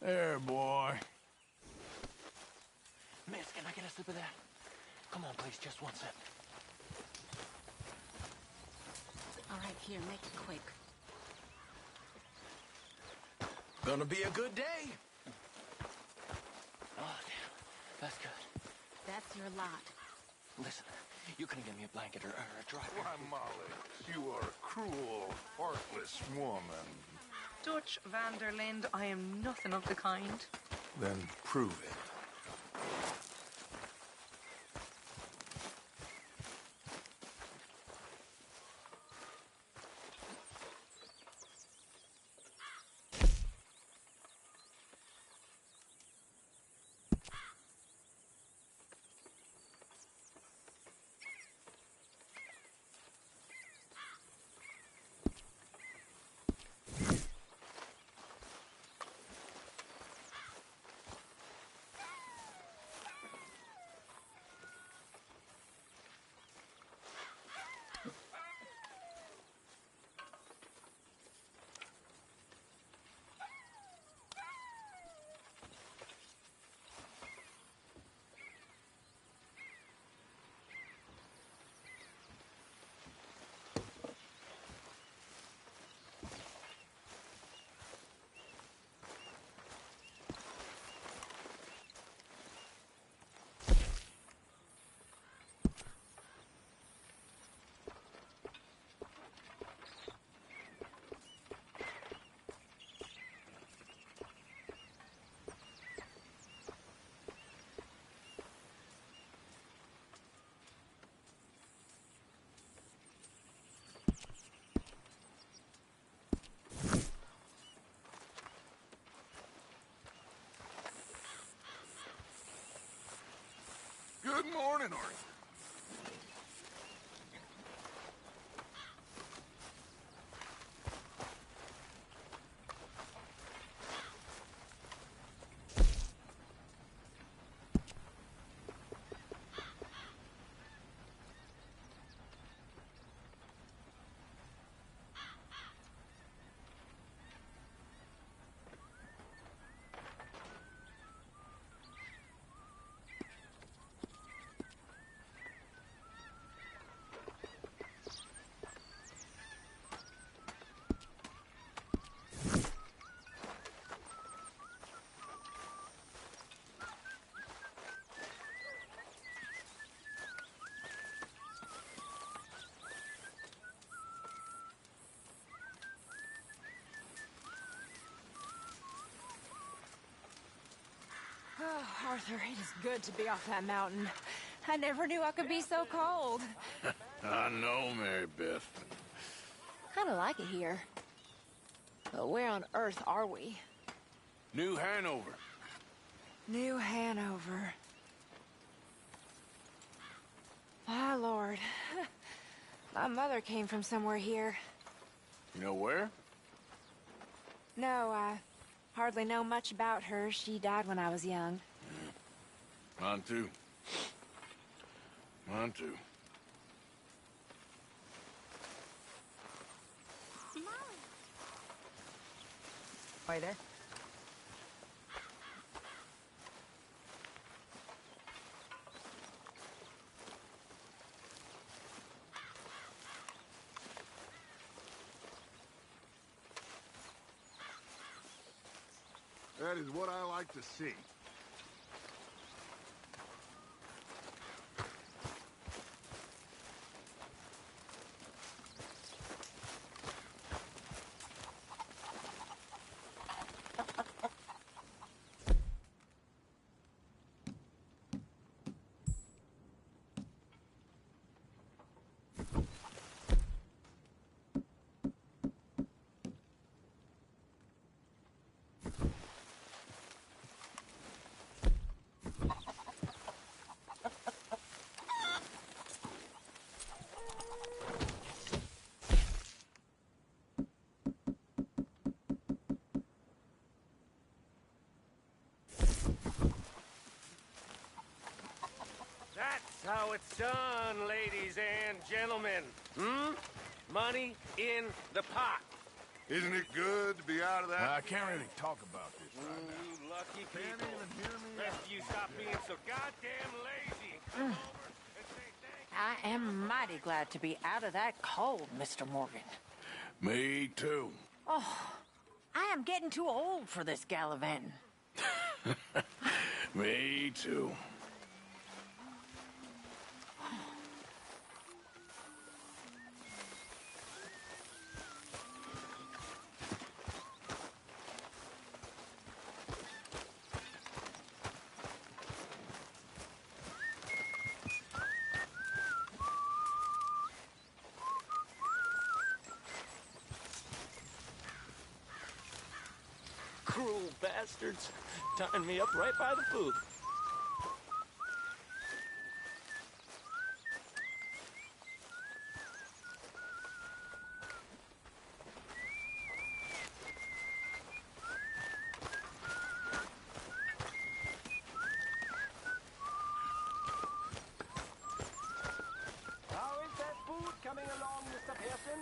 There, boy. Miss, can I get a sip of that? Come on, please, just one sip. All right, here, make it quick. Gonna be a good day. Oh, damn. That's good. That's your lot. Listen, you couldn't get me a blanket or a dry. Why, Molly, you are a cruel, heartless woman. Dutch van der Linde, I am nothing of the kind. Then prove it. Good morning, Arthur. Oh, Arthur, it is good to be off that mountain. I never knew I could be so cold. I know, Mary Beth. Kinda like it here. But where on earth are we? New Hanover. New Hanover. My lord. My mother came from somewhere here. You know where? No, I hardly know much about her. She died when I was young. Mine too. Mine too. Are you there? That is what I like to see. how it's done, ladies and gentlemen. Money in the pot. Isn't it good to be out of that? I can't really talk about this right now. You lucky Can't people. even hear me Rest out. of you stop being so goddamn lazy. Come over and say thank you. I am mighty glad to be out of that cold, Mr. Morgan. Me too. I am getting too old for this gallivanting. Me too. Cruel bastards. Tying me up right by the food. How is that food coming along, Mr. Pearson?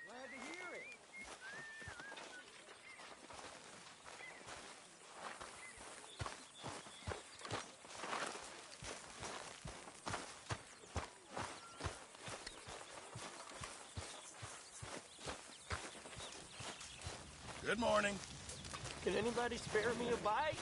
Glad to hear it. Good morning. Can anybody spare me a bite?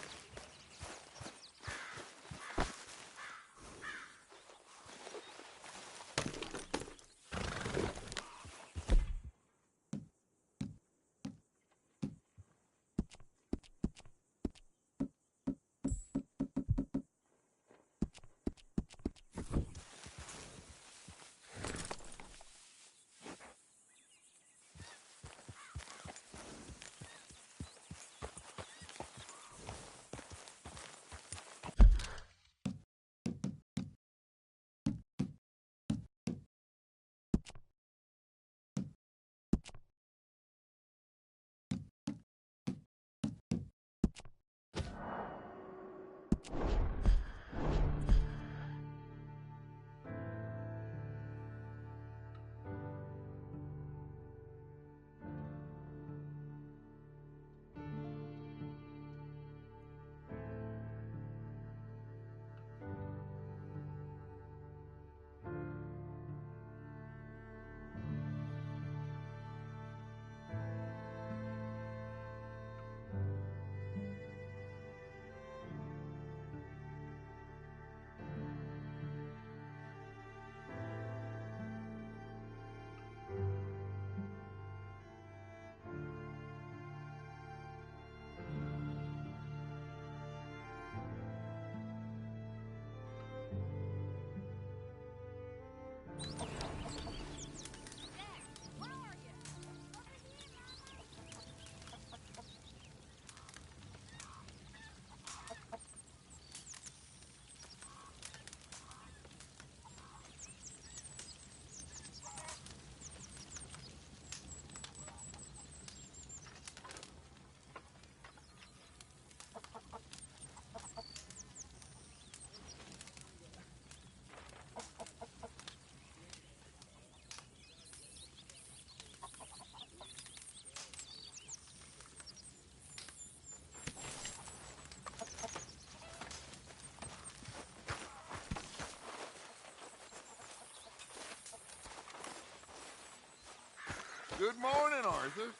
Good morning, Arthur.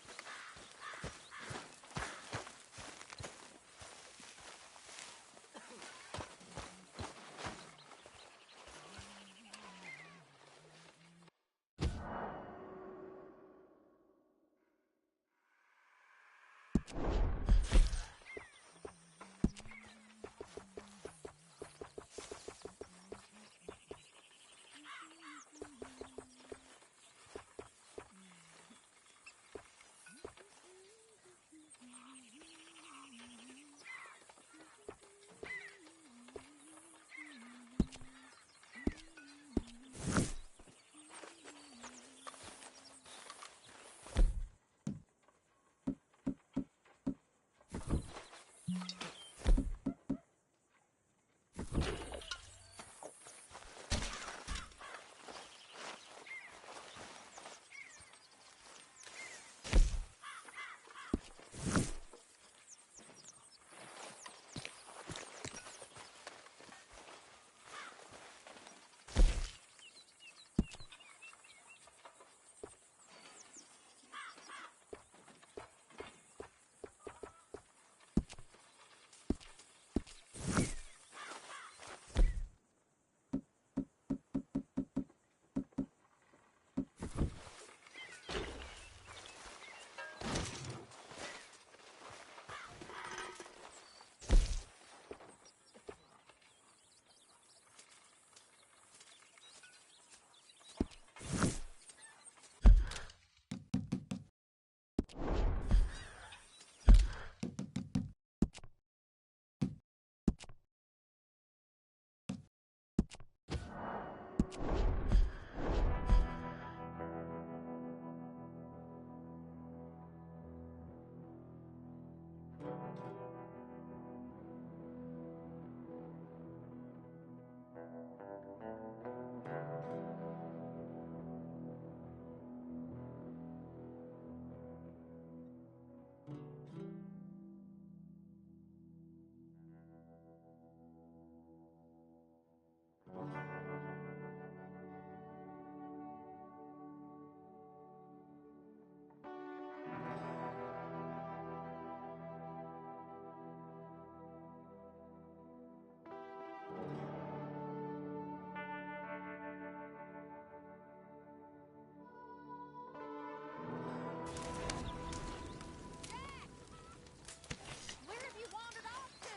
Where have you wandered off to?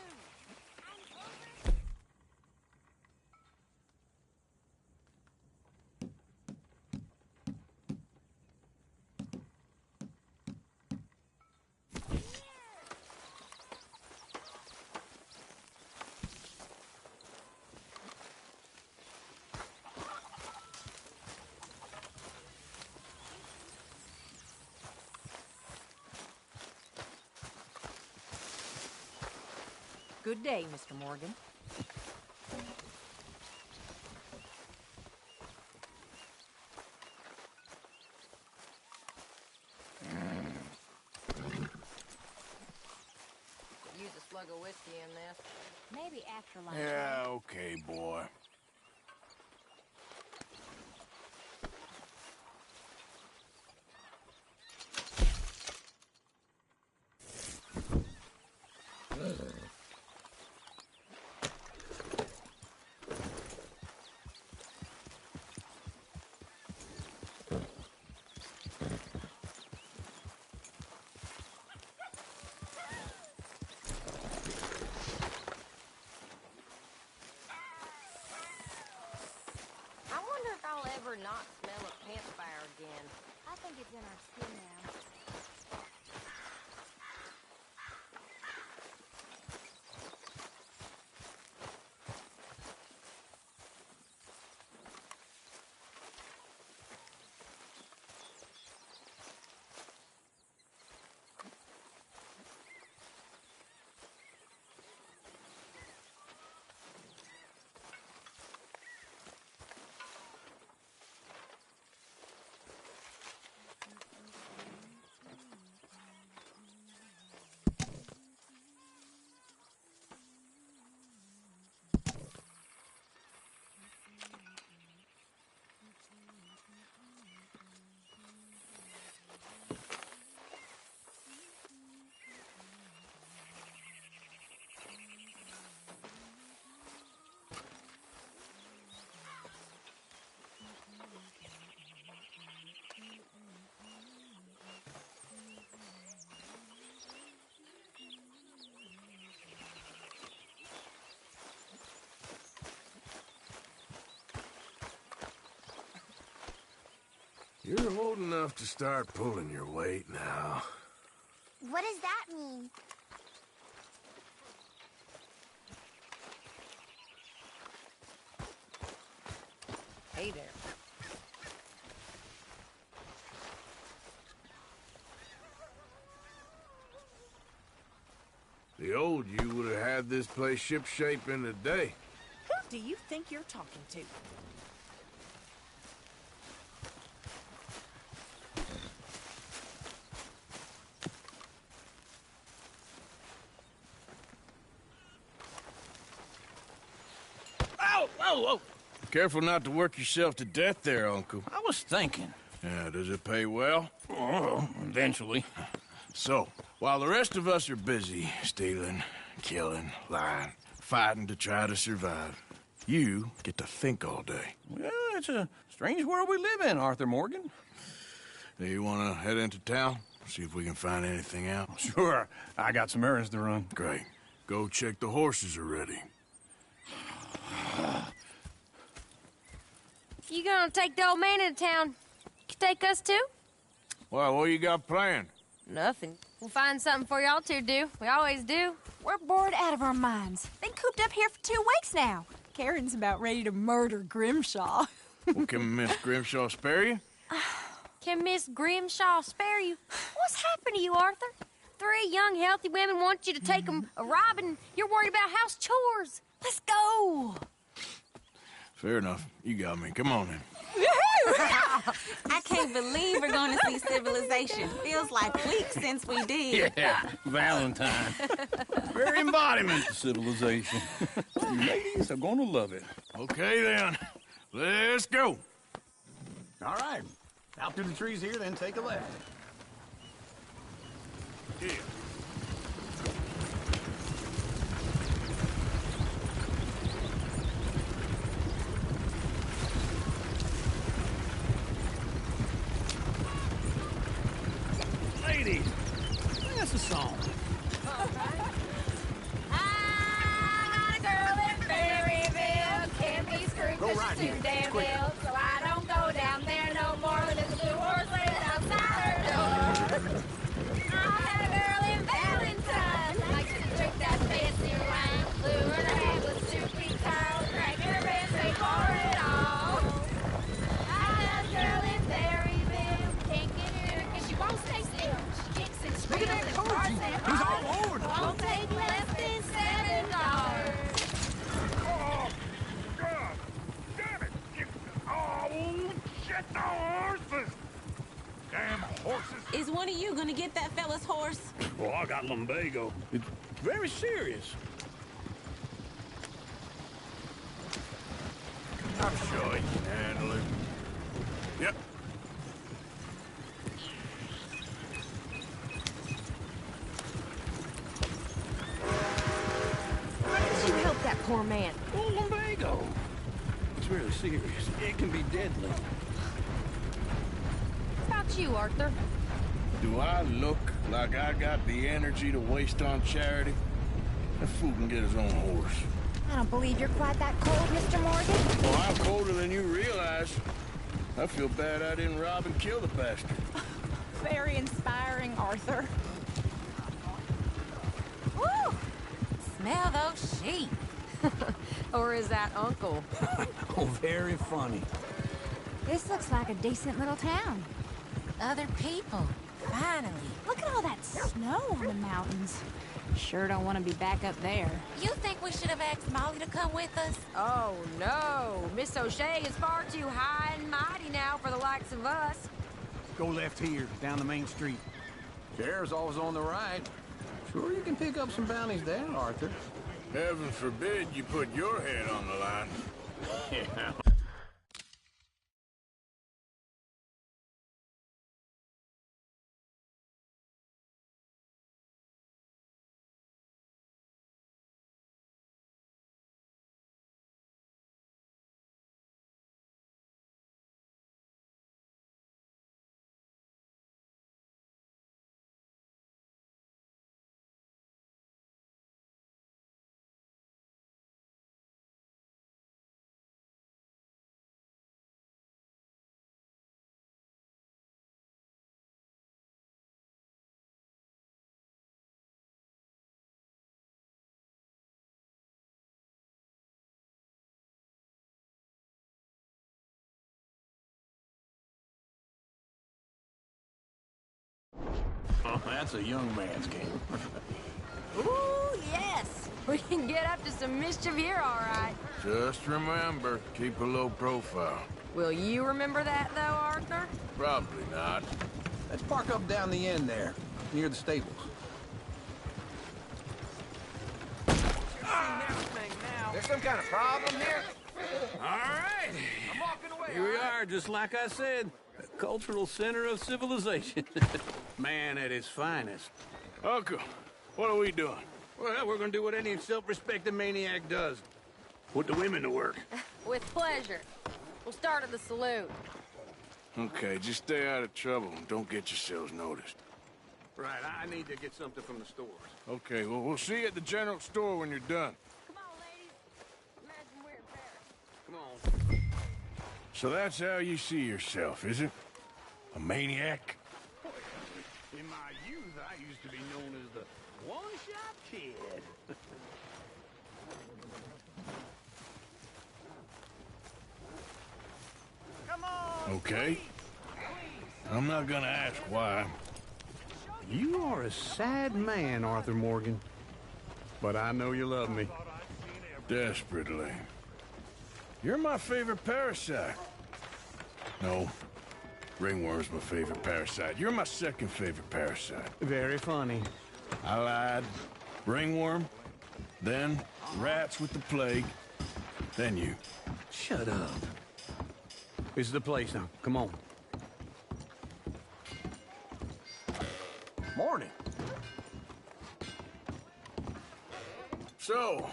Good day, Mr. Morgan. Use a slug of whiskey in this. Maybe after lunch. Yeah, okay, boy. I wonder if I'll ever not smell a campfire again. I think it's in our skin now. You're old enough to start pulling your weight now. What does that mean? Hey there. The old you would have had this place shipshape in a day. Who do you think you're talking to? Ow! Whoa, whoa! Careful not to work yourself to death there, Uncle. I was thinking. Yeah, does it pay well? Oh, eventually. So, while the rest of us are busy stealing, killing, lying, fighting to try to survive, you get to think all day. Well, it's a strange world we live in, Arthur Morgan. Do you want to head into town? See if we can find anything out? Sure. I got some errands to run. Great. Go check the horses are ready. You gonna take the old man into town? You take us too? Well, what you got planned? Nothing. We'll find something for y'all to do. We always do. We're bored out of our minds. Been cooped up here for 2 weeks now. Karen's about ready to murder Grimshaw. Well, can Miss Grimshaw spare you? Can Miss Grimshaw spare you? What's happened to you, Arthur? 3 young, healthy women want you to take them a robbing. You're worried about house chores. Let's go. Fair enough. You got me. Come on then. I can't believe we're going to see civilization. Feels like weeks since we did. Yeah, Valentine. Very embodiment of civilization. You ladies are gonna love it. Okay then. Let's go. All right. Out through the trees here, then take a left. Yeah. Ladies, sing us a song. I got a girl in Berryville, can't be screwed 'cause right she's here. too damn ill, so I don't go down there no more. There's a blue horse laying outside her door. I had a girl in Valentine, likes to drink that fancy wine. Blue in her head with soupy curls, crack her ribs, they pour it all. I had a girl in Berryville, can't get her 'cause she won't stay still. She kicks and screams and barks and He's all over the won't take less than $7. Oh, God! Damn it! Oh, shit, the horses! Damn horses! Is one of you going to get that fella's horse? Well, I got lumbago. It's very serious. I'm sure you can handle it. Yep. You help that poor man. Oh, lumbago. It's really serious. It can be deadly. What about you, Arthur? Do I look like I got the energy to waste on charity? That fool can get his own horse. I don't believe you're quite that cold, Mr. Morgan. Well, I'm colder than you realize. I feel bad I didn't rob and kill the bastard. Very inspiring, Arthur. Woo! Smell those sheep. Or is that Uncle? Oh, very funny. This looks like a decent little town. Other people. Finally. Look at all that snow on the mountains. Sure don't want to be back up there. You think we should have asked Molly to come with us? Oh, no. Miss O'Shea is far too high and mighty now for the likes of us. Go left here, down the main street. Sheriff's always on the right. Sure you can pick up some bounties there, Arthur. Heaven forbid you put your head on the line. Yeah. Oh, that's a young man's game. Ooh, We can get up to some mischief here, all right. Just remember, keep a low profile. Will you remember that, though, Arthur? Probably not. Let's park up down the end there, near the stables. There's some kind of problem here? All right. I'm walking away. Here we are, just like I said. The cultural center of civilization. Man at his finest. Uncle, what are we doing? Well, we're gonna do what any self-respecting maniac does. Put the women to work. With pleasure. We'll start at the saloon. Okay, just stay out of trouble and don't get yourselves noticed. Right, I need to get something from the stores. Okay, well, we'll see you at the general store when you're done. Come on, ladies. Imagine we're in Paris. Come on. So that's how you see yourself, is it? A maniac? In my youth, I used to be known as the one-shot kid. Come on. Okay. I'm not gonna ask why. You are a sad man, Arthur Morgan. But I know you love me. Desperately. You're my favorite parasite. No. Ringworm's my favorite parasite. You're my second favorite parasite. Very funny. I lied. Ringworm, then rats with the plague, then you. Shut up. This is the place now. Come on. Morning. So,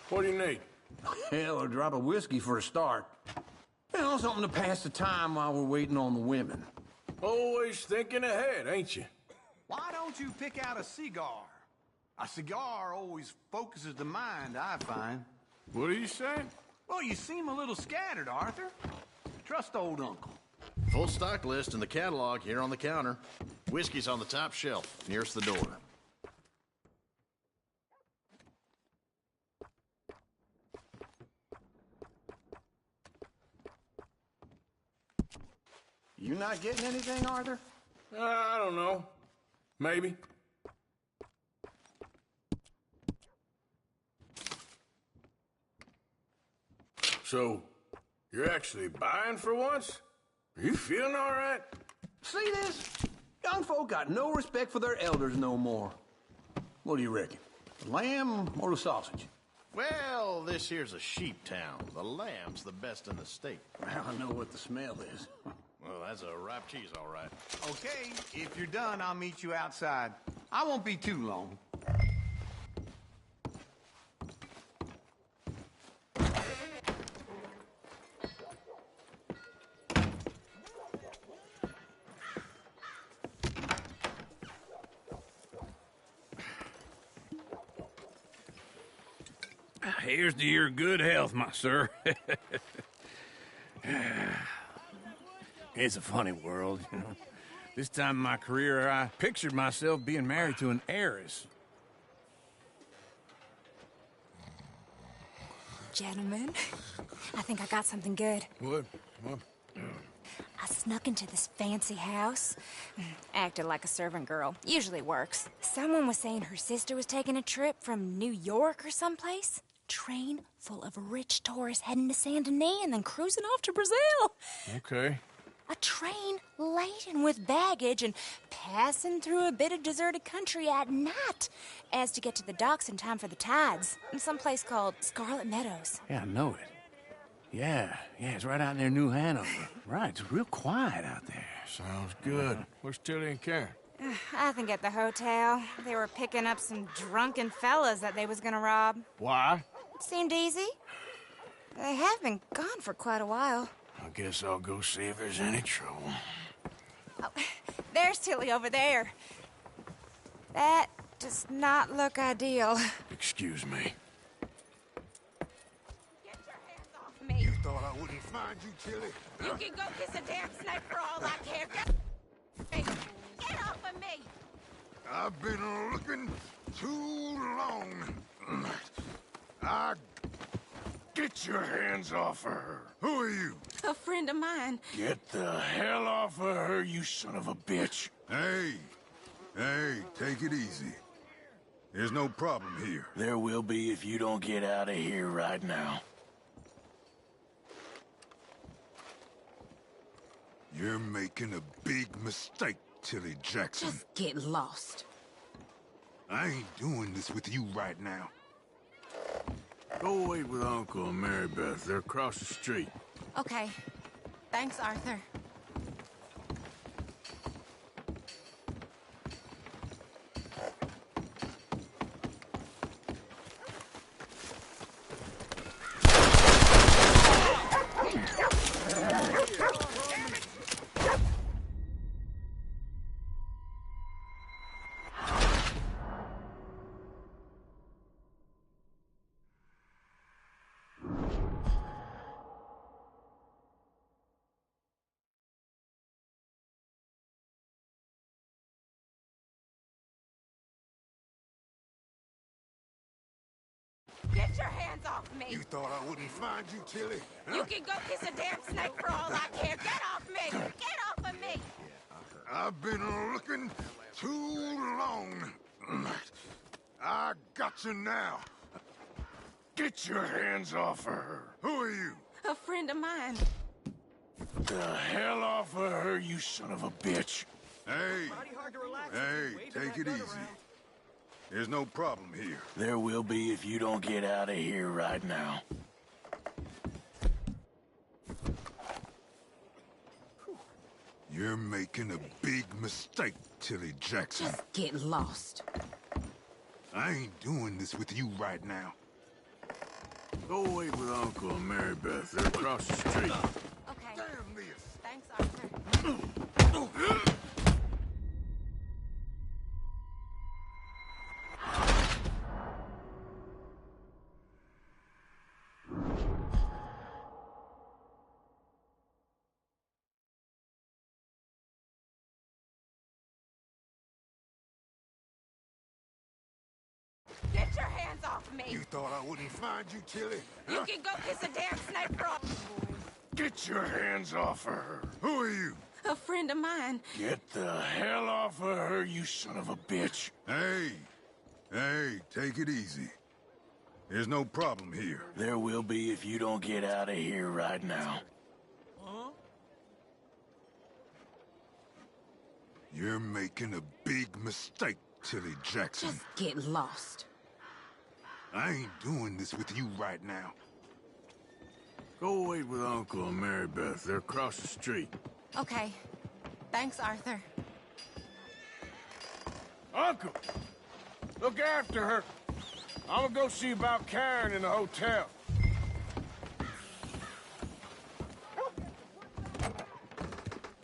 what do you need? Hell, a drop of whiskey for a start. You know, something to pass the time while we're waiting on the women. Always thinking ahead, ain't you? Why don't you pick out a cigar? A cigar always focuses the mind, I find. What are you saying? Well, you seem a little scattered, Arthur. Trust old Uncle. Full stock list in the catalog here on the counter. Whiskey's on the top shelf, nearest the door. You not getting anything, Arthur? I don't know. Maybe. So, you're actually buying for once? Are you feeling all right? See this? Young folk got no respect for their elders no more. What do you reckon? The lamb or the sausage? Well, this here's a sheep town. The lamb's the best in the state. Well, I know what the smell is. Well, that's a ripe cheese, all right. Okay, if you're done, I'll meet you outside. I won't be too long. Here's to your good health, my sir. It's a funny world, you know. This time in my career, I pictured myself being married to an heiress. Gentlemen, I think I got something good. What? I snuck into this fancy house. Acted like a servant girl. Usually works. Someone was saying her sister was taking a trip from New York or someplace. Train full of rich tourists heading to Saint Denis and then cruising off to Brazil. Okay. A train laden with baggage and passing through a bit of deserted country at night as to get to the docks in time for the tides in some place called Scarlet Meadows. Yeah, I know it. Yeah, it's right out near New Hanover. Right, it's real quiet out there. Sounds good. Where's Tilly and Karen? I think at the hotel. They were picking up some drunken fellas that they was gonna rob. Why? Seemed easy. They have been gone for quite a while. I guess I'll go see if there's any trouble. Oh, there's Tilly over there. That does not look ideal. Excuse me. Get your hands off me. You thought I wouldn't find you, Tilly? You can go kiss a damn snake for all I care. Get off of me! I've been looking too long. Get your hands off of her. Who are you? A friend of mine. Get the hell off of her, you son of a bitch. Hey, take it easy. There's no problem here. There will be if you don't get out of here right now. You're making a big mistake, Tilly Jackson. Just get lost. I ain't doing this with you right now. Go wait with Uncle and Mary Beth. They're across the street. Okay. Thanks, Arthur. Get your hands off me! You thought I wouldn't find you, Tilly? Huh? You can go kiss a damn snake for all I care. Get off me! Get off of me! I've been looking too long. I got you now. Get your hands off of her. Who are you? A friend of mine. The hell off of her, you son of a bitch. Hey. Hey, take it easy. There's no problem here. There will be if you don't get out of here right now. You're making a big mistake, Tilly Jackson. Just get lost. I ain't doing this with you right now. Go wait with Uncle and Mary Beth. They're across the street. Okay. Damn this! Thanks, Arthur. Get your hands off me! You thought I wouldn't find you, Tilly? You can go kiss a damn snake for all... Get your hands off of her. Who are you? A friend of mine. Get the hell off of her, you son of a bitch. Hey. Hey, take it easy. There's no problem here. There will be if you don't get out of here right now. You're making a big mistake, Tilly Jackson. Just get lost. I ain't doing this with you right now. Go wait with Uncle and Mary Beth. They're across the street. Okay. Thanks, Arthur. Uncle! Look after her. I'm gonna go see about Karen in the hotel.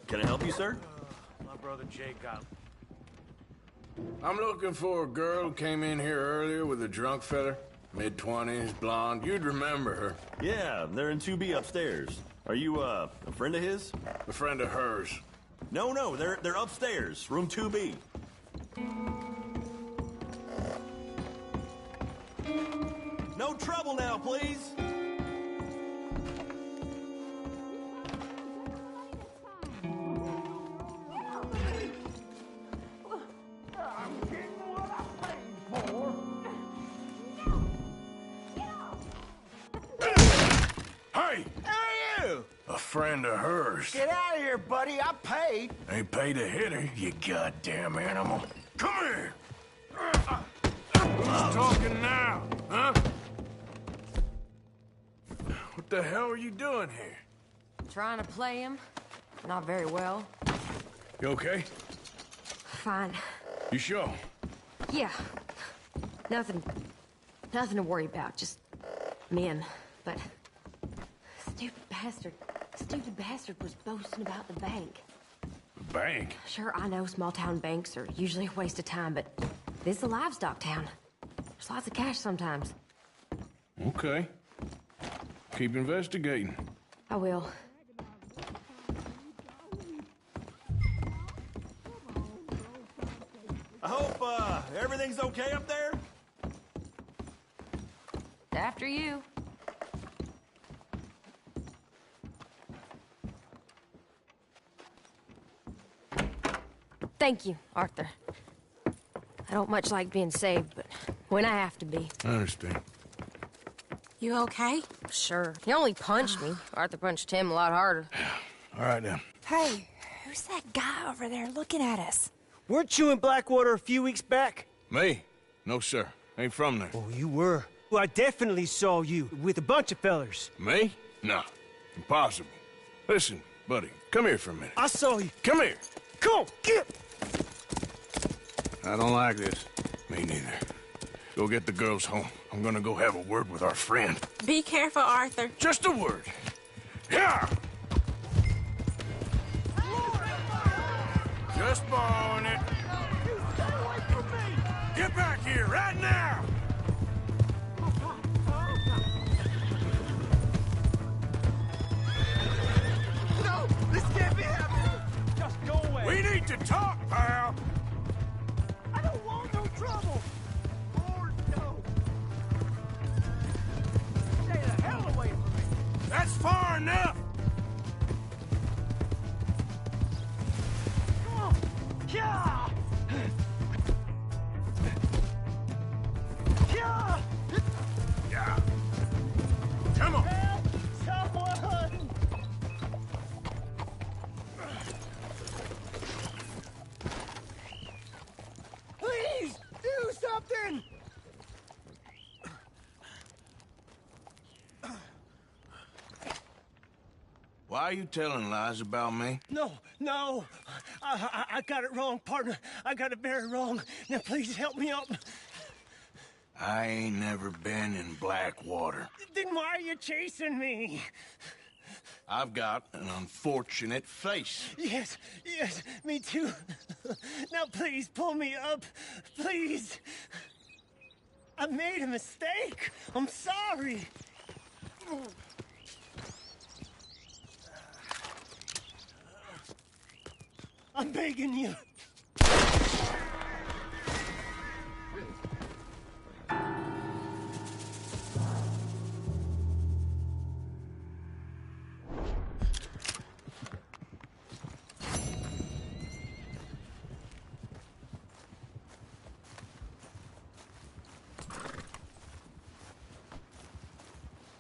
Can I help you, sir? My brother Jake got... I'm looking for a girl who came in here earlier with a drunk fella. Mid-20s, blonde. You'd remember her. Yeah, they're in 2B upstairs. Are you, a friend of his? A friend of hers. No, they're upstairs, room 2B. No trouble now, please. Hey! A friend of hers. Get out of here, buddy. I paid. Ain't paid to hit her, you goddamn animal. Come here! Who's talking now, huh? What the hell are you doing here? Trying to play him. Not very well. You okay? Fine. You sure? Yeah. Nothing to worry about. Just men. But stupid bastard was boasting about the bank. The bank? Sure, I know small town banks are usually a waste of time, but this is a livestock town. There's lots of cash sometimes. Okay. Keep investigating. I will. I hope, everything's okay up there? After you. Thank you, Arthur. I don't much like being saved, but when I have to be. I understand. You okay? Sure. He only punched me. Arthur punched him a lot harder. All right, then. Hey, who's that guy over there looking at us? Weren't you in Blackwater a few weeks back? Me? No, sir. Ain't from there. Oh, you were. Well, I definitely saw you with a bunch of fellers. Me? No. Impossible. Listen, buddy, come here for a minute. I saw you. Come here. Come on, get! I don't like this. Me neither. Go get the girls home. I'm gonna go have a word with our friend. Be careful, Arthur. Just a word. Yeah! Just borrowing it. Get back here, right now! No! This can't be happening! Just go away! We need to talk, pal! I don't want no trouble! Lord, no! Stay the hell away from me! That's far enough! Come on! Yeah! Yeah! Yeah. Come on! Help someone! Please, do something! Why are you telling lies about me? No, no. I got it wrong, partner. I got it very wrong. Now, please help me up. I ain't never been in Blackwater. Then why are you chasing me? I've got an unfortunate face. Yes, yes, me too. Now, please, pull me up. Please. I made a mistake. I'm sorry. I'm begging you.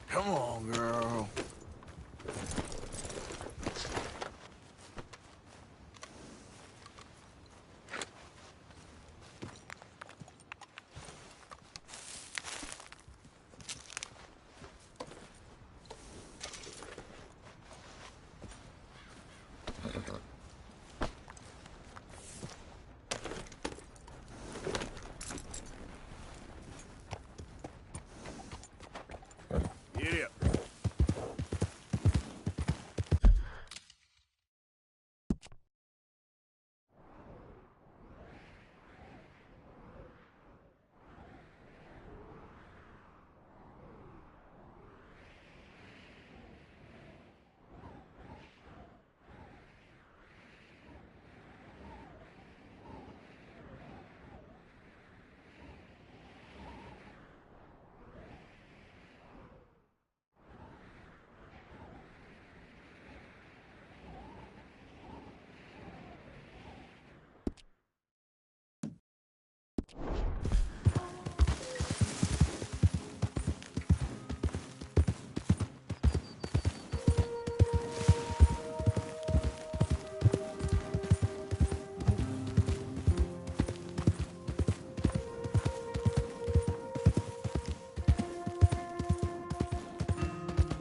Come on, girl. Giddy up.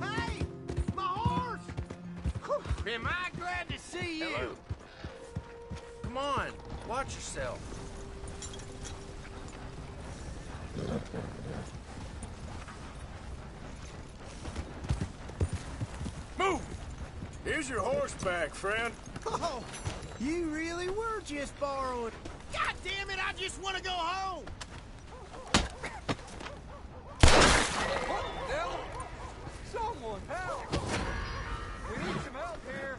Hey, my horse! Am I glad to see you? Hello. Come on, watch yourself. Move! Here's your horseback, friend. Oh, you really were just borrowing. God damn it, I just want to go home! What the hell? Someone help! We need some help here.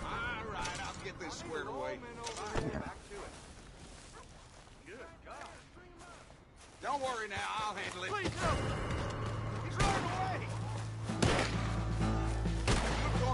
All right, I'll get this squared away. Don't worry now, I'll handle it. Please, no! He's running away! You're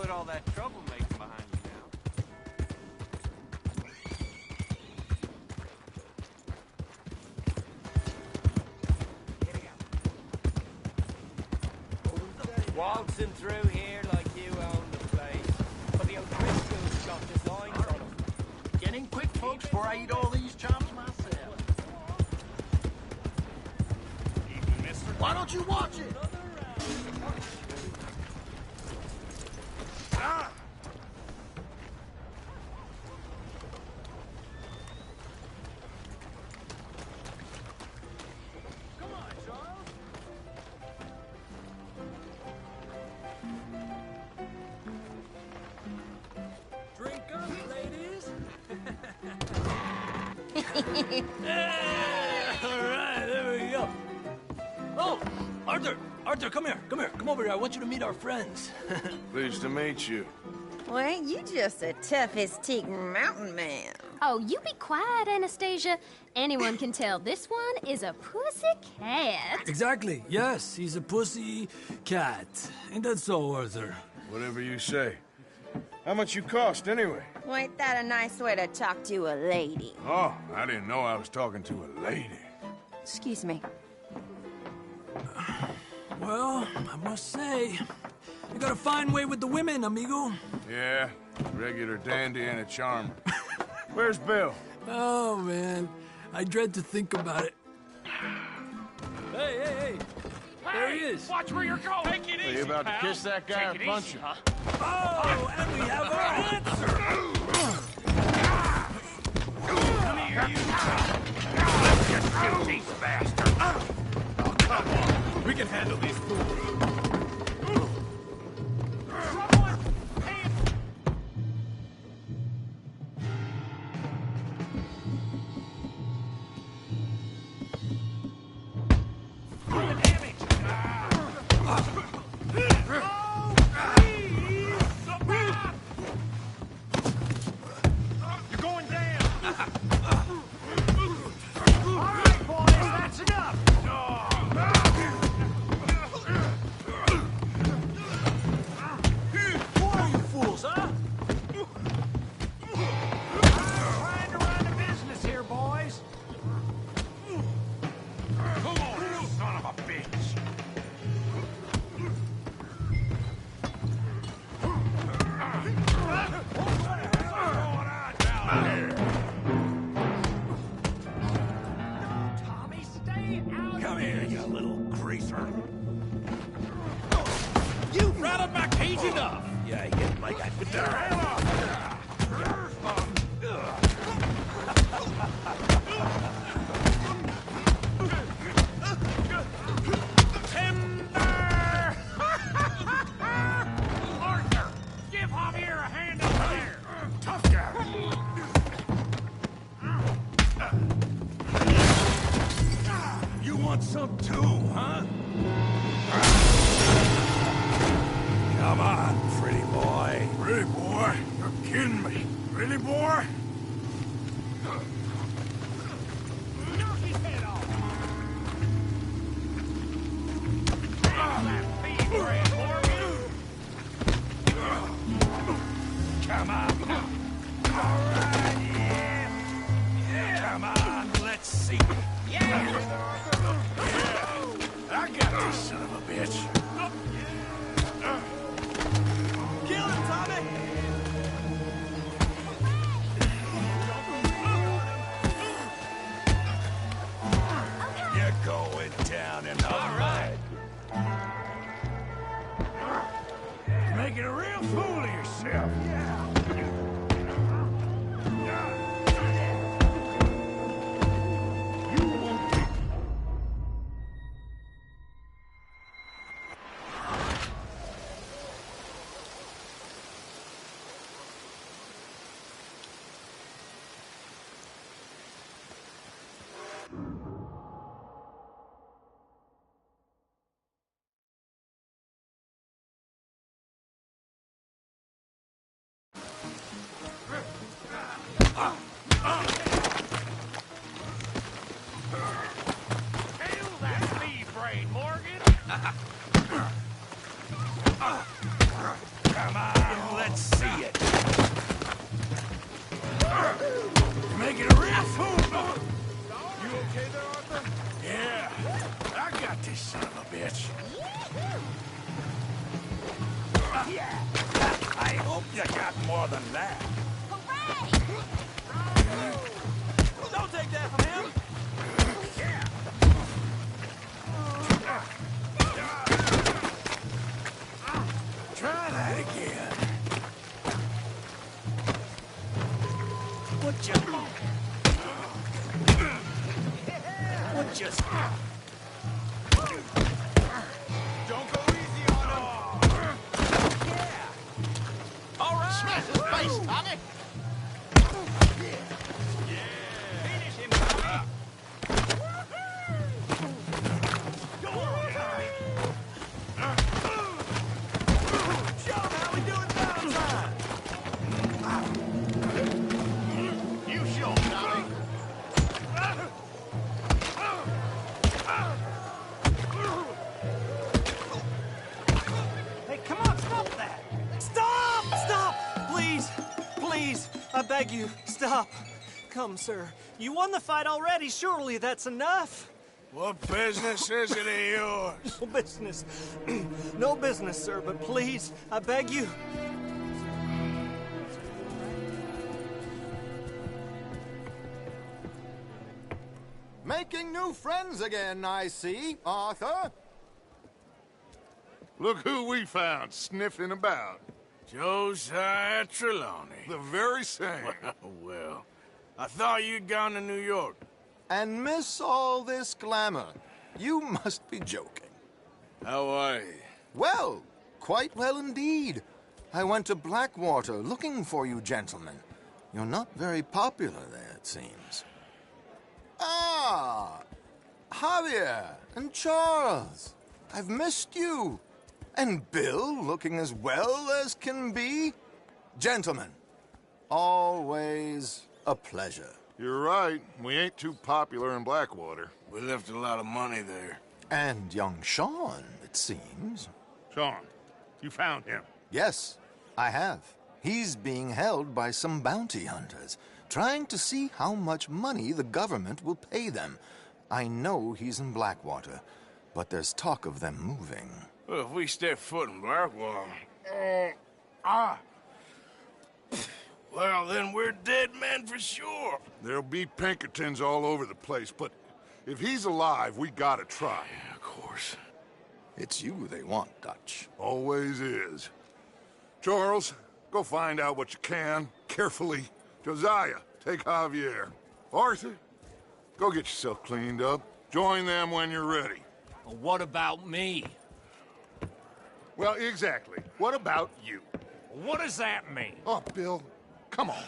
All that troublemaking behind you now. Waltzing through here like you own the place. But the O'Driscoll's got designs on them. Get in quick, folks, before I eat all these chops myself. Why don't you watch it? Arthur, come here. Come over here. I want you to meet our friends. Pleased to meet you. Well, ain't you just the toughest teak mountain man? Oh, you be quiet, Anastasia. Anyone can tell this one is a pussy cat. Exactly. Yes, he's a pussy cat. Ain't that so, Arthur? Whatever you say. How much you cost, anyway? Well, ain't that a nice way to talk to a lady? Oh, I didn't know I was talking to a lady. Excuse me. Well, I must say, you got a fine way with the women, amigo. Yeah, regular dandy and a charmer. Where's Bill? Oh, man. I dread to think about it. Hey! There he is. Watch where you're going. Take it easy, Are you about pal. to kiss that guy or punch him? Oh, and we have our answer. Come here, you. Let's just kill these bastards. Oh, come on. We can handle these fools. out of my cage enough. Yeah, hit like I could. Arthur, give Javier a hand over there. Tough guy. You want some too, huh? Come on, pretty boy. Pretty boy? You're kidding me. Really, boy? Knock his head off. That feed bread, Morgan. Come on. All right, yeah. Come on, let's see. Yeah. I got this son of a bitch. Kill him, Tommy! You're going down in the mud. Making a real fool of yourself. Kill that feed brain, Morgan. Come on, let's see it. You're making a real fool of me. You okay there, Arthur? Yeah, I got this son of a bitch. I hope you got more than that. Don't take that from him! Try that again. What just... Don't go easy on him! Yeah! All right! Smash his face, Tommy! Finish him, Tommy. Go on, Tommy! Show him how we do it Valentine! You show him, Tommy! Hey, come on, stop that! Stop! Stop! Please! Please! I beg you, stop! Come, sir. You won the fight already. Surely that's enough. What business is it of yours? No business. No business, sir, but please, I beg you. Making new friends again, I see, Arthur. Look who we found sniffing about. Josiah Trelawney. The very same. Well, I thought you'd gone to New York. And miss all this glamour. You must be joking. How are you? Well, quite well indeed. I went to Blackwater looking for you gentlemen. You're not very popular there, it seems. Ah, Javier and Charles. I've missed you. And Bill looking as well as can be. Gentlemen, always a pleasure. You're right. We ain't too popular in Blackwater. We left a lot of money there. And young Sean, it seems. Sean, you found him. Yes, I have. He's being held by some bounty hunters, trying to see how much money the government will pay them. I know he's in Blackwater, but there's talk of them moving. Well, if we step foot in Blackwater... well, then we're dead men for sure. There'll be Pinkertons all over the place, but if he's alive, we gotta try. Yeah, of course. It's you they want, Dutch. Always is. Charles, go find out what you can, carefully. Josiah, take Javier. Arthur, go get yourself cleaned up. Join them when you're ready. Well, what about me? Well, exactly. What about you? What does that mean? Oh, Bill, come on.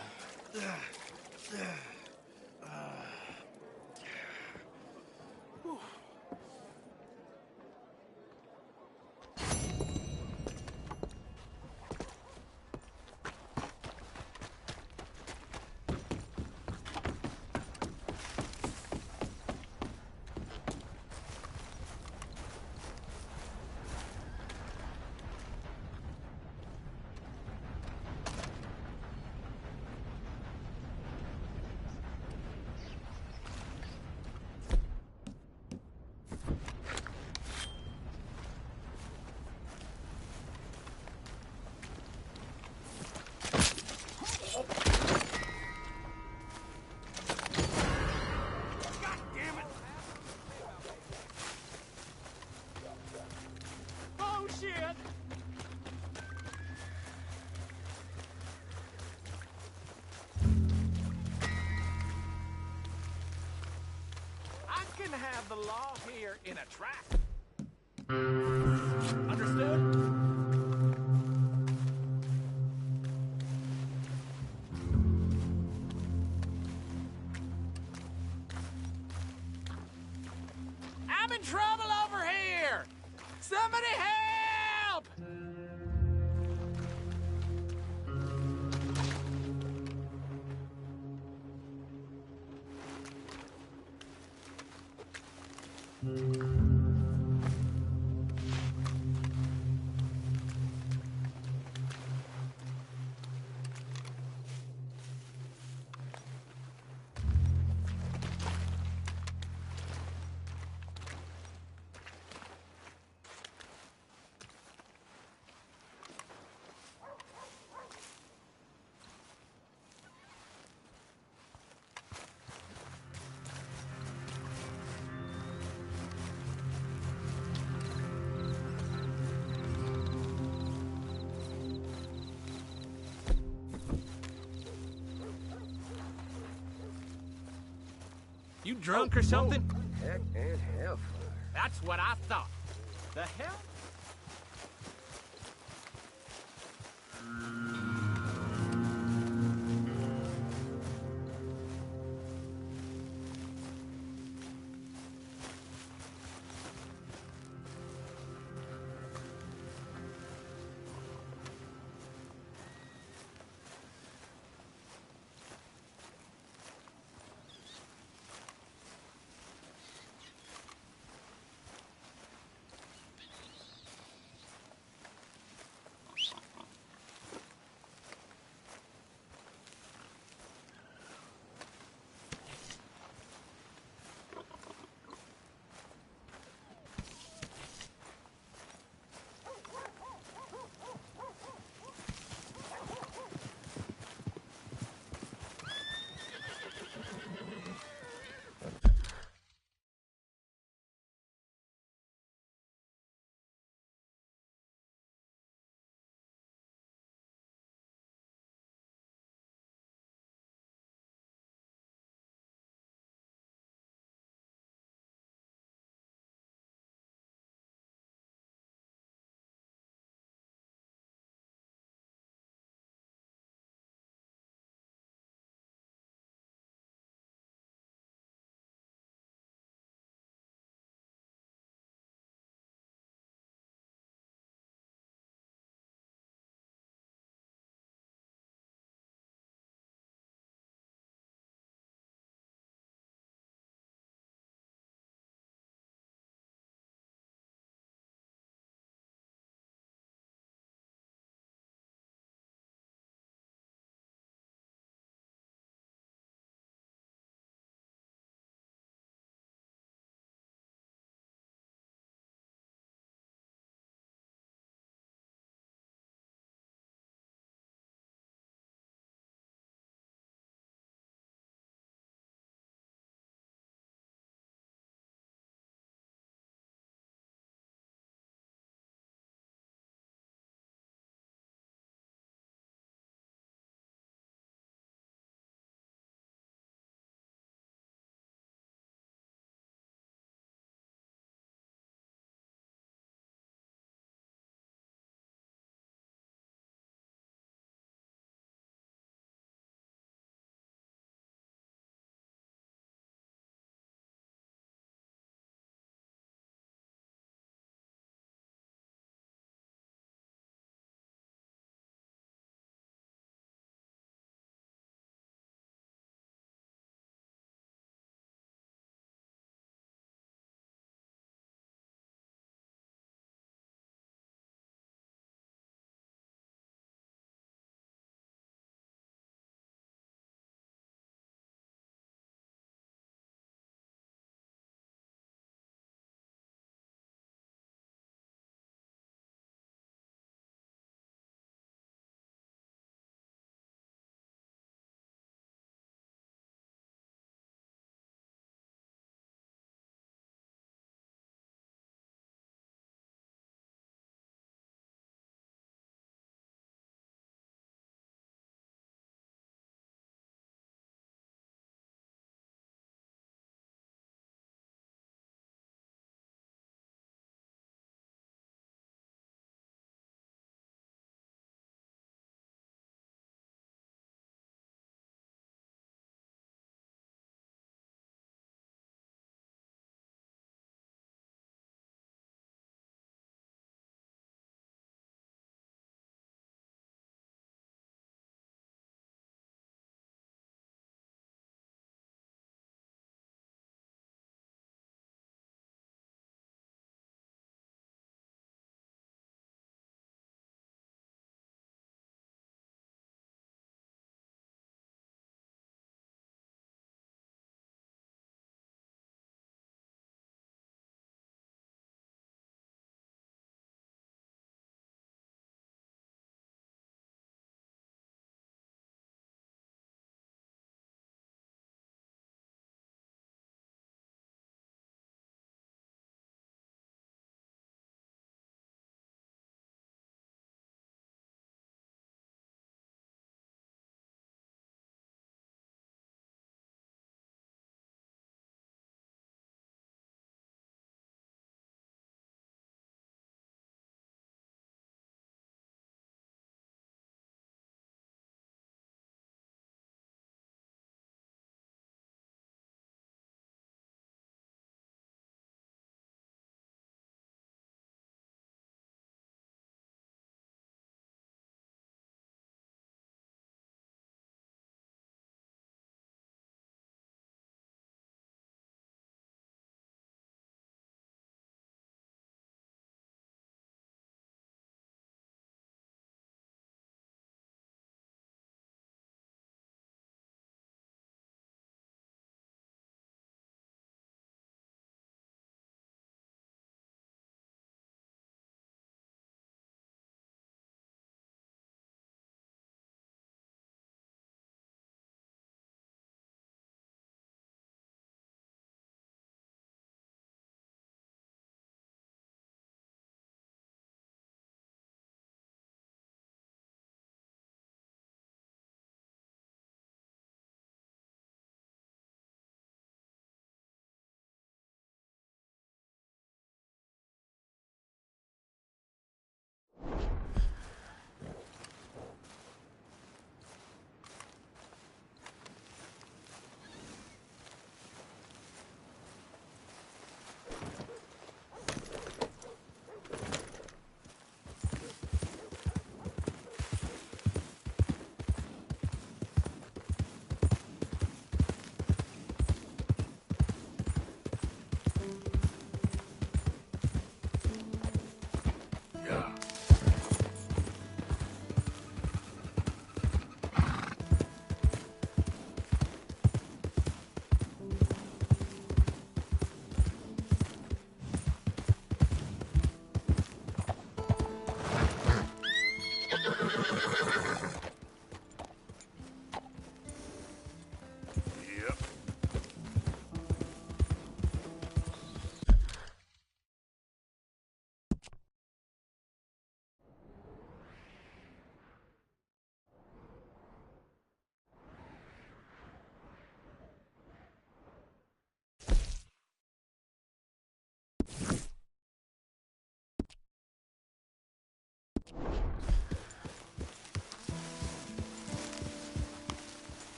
Have the law here in a trap. Understood? I'm in trouble over here! Somebody help! You drunk or something? Heck and hellfire. That's what I thought. The hell?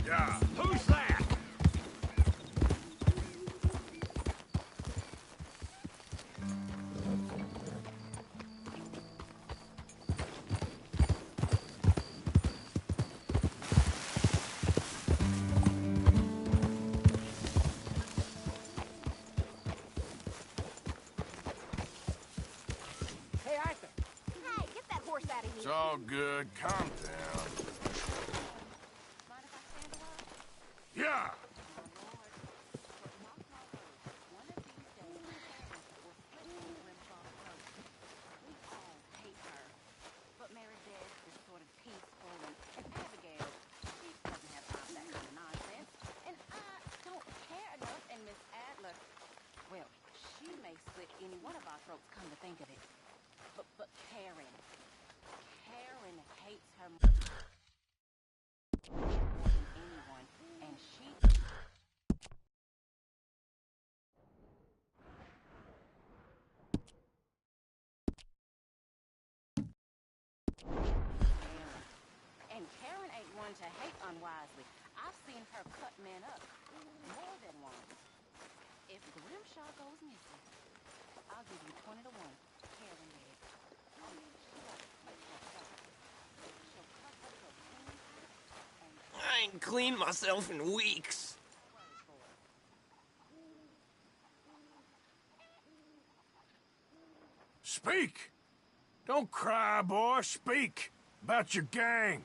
Yeah. Who's that? Hey, Arthur. Hey, get that horse out of here. It's all good. Calm down. Yeah. But Meredith is sort of peaceful, and Abigail, she doesn't have time for that kind of nonsense. And I don't care enough, and Miss Adler, well, she may slit any one of our throats, come to think of it. But Karen hates her more than anyone, and she... And Karen ain't one to hate unwisely. I've seen her cut men up more than once. If Grimshaw goes missing, I'll give you 20 to 1. Karen did. I ain't cleaned myself in weeks. Speak! Don't cry, boy. Speak about your gang.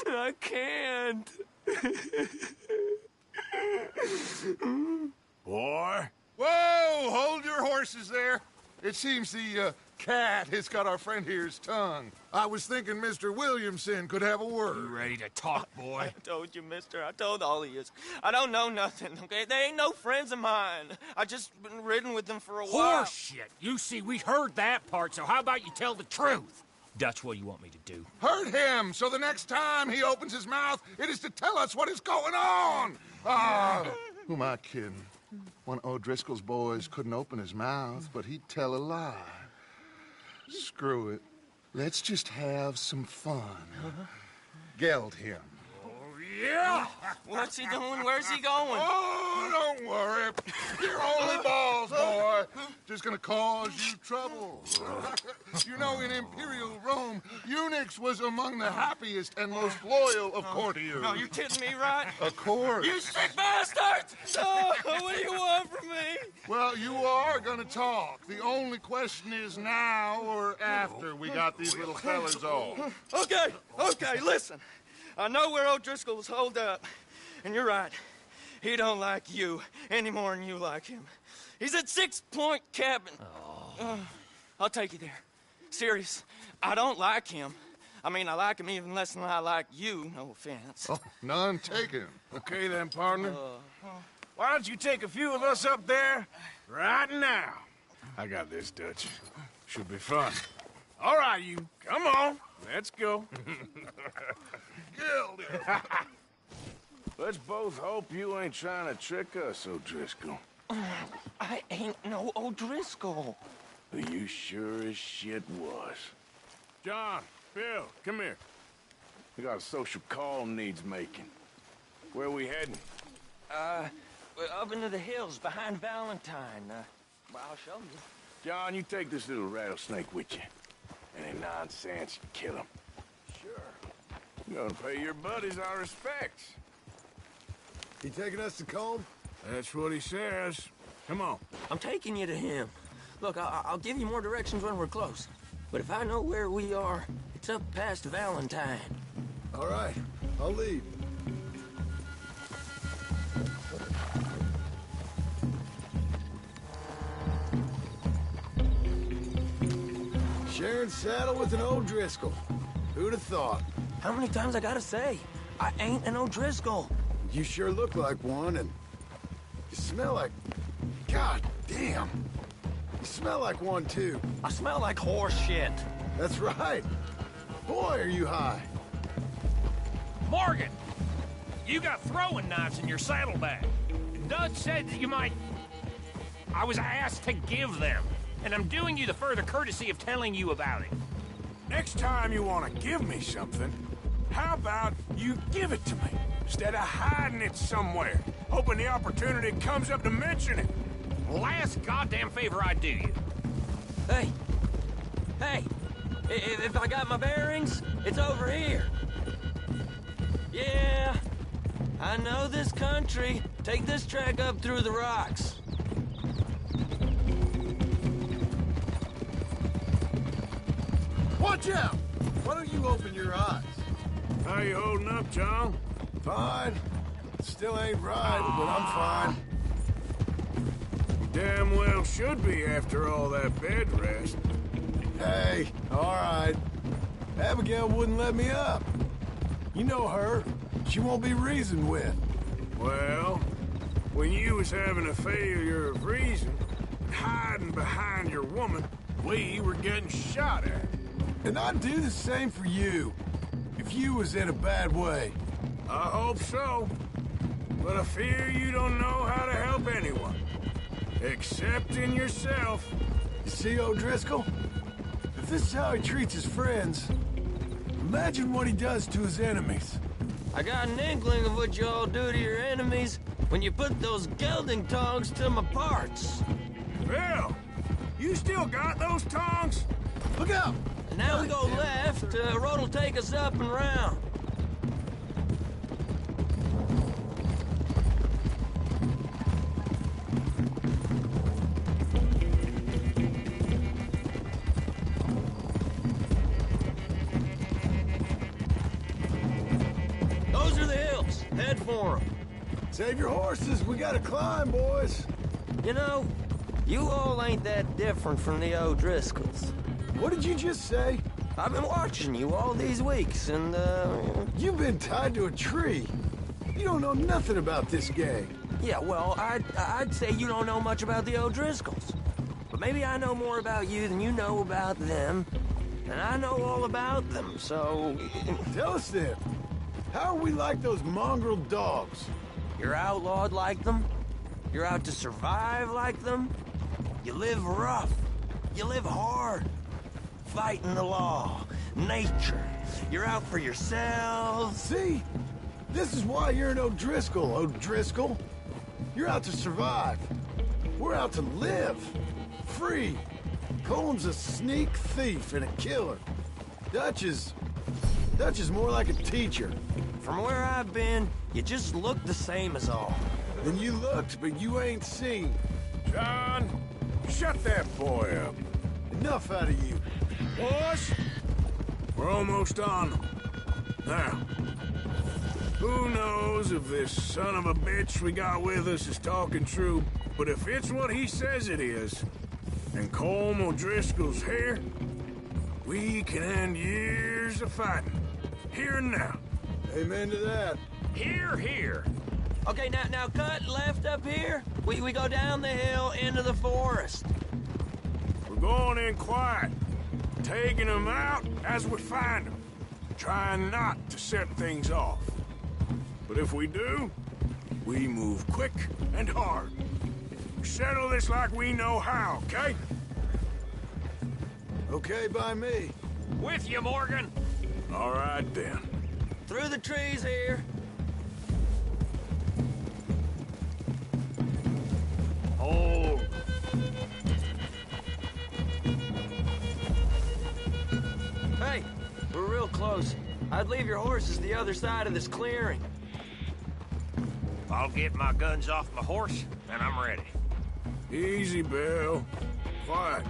I can't. Boy. Whoa! Hold your horses there. It seems the cat has got our friend here's tongue. I was thinking Mr. Williamson could have a word. You ready to talk, boy? I told you, mister. I told all of you. I don't know nothing, okay? They ain't no friends of mine. I just been ridden with them for a while. Horseshit! You see, we heard that part, so how about you tell the truth? That's what you want me to do. Hurt him, so the next time he opens his mouth, it is to tell us what is going on. Who am I kidding? One of O'Driscoll's boys couldn't open his mouth, but he'd tell a lie. Screw it. Let's just have some fun. Geld him. Yeah! What's he doing? Where's he going? Oh, don't worry. You're only balls, boy. Just gonna cause you trouble. You know, in Imperial Rome, eunuchs was among the happiest and most loyal of courtiers. No, you kidding me, right? Of course. You sick bastards! Oh, what do you want from me? Well, you are gonna talk. The only question is now or after we got these little fellas off. Okay, listen. I know where O'Driscoll's holed up, and you're right. He don't like you any more than you like him. He's at 6 Point Cabin. I'll take you there. Serious, I don't like him. I mean, I like him even less than I like you, no offense. Oh, none taken. Okay then, partner. Why don't you take a few of us up there right now? I got this, Dutch. Should be fun. All right, you. Come on. Let's go. Let's both hope you ain't trying to trick us, O'Driscoll. I ain't no O'Driscoll. You sure as shit was. John, Bill, come here. We got a social call needs making. Where we heading? We're up into the hills behind Valentine. Well, I'll show you. John, you take this little rattlesnake with you. Any nonsense, you kill him. Sure. You're gonna pay your buddies our respects. He taking us to Combe? That's what he says. Come on. I'm taking you to him. Look, I'll give you more directions when we're close. But if I know where we are, it's up past Valentine. All right, I'll lead. Sharing saddle with an O'Driscoll. Who'd have thought? How many times I gotta say? I ain't an O'Driscoll. You sure look like one, and you smell like... God damn. You smell like one, too. I smell like horse shit. That's right. Boy, are you high. Morgan! You got throwing knives in your saddlebag. Dud said that you might... I was asked to give them, and I'm doing you the further courtesy of telling you about it. next time you want to give me something, how about you give it to me, instead of hiding it somewhere, hoping the opportunity comes up to mention it? Last goddamn favor I do you. Hey. Hey. If I got my bearings, it's over here. Yeah. I know this country. Take this track up through the rocks. Watch out! Why don't you open your eyes? How you holding up, John? Fine. Still ain't right, but I'm fine. Damn well should be after all that bed rest. Hey, all right. Abigail wouldn't let me up. You know her. She won't be reasoned with. Well, when you was having a failure of reason, hiding behind your woman, we were getting shot at. And I'd do the same for you, if you was in a bad way. I hope so. But I fear you don't know how to help anyone. Except in yourself. You see O'Driscoll? If this is how he treats his friends, imagine what he does to his enemies. I got an inkling of what you all do to your enemies when you put those gelding tongs to my parts. Bill, you still got those tongs? Look out! And now we go left, road'll take us up and round. Those are the hills. Head for them. Save your horses. We gotta climb, boys. You know, you all ain't that different from the O'Driscolls. What did you just say? I've been watching you all these weeks, and, You've been tied to a tree. You don't know nothing about this gang. Yeah, well, I'd say you don't know much about the O'Driscolls. But maybe I know more about you than you know about them. And I know all about them, so... Tell us then. How are we like those mongrel dogs? You're outlawed like them. You're out to survive like them. You live rough. You live hard. Fighting the law. Nature. You're out for yourselves. See? This is why you're an O'Driscoll, O'Driscoll. You're out to survive. We're out to live. Free. Cole's a sneak thief and a killer. Dutch is more like a teacher. From where I've been, you just look the same as all. Then you looked, but you ain't seen. John, shut that boy up. Enough out of you. Boys, we're almost on them. Now, who knows if this son of a bitch we got with us is talking true, but if it's what he says it is, and Colm O'Driscoll's here, we can end years of fighting. Here and now. Amen to that. Here, here. Okay, now cut left up here. We go down the hill into the forest. We're going in quiet, taking them out as we find them, trying not to set things off. But if we do, we move quick and hard. Settle this like we know how, okay? Okay by me. With you, Morgan. All right, then. Through the trees here. Hold. Hey, we're real close. I'd leave your horses the other side of this clearing. I'll get my guns off my horse, and I'm ready. Easy, Bill. Quiet.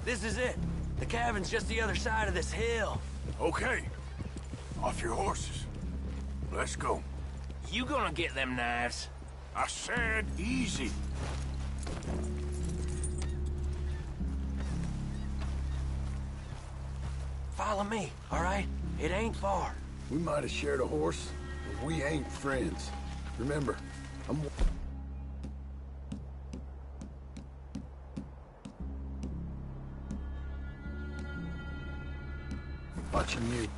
This is it. The cabin's just the other side of this hill. Okay. Off your horses. Let's go. You gonna get them knives? I said easy. Follow me, all right? It ain't far. We might have shared a horse, but we ain't friends. Remember, I'm... watching you.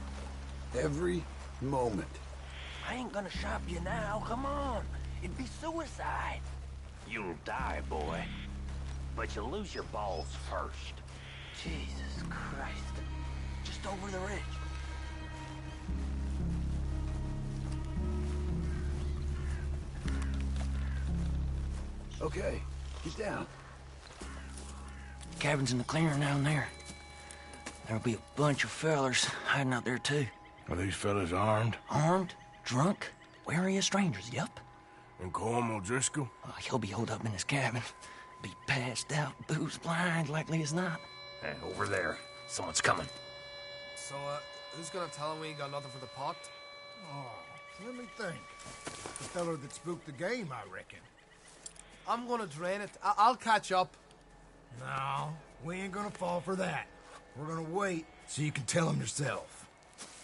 Every moment. I ain't gonna shop you now, come on. It'd be suicide. You'll die, boy. But you'll lose your balls first. Jesus Christ. Just over the ridge. Okay, get down. Cabin's in the clearing down there. There'll be a bunch of fellers hiding out there, too. Are these fellas armed? Armed, drunk, wary of strangers, yup. And Colm O'Driscoll? He'll be holed up in his cabin. Be passed out, booze blind, likely as not. Hey, over there. Someone's coming. So, who's gonna tell him we ain't got nothing for the pot? Oh, let me think. The feller that spooked the game, I reckon. I'm gonna drain it. I'll catch up. No, we ain't gonna fall for that. We're gonna wait so you can tell him yourself.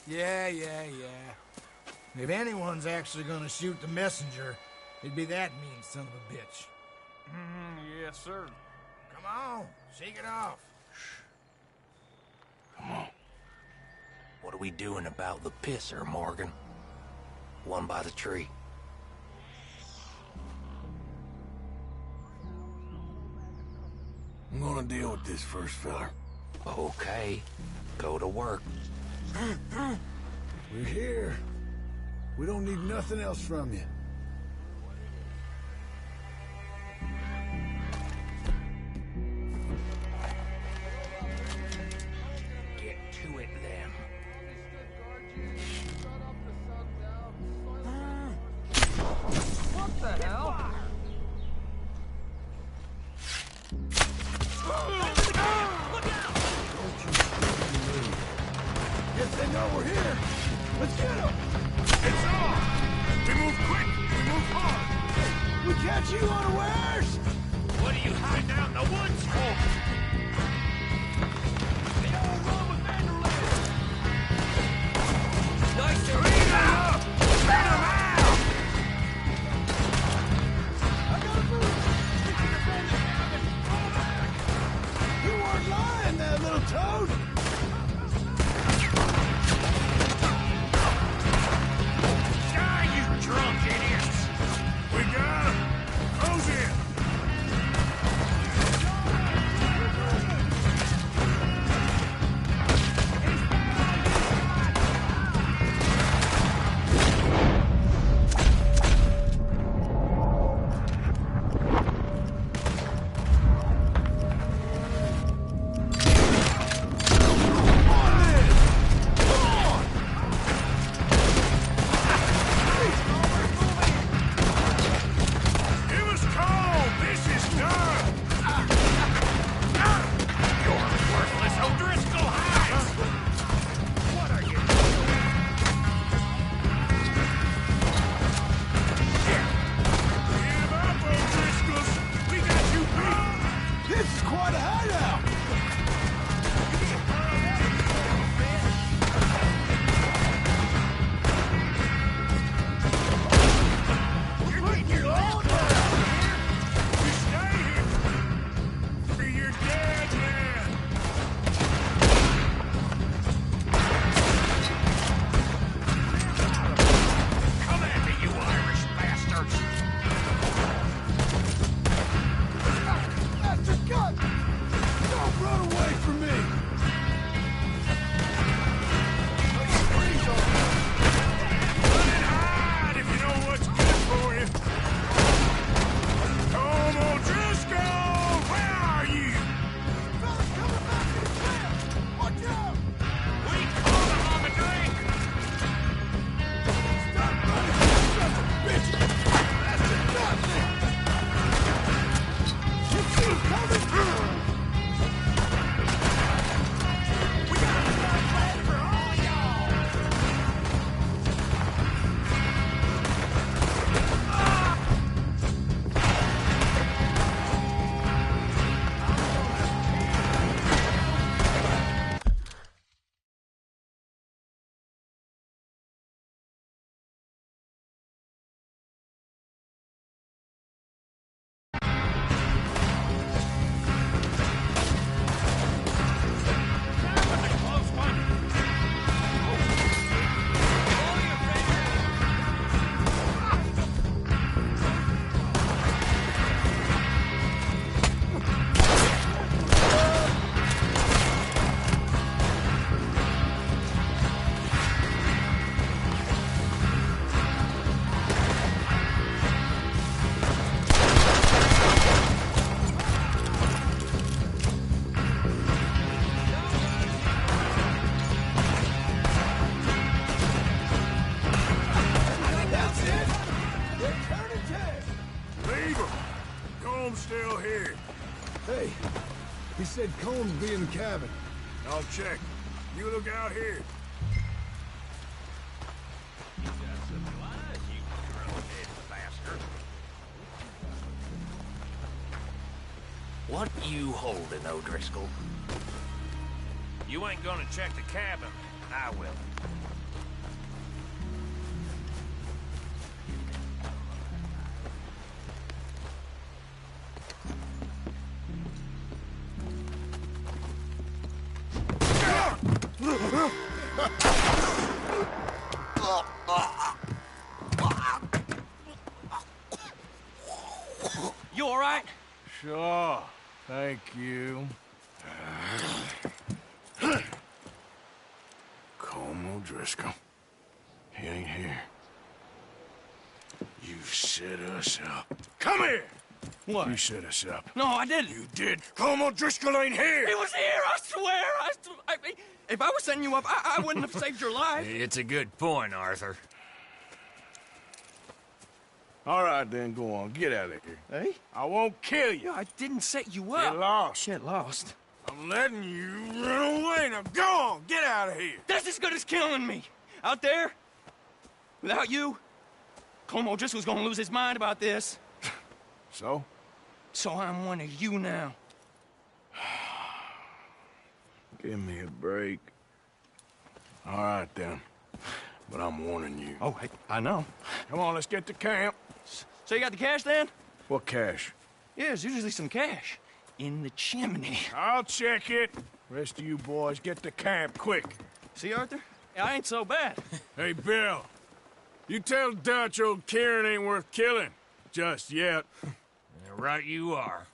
Yeah. If anyone's actually gonna shoot the messenger, it'd be that mean son of a bitch. Yes, sir. Come on, shake it off. Come on. What are we doing about the pisser, Morgan? One by the tree. I'm gonna deal with this first feller. Okay. Go to work. We're here. We don't need nothing else from you. Get to it, then. What the hell? Guess they know we're here. Let's get them. It's on! We move quick! We move hard! We catch you unawares! What are you hiding out in the woods for? They all run with Vanderlyn! Nice to Clean them up! Clean them out! I gotta move! You weren't lying there, little toad! Drunk idiots! We got him! Close in! here. Hey, he said Combs be in the cabin. I'll check. You look out here. What you holding, O'Driscoll? You ain't gonna check the cabin. I will. You all right? Sure. Thank you. Colm O'Driscoll. He ain't here. You set us up. Come here! What? You set us up. No, I didn't. You did. Colm O'Driscoll ain't here! He was here, I swear! If I was setting you up, I wouldn't have saved your life. It's a good point, Arthur. All right, then, go on. Get out of here. Hey? I won't kill you. I didn't set you up. Get lost. Get lost. I'm letting you run away. Now go on. Get out of here. That's as good as killing me. Out there, without you, Colm O'Driscoll's gonna lose his mind about this. So? So I'm one of you now. Give me a break. All right, then. But I'm warning you. Oh, I know. Come on, let's get to camp. So you got the cash, then? What cash? Yeah, there's usually some cash. In the chimney. I'll check it. Rest of you boys, get to camp, quick. See, Arthur? I ain't so bad. Hey, Bill. You tell Dutch old Kieran ain't worth killing. Just yet. Right you are.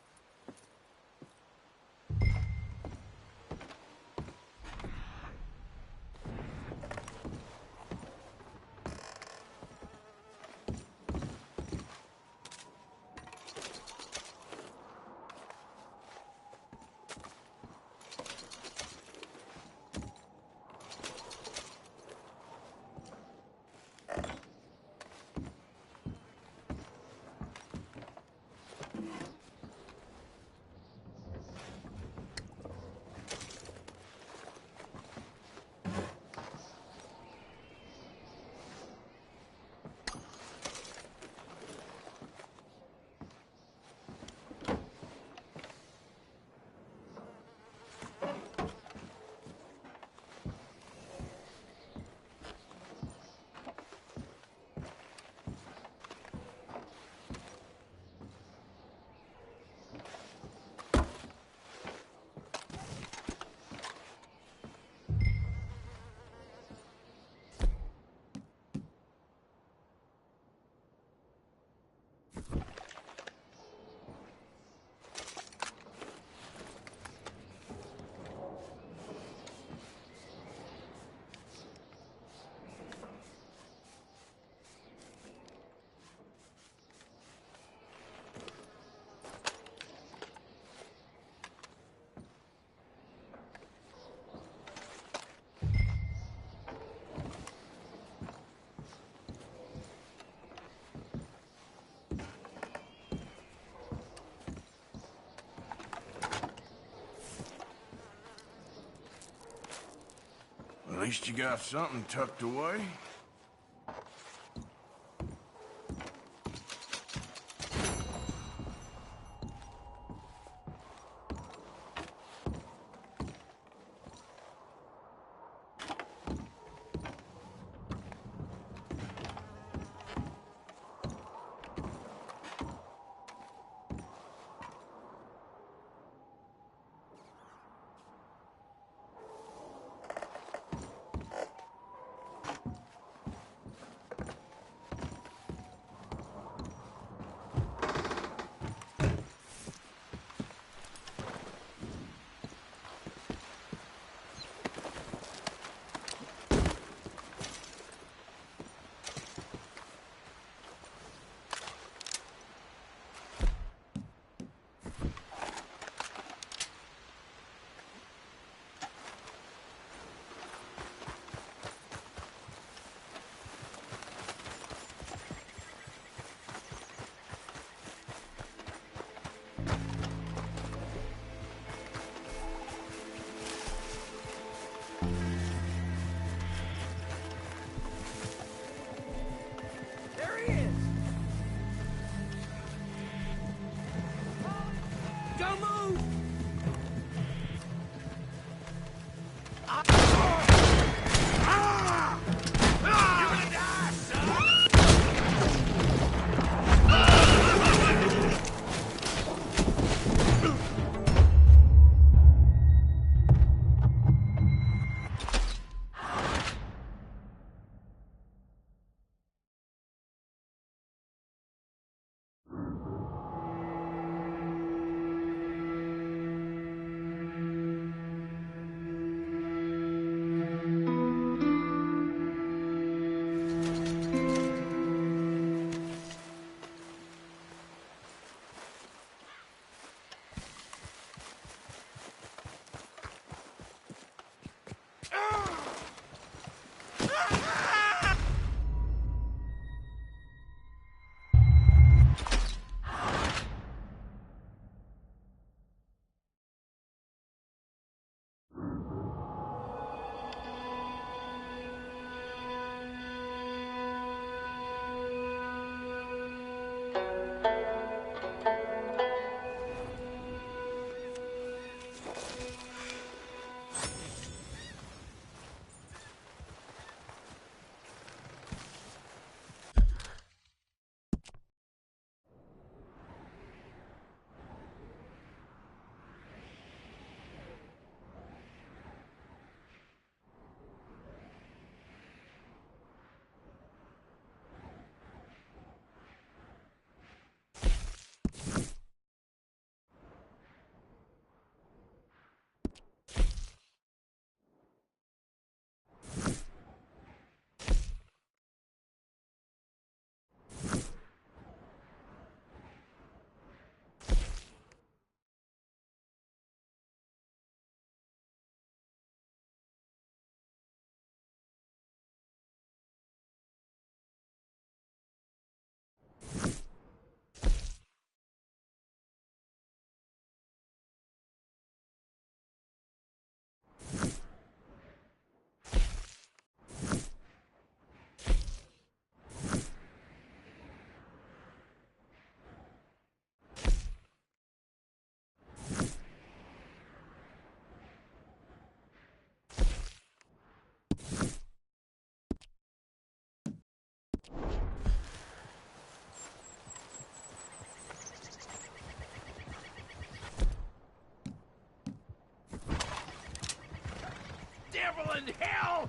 At least you got something tucked away. in hell!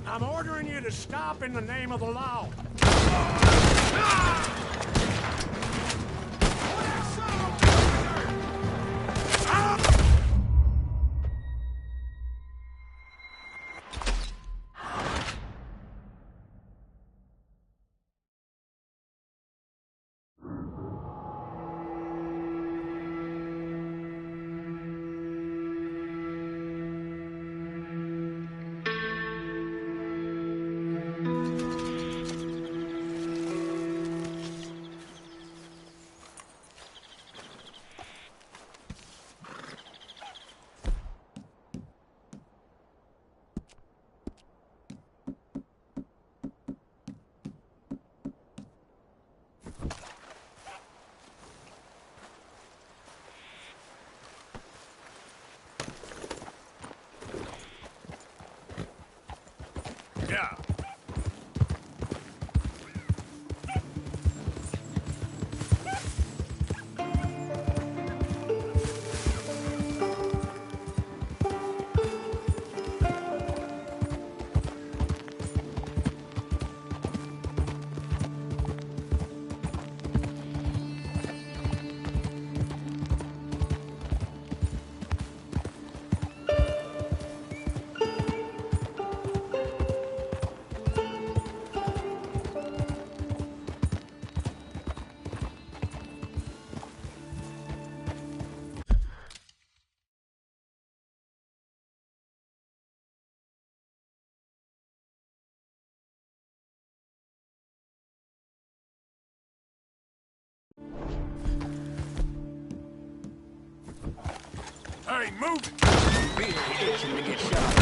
I'm ordering you to stop in the name of the law. Yeah. Hey, move it! Really itching to get shot.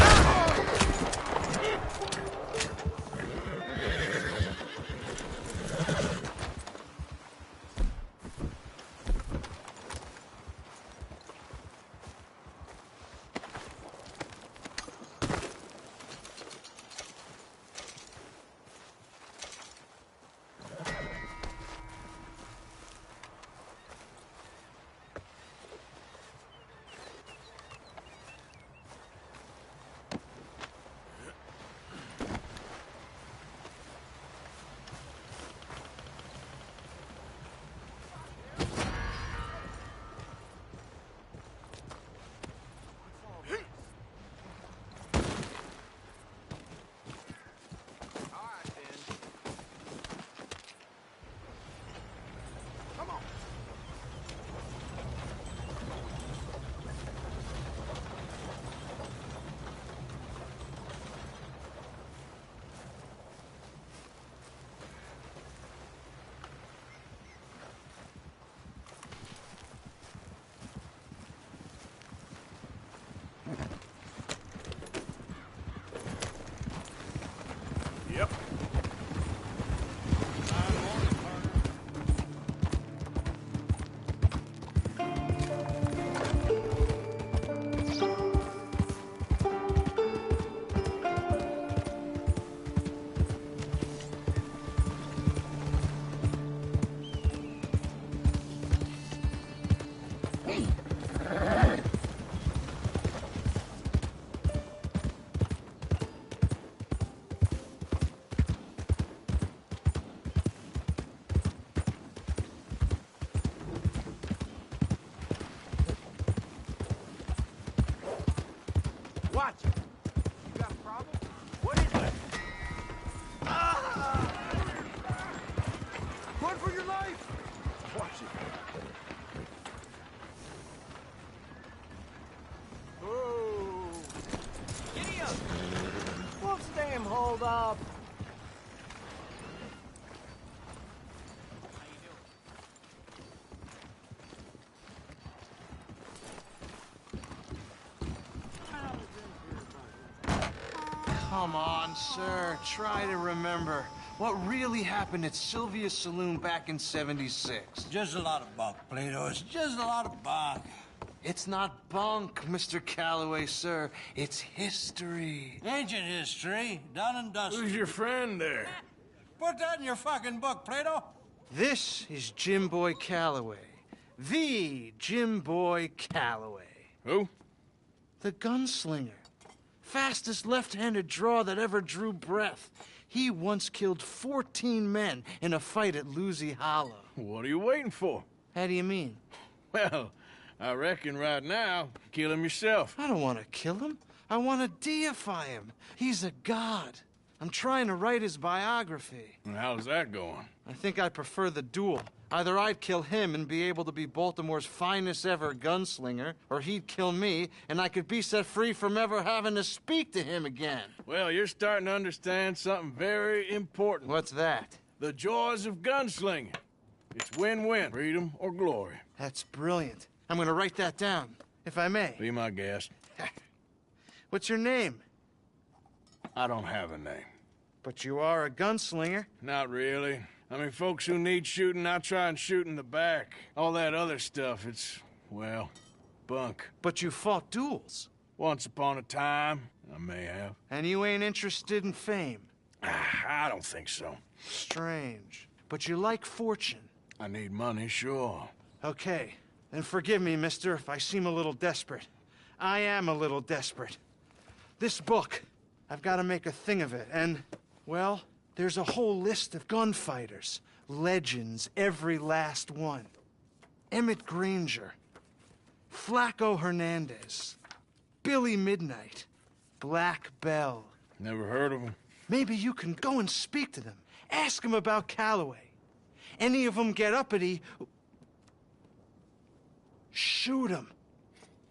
Yep. Watch it. You got a problem? What is it? Ah! Run for your life! Watch it. Oh! Giddy up! What's damn hold up? Come on, sir. Try to remember what really happened at Sylvia's Saloon back in '76. Just a lot of bunk, Plato. It's just a lot of bunk. It's not bunk, Mr. Calloway, sir. It's history. Ancient history, done and dusted. Who's your friend there? Put that in your fucking book, Plato. This is Jim Boy Calloway. The Jim Boy Calloway. Who? The gunslinger. Fastest left-handed draw that ever drew breath. He once killed 14 men in a fight at Lucy Hollow. What are you waiting for? How do you mean? Well, I reckon right now, kill him yourself. I don't want to kill him. I want to deify him. He's a god. I'm trying to write his biography. And how's that going? I think I prefer the duel. Either I'd kill him and be able to be Baltimore's finest ever gunslinger, or he'd kill me and I could be set free from ever having to speak to him again. Well, you're starting to understand something very important. What's that? The joys of gunslinging. It's win-win, freedom or glory. That's brilliant. I'm gonna write that down, if I may. Be my guest. What's your name? I don't have a name. But you are a gunslinger. Not really. I mean, folks who need shooting, I try and shoot in the back. All that other stuff, it's, well, bunk. But you fought duels. Once upon a time, I may have. And you ain't interested in fame. I don't think so. Strange. But you like fortune. I need money, sure. Okay. Then forgive me, mister, if I seem a little desperate. I am a little desperate. This book, I've got to make a thing of it, and, well, there's a whole list of gunfighters. Legends, every last one. Emmett Granger. Flaco Hernandez. Billy Midnight. Black Bell. Never heard of him. Maybe you can go and speak to them. Ask them about Calloway. Any of them get uppity, shoot them.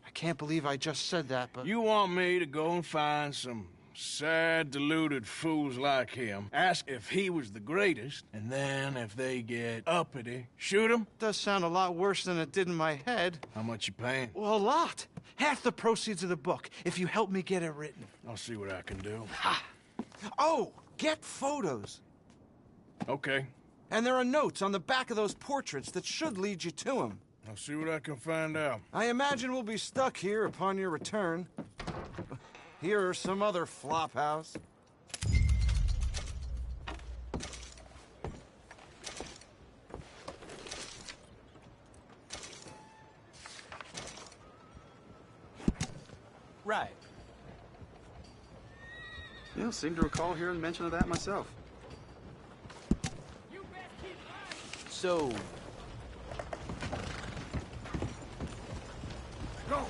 I can't believe I just said that, but... You want me to go and find some sad, deluded fools like him, ask if he was the greatest, and then if they get uppity, shoot him? Does sound a lot worse than it did in my head. How much you paying? Well, a lot. Half the proceeds of the book, if you help me get it written. I'll see what I can do. Ha! Oh, get photos. Okay. And there are notes on the back of those portraits that should lead you to him. I'll see what I can find out. I imagine we'll be stuck here upon your return. Here or some other flop house. Right. Yeah, seem to recall hearing mention of that myself. So... Go!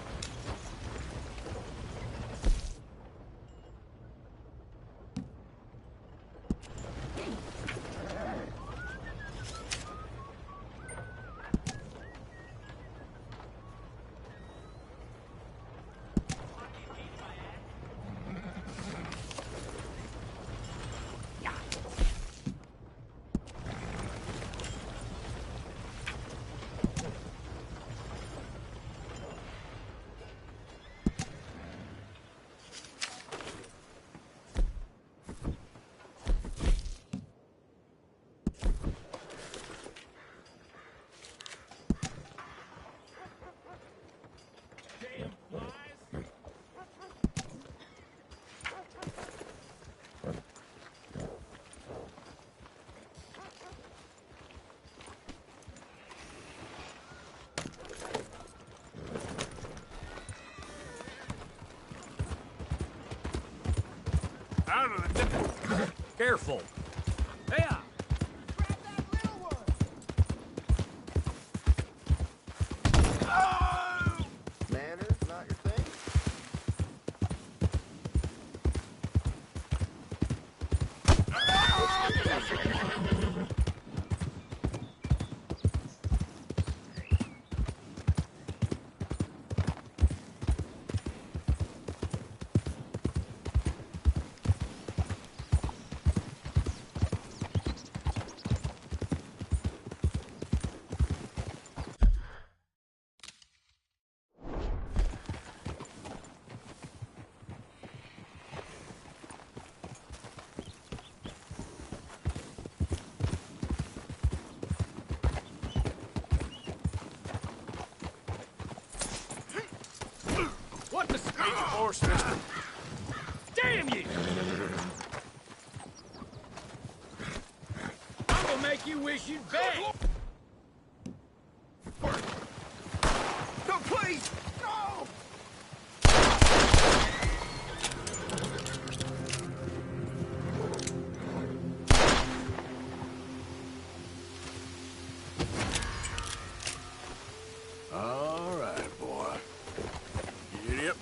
Out of the... Careful. Hey, Manners, not your thing? horse, mister. Damn you! I'm gonna make you wish you'd beg! No, please! No! All right, boy. Get up.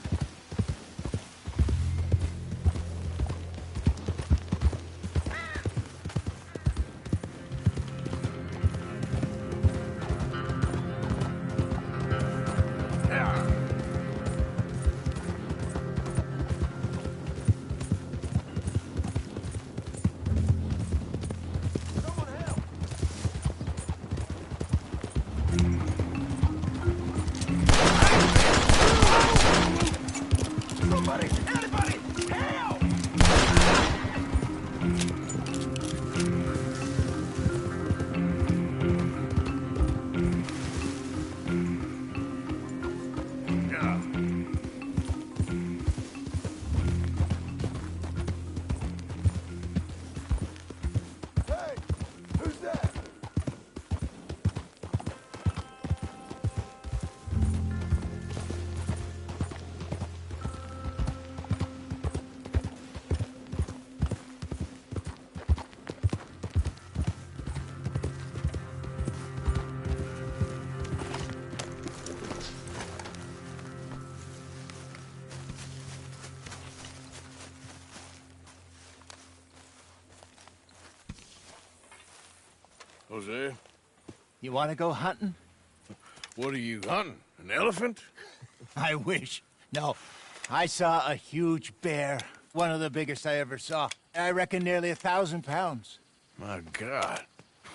Somebody! Anybody! Help! Yeah. Hey, who's that? Jose, You want to go hunting? what are you hunting? An elephant? I wish. No. I saw a huge bear. One of the biggest I ever saw. I reckon nearly 1,000 pounds. My God.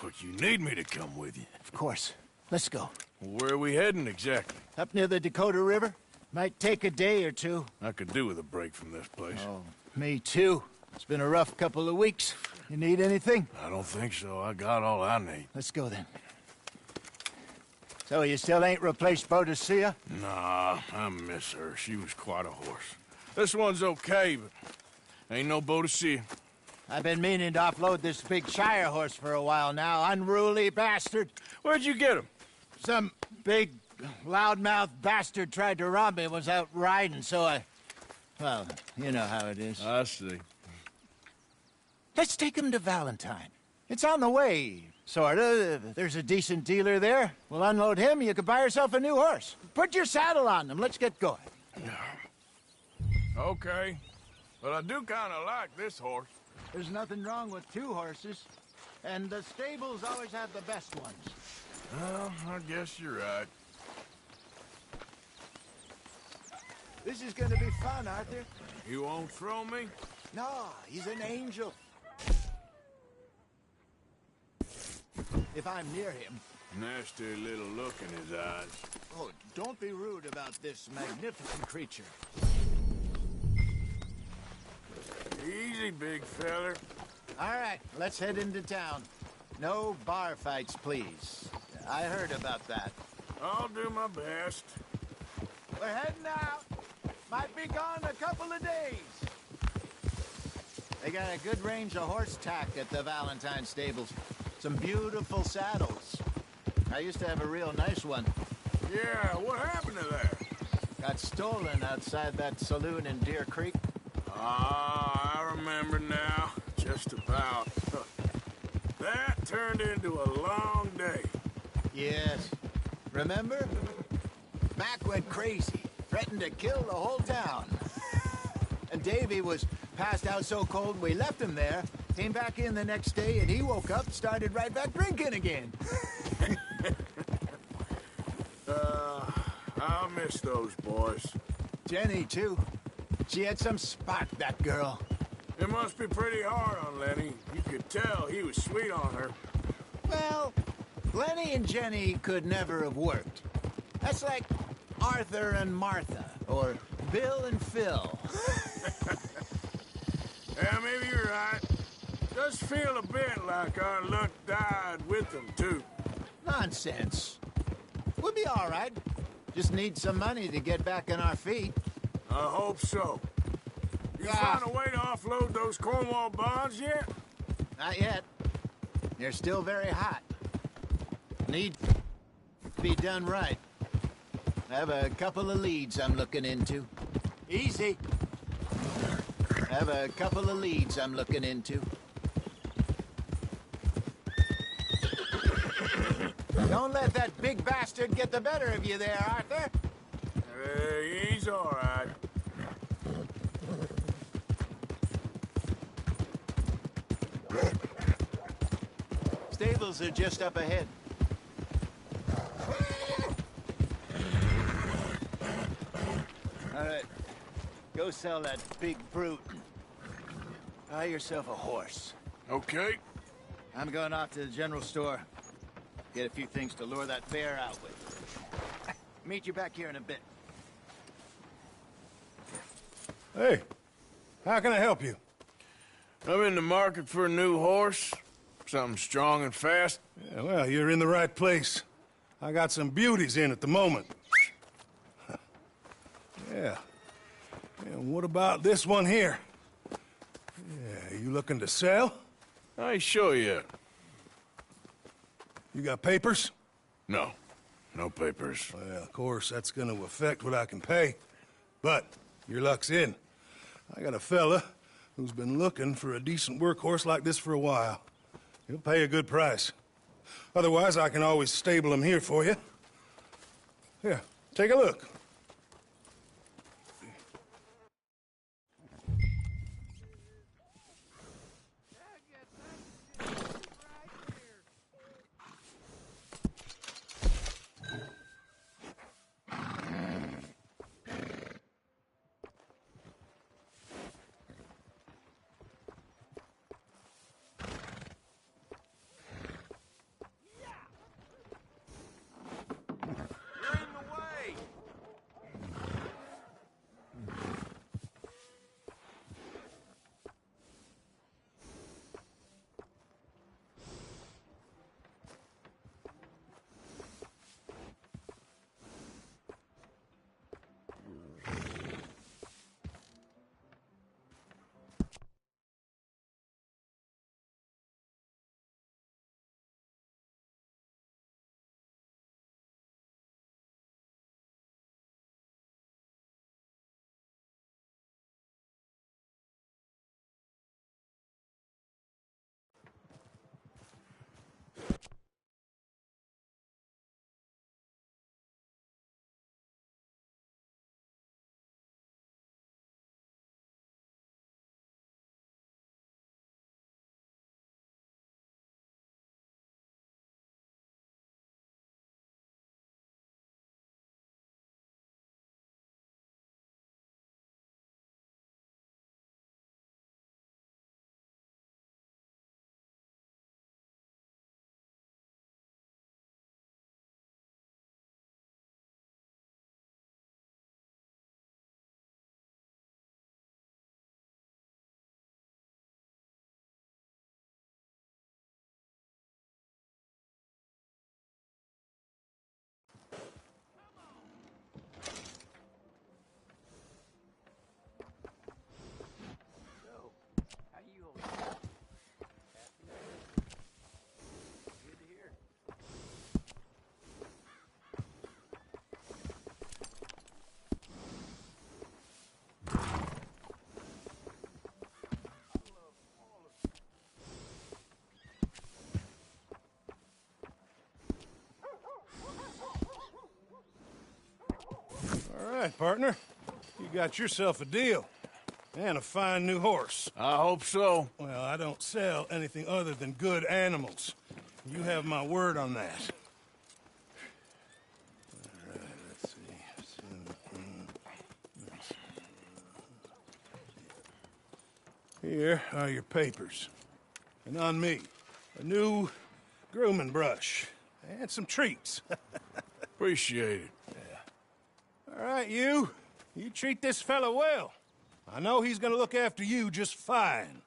But you need me to come with you. Of course. Let's go. Where are we heading exactly? Up near the Dakota River. Might take a day or two. I could do with a break from this place. Oh, me too. It's been a rough couple of weeks. You need anything? I don't think so. I got all I need. Let's go then. So you still ain't replaced Boadicea? Nah, I miss her. She was quite a horse. This one's okay, but ain't no Boadicea. I've been meaning to offload this big Shire horse for a while now. Unruly bastard. Where'd you get him? Some big, loudmouth bastard tried to rob me, was out riding, so I... Well, you know how it is. I see. Let's take him to Valentine. It's on the way, sorta. There's a decent dealer there. We'll unload him, you could buy yourself a new horse. Put your saddle on them, let's get going. Okay. But I do kind of like this horse. There's nothing wrong with two horses. And the stables always have the best ones. Well, I guess you're right. This is gonna be fun, Arthur. You won't throw me? No, he's an angel. If I'm near him... Nasty little look in his eyes. Oh, don't be rude about this magnificent creature. Easy, big feller. All right, let's head into town. No bar fights, please. I heard about that. I'll do my best. We're heading out. Might be gone a couple of days. They got a good range of horse tack at the Valentine stables. Some beautiful saddles. I used to have a real nice one. Yeah, what happened to that? Got stolen outside that saloon in Deer Creek. Ah, I remember now. Just about. That turned into a long day. Yes. Remember? Mac went crazy. Threatened to kill the whole town. And Davy was passed out so cold we left him there. Came back in the next day and he woke up and started right back drinking again. I'll miss those boys. Jenny, too. She had some spark, that girl. It must be pretty hard on Lenny. You could tell he was sweet on her. Well, Lenny and Jenny could never have worked. That's like Arthur and Martha, or Bill and Phil. Yeah, maybe you're right. Does feel a bit like our luck died with them, too. Nonsense. We'll be all right. Just need some money to get back on our feet. I hope so. You found a way to offload those Cornwall bonds yet? Not yet. They're still very hot. Need to be done right. I have a couple of leads I'm looking into. Easy. I have a couple of leads I'm looking into. Don't let that big bastard get the better of you there, Arthur. He's all right. Stables are just up ahead. All right. Go sell that big brute. Buy yourself a horse. Okay. I'm going off to the general store. Get a few things to lure that bear out with. Meet you back here in a bit. Hey, how can I help you? I'm in the market for a new horse. Something strong and fast. Yeah, well, you're in the right place. I got some beauties in at the moment. Yeah. And what about this one here? Yeah, you looking to sell? I ain't sure yet. You got papers? No. No papers. Well, of course, that's gonna affect what I can pay. But your luck's in. I got a fella who's been looking for a decent workhorse like this for a while. He'll pay a good price. Otherwise, I can always stable him here for you. Here, take a look. All right, partner. You got yourself a deal. And a fine new horse. I hope so. Well, I don't sell anything other than good animals. You have my word on that. All right, let's see. Here are your papers. And on me, a new grooming brush. And some treats. Appreciate it. Yeah. All right, you. You treat this fella well. I know he's gonna look after you just fine.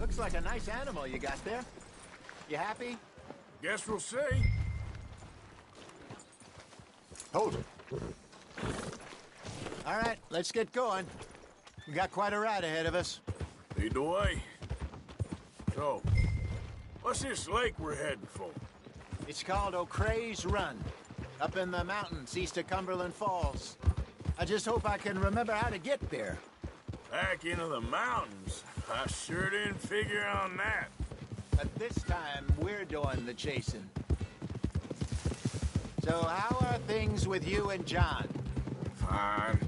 Looks like a nice animal you got there. You happy? Guess we'll see. Hold it. All right, let's get going. We got quite a ride ahead of us. Lead the way. So, what's this lake we're heading for? It's called O'Creagh's Run, up in the mountains east of Cumberland Falls. I just hope I can remember how to get there. Back into the mountains? I sure didn't figure on that. But this time, we're doing the chasing. So how are things with you and John? Fine.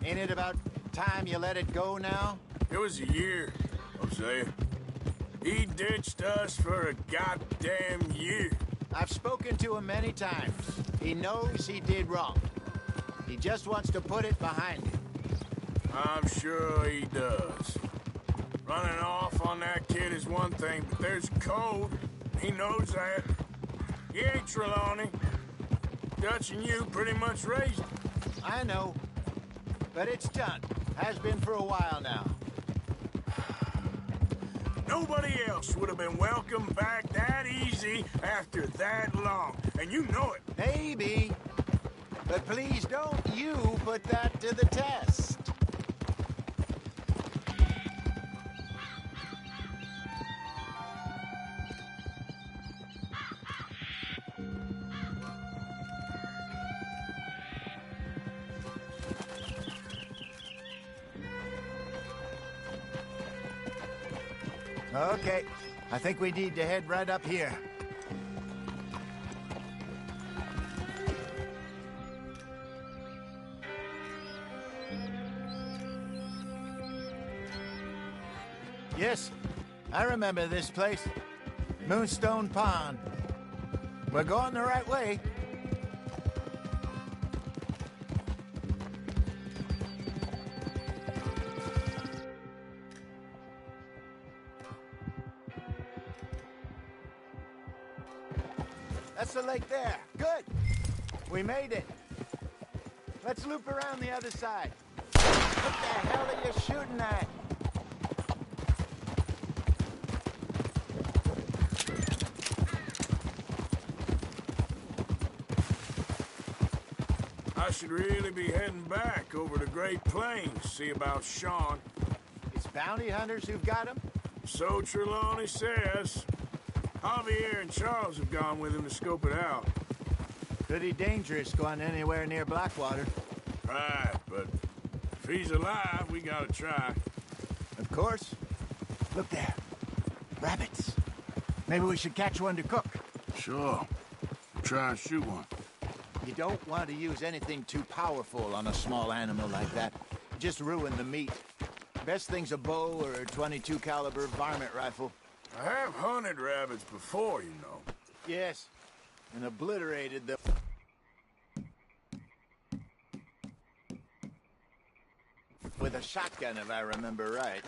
Ain't it about time you let it go now? It was a year, Hosea. He ditched us for a goddamn year. I've spoken to him many times. He knows he did wrong. He just wants to put it behind him. I'm sure he does. Running off on that kid is one thing, but there's code. He knows that. He ain't Trelawney. Dutch and you pretty much raised him. I know. But it's done. Has been for a while now. Nobody else would have been welcomed back that easy after that long. And you know it. Maybe. But please don't you put that to the test. Okay, I think we need to head right up here. Yes, I remember this place. Moonstone Pond. We're going the right way. That's the lake there. Good. We made it. Let's loop around the other side. What the hell are you shooting at? I should really be heading back over to Great Plains, see about Sean. It's bounty hunters who've got him? So Trelawney says. Javier and Charles have gone with him to scope it out. Pretty dangerous going anywhere near Blackwater. Right, but if he's alive, we gotta try. Of course. Look there. Rabbits. Maybe we should catch one to cook. Sure. Try and shoot one. You don't want to use anything too powerful on a small animal like that. Just ruin the meat. Best thing's a bow or a .22 caliber varmint rifle. I have hunted rabbits before, you know. Yes, and obliterated them. With a shotgun, if I remember right.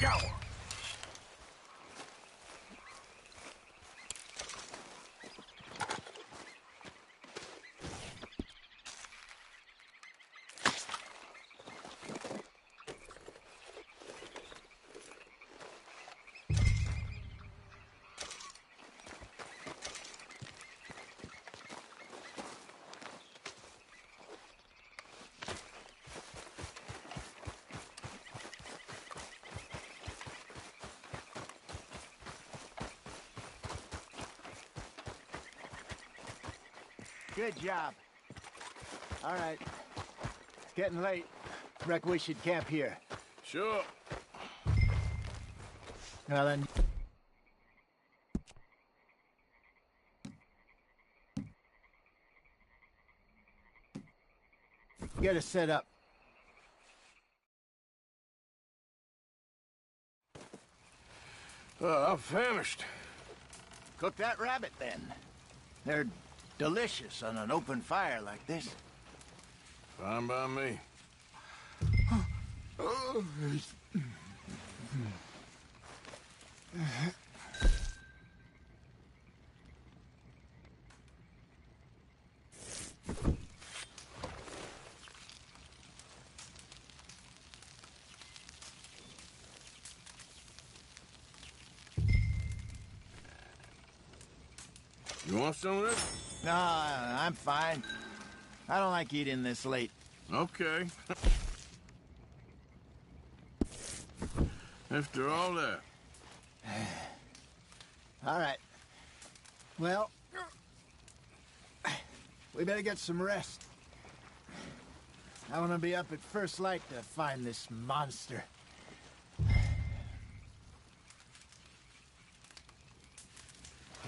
Go! Good job. All right. It's getting late. Reckon we should camp here. Sure. Well, then... get us set up. I'm famished. Cook that rabbit, then. They're delicious on an open fire like this. Fine by me. You want some of this? No, I'm fine. I don't like eating this late. Okay. After all that. All right. Well, we better get some rest. I want to be up at first light to find this monster.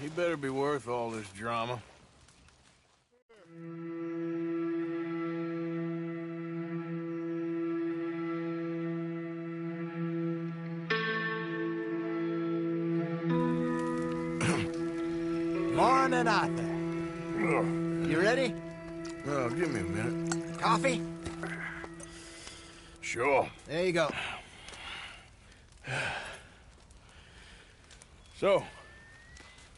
He better be worth all this drama. Morning, Arthur. You ready? Well, give me a minute. Coffee? Sure. There you go. So,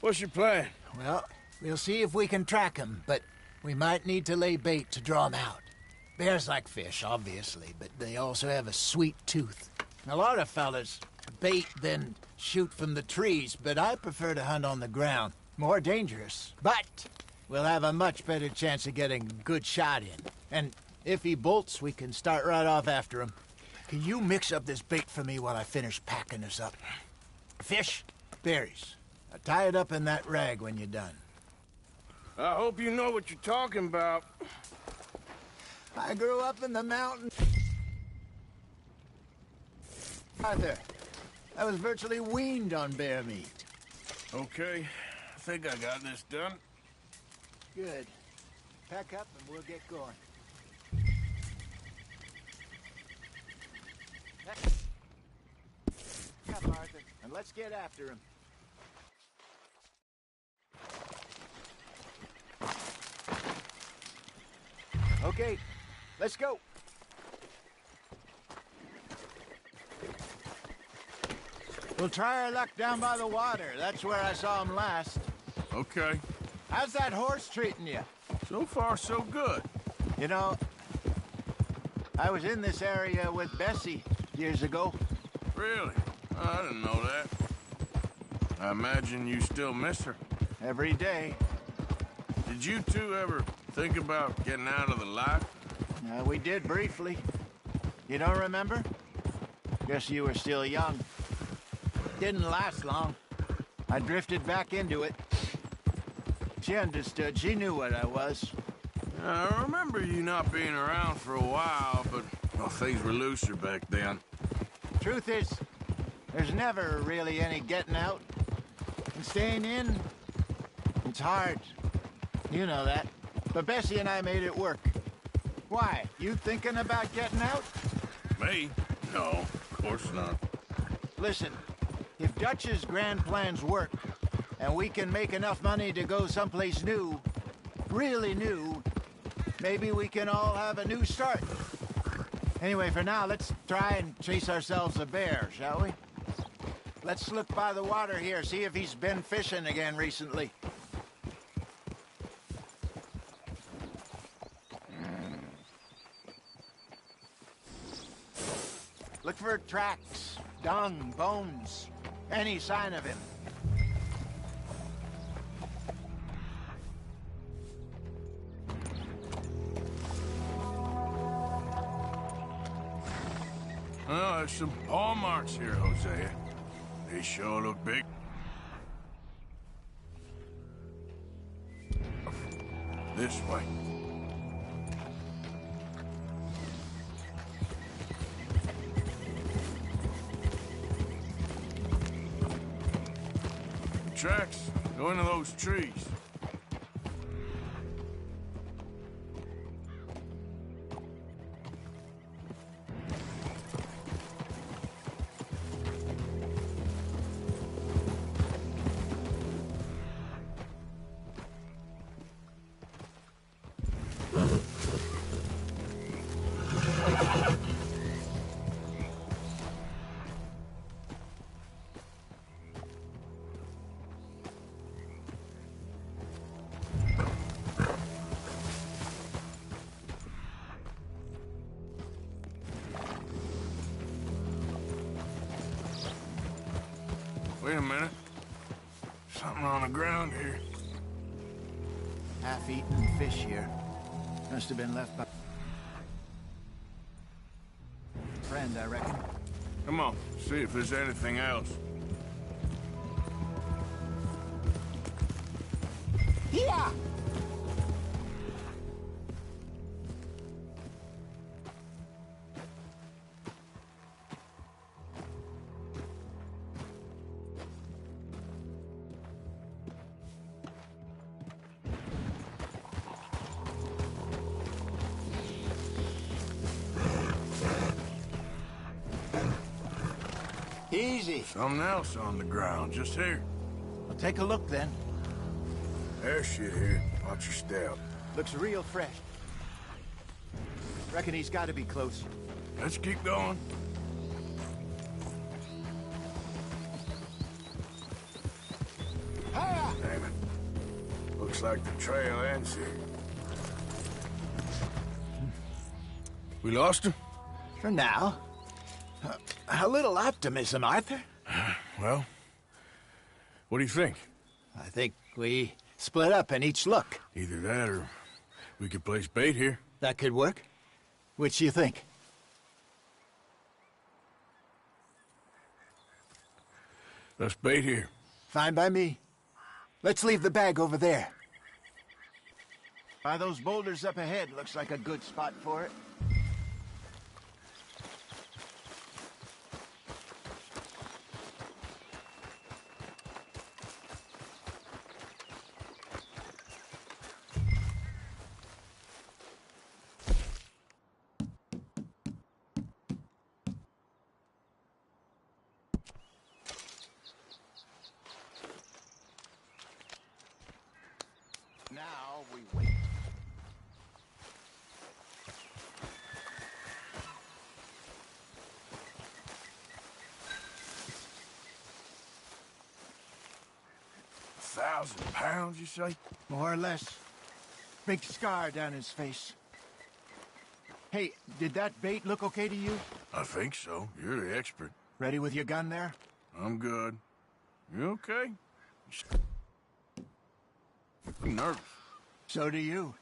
what's your plan? Well, we'll see if we can track him, but we might need to lay bait to draw him out. Bears like fish, obviously, but they also have a sweet tooth. A lot of fellas bait, then shoot from the trees, but I prefer to hunt on the ground. More dangerous, but we'll have a much better chance of getting a good shot in. And if he bolts, we can start right off after him. Can you mix up this bait for me while I finish packing this up? Fish, berries. Tie it up in that rag when you're done. I hope you know what you're talking about. I grew up in the mountains. Arthur, I was virtually weaned on bear meat. Okay, I think I got this done. Good. Pack up and we'll get going. Come, Arthur, and let's get after him. Okay, let's go. We'll try our luck down by the water. That's where I saw him last. Okay. How's that horse treating you? So far, so good. You know, I was in this area with Bessie years ago. Really? I didn't know that. I imagine you still miss her. Every day. Did you two ever think about getting out of the life? We did briefly. You don't remember? Guess you were still young. Didn't last long. I drifted back into it. She understood. She knew what I was. I remember you not being around for a while, but well, things were looser back then. Truth is, there's never really any getting out. And staying in, it's hard. You know that. But Bessie and I made it work. Why? You thinking about getting out? Me? No, of course not. Listen, if Dutch's grand plans work, and we can make enough money to go someplace new, really new, maybe we can all have a new start. Anyway, for now, let's try and chase ourselves a bear, shall we? Let's look by the water here, see if he's been fishing again recently. Look for tracks, dung, bones, any sign of him. Oh, there's some paw marks here, Hosea. They sure look big. This way. tracks. Go into those trees. Wait a minute. Something on the ground here. Half-eaten fish here. Must have been left by... friend, I reckon. Come on, see if there's anything else. Yeah! Easy. Something else on the ground, just here. Well, take a look then. There's shit here. Watch your step. Looks real fresh. Reckon he's got to be close. Let's keep going. Damn it. Looks like the trail ends here. We lost him? For now. A little optimism, Arthur. Well, what do you think? I think we split up and each look. Either that or we could place bait here. That could work. Which you think? Let's bait here. Fine by me. Let's leave the bag over there. By those boulders up ahead, looks like a good spot for it. Now we wait. £1,000, you say? More or less. Big scar down his face. Hey, did that bait look okay to you? I think so. You're the expert. Ready with your gun there? I'm good. You okay? I'm nervous. So do you.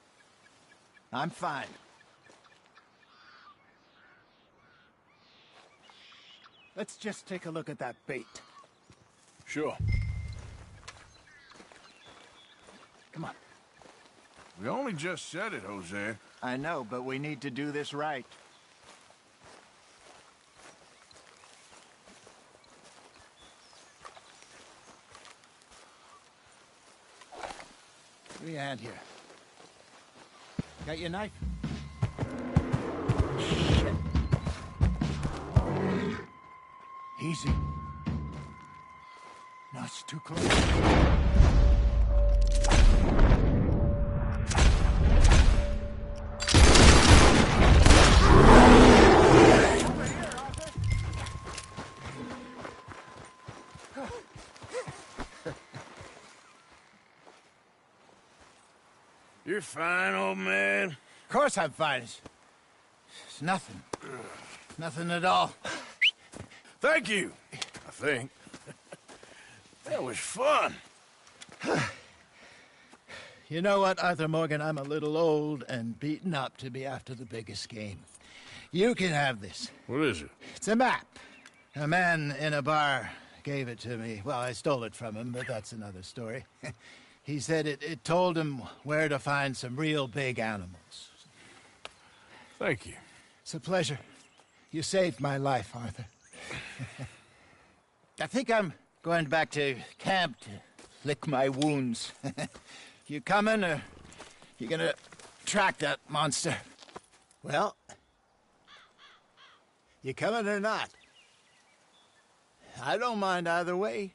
I'm fine. Let's just take a look at that bait. Sure. Come on. We only just said it, Jose. I know, but we need to do this right. Give me a hand here. Got your knife? Shit. Easy. No, it's too close. You're fine, old man. Of course I'm fine. It's nothing. Nothing at all. Thank you, I think. That was fun. You know what, Arthur Morgan? I'm a little old and beaten up to be after the biggest game. You can have this. What is it? It's a map. A man in a bar gave it to me. Well, I stole it from him, but that's another story. He said it told him where to find some real big animals. Thank you. It's a pleasure. You saved my life, Arthur. I think I'm going back to camp to lick my wounds. You coming, or you gonna track that monster? Well, you coming or not? I don't mind either way.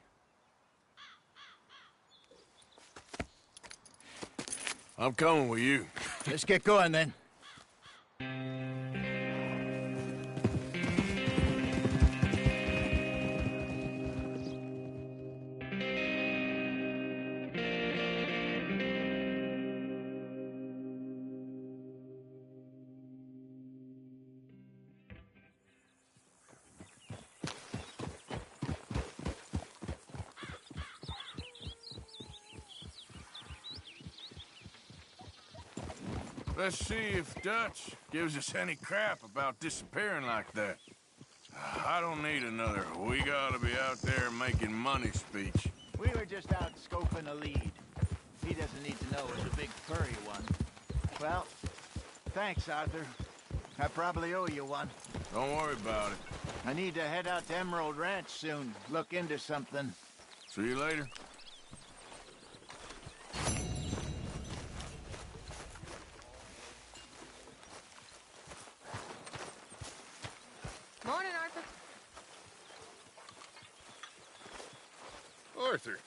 I'm coming with you. Let's get going, then. Let's see if Dutch gives us any crap about disappearing like that. I don't need another "we gotta be out there making money" speech. We were just out scoping a lead. He doesn't need to know it's a big furry one. Well, thanks, Arthur. I probably owe you one. Don't worry about it. I need to head out to Emerald Ranch soon. Look into something. See you later. Morning, Arthur. Arthur.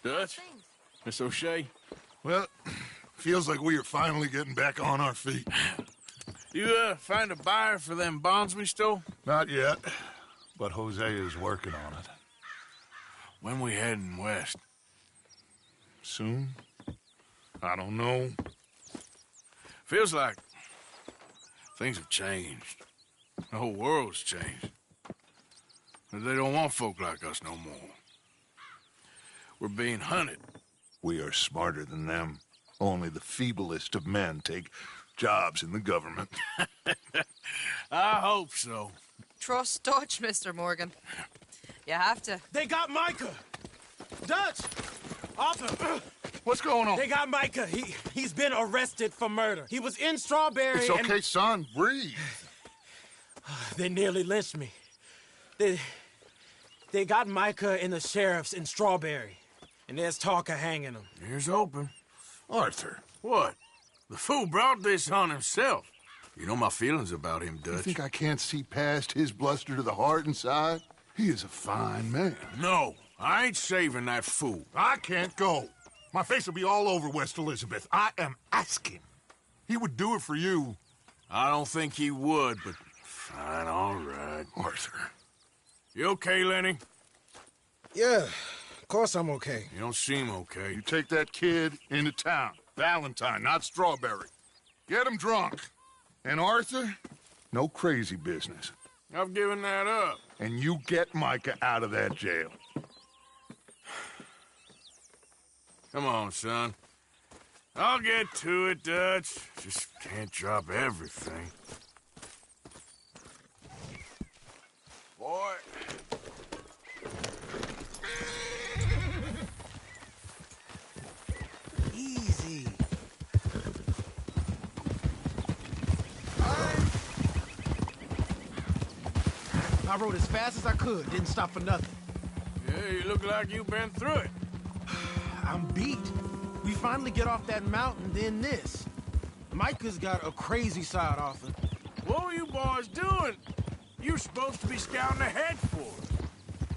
Dutch? Miss O'Shea? Well, feels like we are finally getting back on our feet. You, find a buyer for them bonds we stole? Not yet, but Hosea is working on it. When we heading west? Soon? I don't know. Feels like things have changed. The whole world's changed. But they don't want folk like us no more. We're being hunted. We are smarter than them. Only the feeblest of men take jobs in the government. I hope so. Trust Dutch, Mr. Morgan. You have to. They got Micah! Dutch! Arthur! What's going on? They got Micah. He's been arrested for murder. He was in Strawberry. It's okay, son. Breathe. They nearly lynched me. They got Micah and the sheriffs in Strawberry. And there's talk of hanging him. Here's open. Arthur. What? The fool brought this on himself. You know my feelings about him, Dutch. You think I can't see past his bluster to the heart inside? He is a fine man. No, I ain't saving that fool. I can't go. My face will be all over West Elizabeth. I am asking. He would do it for you. I don't think he would, but fine, all right. Arthur. You okay, Lenny? Yeah, of course I'm okay. You don't seem okay. You take that kid into town. Valentine, not Strawberry. Get him drunk. And Arthur, no crazy business. I've given that up. And you get Micah out of that jail. Come on, son. I'll get to it, Dutch. Just can't drop everything. Boy. Easy. I rode as fast as I could, didn't stop for nothing. Yeah, you look like you've been through it. I'm beat. We finally get off that mountain, then this. Micah's got a crazy side off it. What were you boys doing? You were supposed to be scouting ahead for us.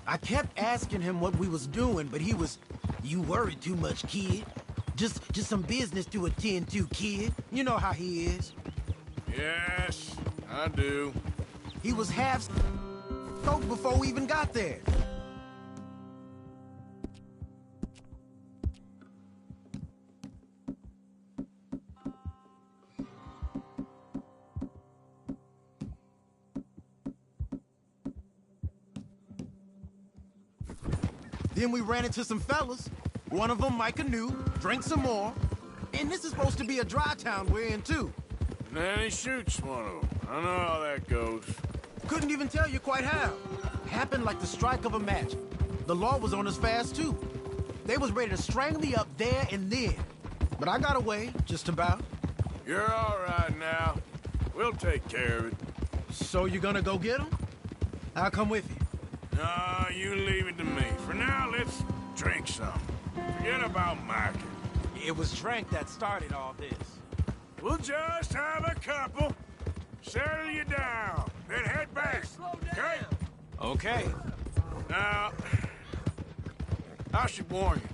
I kept asking him what we was doing, but he was, "You worry too much, kid. Just some business to attend to, kid. You know how he is." Yes, I do. He was half stoked before we even got there. Then we ran into some fellas. One of them, Micah knew, drank some more. And this is supposed to be a dry town we're in, too. And then he shoots one of them. I know how that goes. Couldn't even tell you quite how. Happened like the strike of a match. The law was on us fast, too. They was ready to strangle me up there and then. But I got away, just about. You're all right now. We'll take care of it. So you gonna go get him? I'll come with you. No, you leave it to me. For now, let's drink some. Forget about Mike. It was drink that started all this. We'll just have a couple. Settle you down. Then head back. Okay? Okay. Now, I should warn you.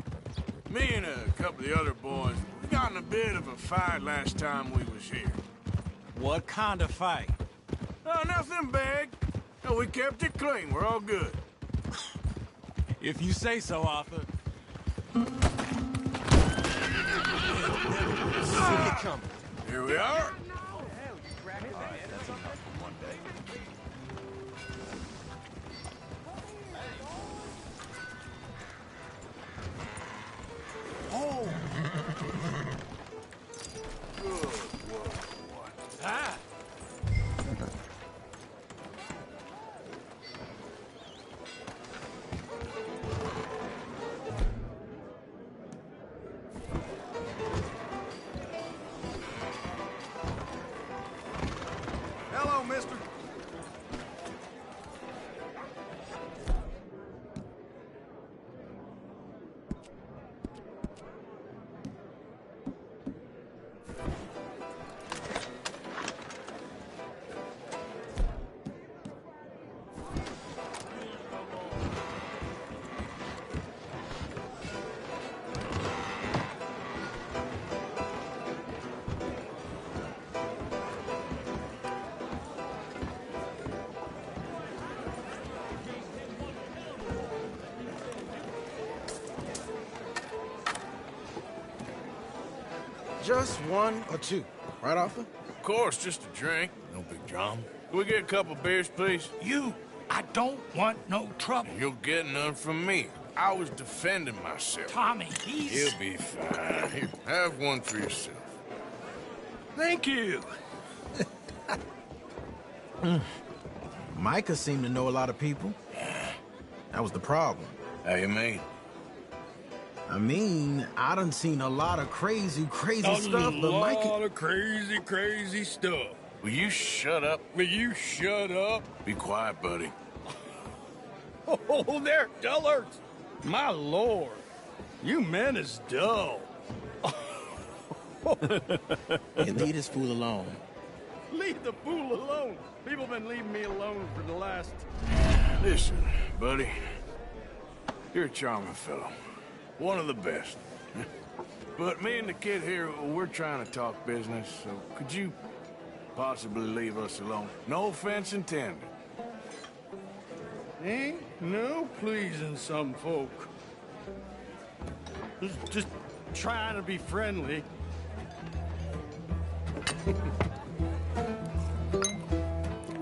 Me and a couple of the other boys, we got in a bit of a fight last time we was here. What kind of fight? Oh, nothing big. No, we kept it clean. We're all good. If you say so, Arthur. See you coming. Here we are. Oh! Good. Ah! Hello, mister. Just one or two, right, Arthur? Of course, just a drink. No big drama. Can we get a couple beers, please? I don't want no trouble. You'll get none from me. I was defending myself. Tommy, he's... He'll be fine. Here, have one for yourself. Thank you. Micah seemed to know a lot of people. That was the problem. How you mean? I mean, I done seen a lot of crazy stuff, but Micah... A lot of crazy stuff. Will you shut up? Will you shut up? Be quiet, buddy. Oh, they're dullards. My lord. You men is dull. Hey, leave this fool alone. Leave the fool alone. People been leaving me alone for the last... Listen, buddy. You're a charming fellow. One of the best. But me and the kid here, we're trying to talk business, so could you possibly leave us alone? No offense intended. Ain't no pleasing some folk. Just trying to be friendly.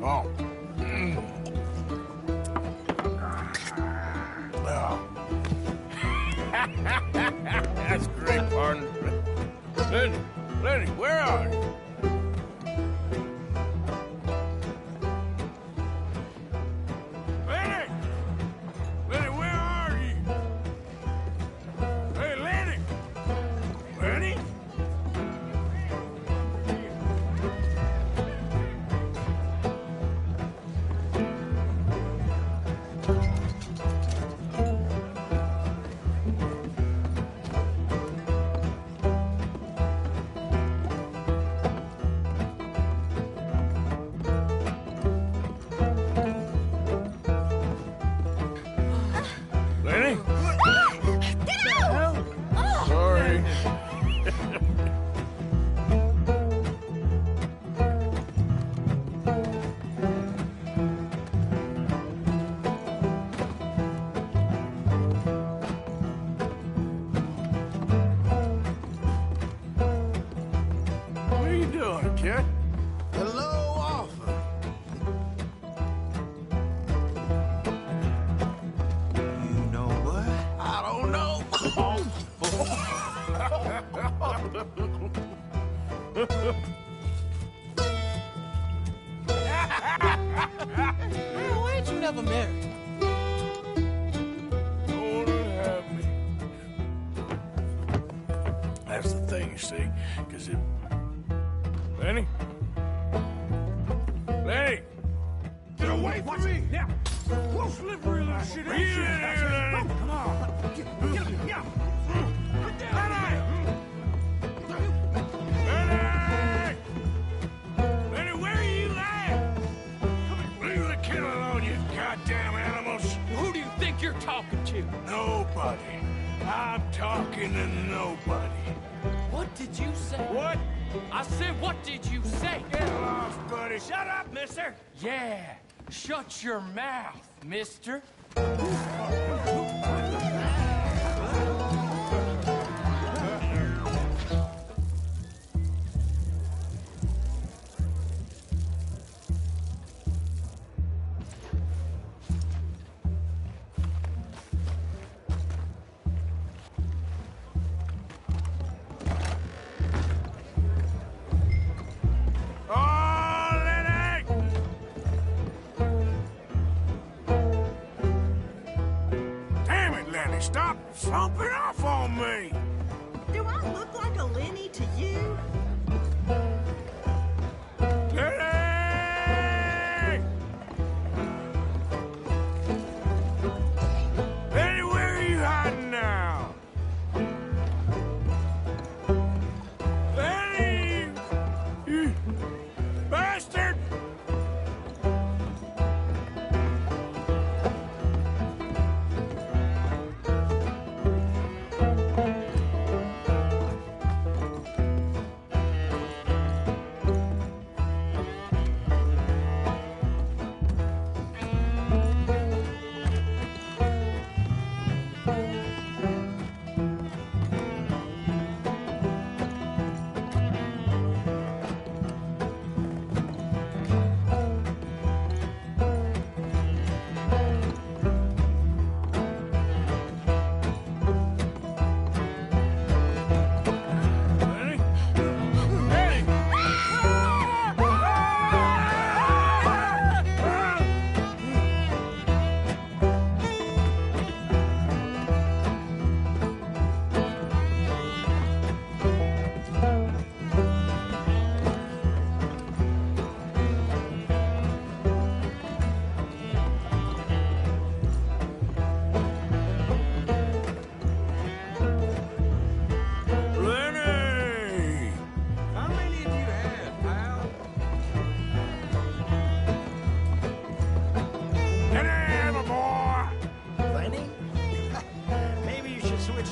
Oh. That's great, partner. Lenny, where are you? Lenny! Lenny, where are you? Hey, Lenny! Lenny? Lenny? Get out! Oh. Sorry. What are you doing, kid? Hello, Arthur. You know what? I don't know. Man, why ain't you never married? Don't have me. That's the thing, you see, because it... Lenny? Lenny! Get away from me! Yeah. Well, slippery little shit, ain't you? Come on. Get him, yeah. Lenny! Lenny, where are you at? Leave the killing on you, goddamn animals. Who do you think you're talking to? Nobody. I'm talking to nobody. What did you say? What? I said, what did you say? Get lost, buddy. Shut up, mister. Yeah, shut your mouth, mister. Stop slumping off on me! Do I look like a Lenny to you? Lenny! Lenny, where are you hiding now? Lenny! You bastard!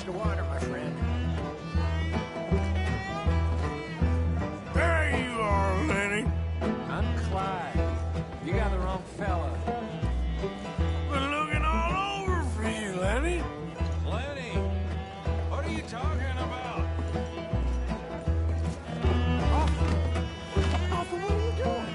The water, my friend. There you are, Lenny. I'm Clyde. You got the wrong fella. Been looking all over for you, Lenny. Lenny, what are you talking about? Arthur, what are you doing?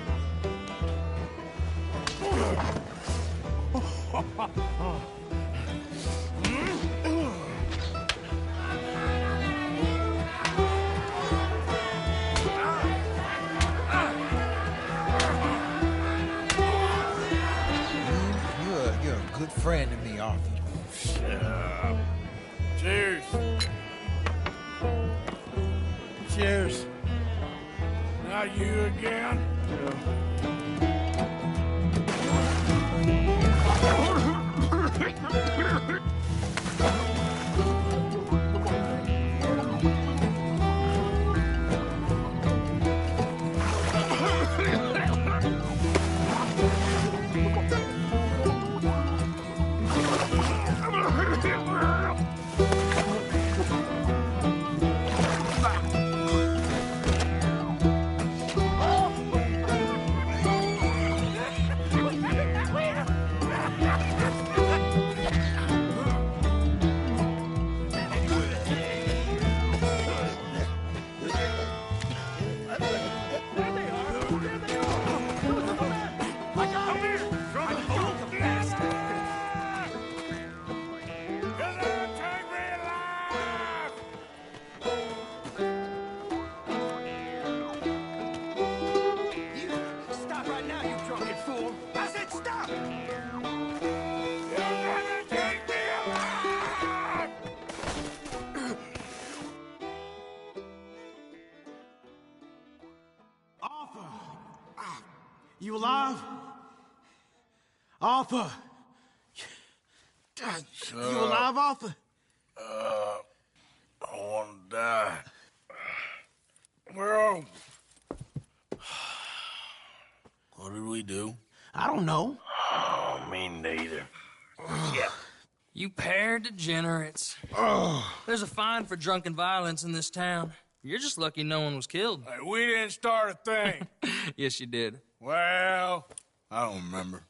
You're a good friend to me, Arthur. Shut up. Cheers. Cheers. Now you again? You alive? Arthur! You alive, Arthur? I want to die. Where are we? What did we do? I don't know. Oh, me neither. Yeah. You pair degenerates. There's a fine for drunken violence in this town. You're just lucky no one was killed. Hey, we didn't start a thing. Yes, you did. Well, I don't remember.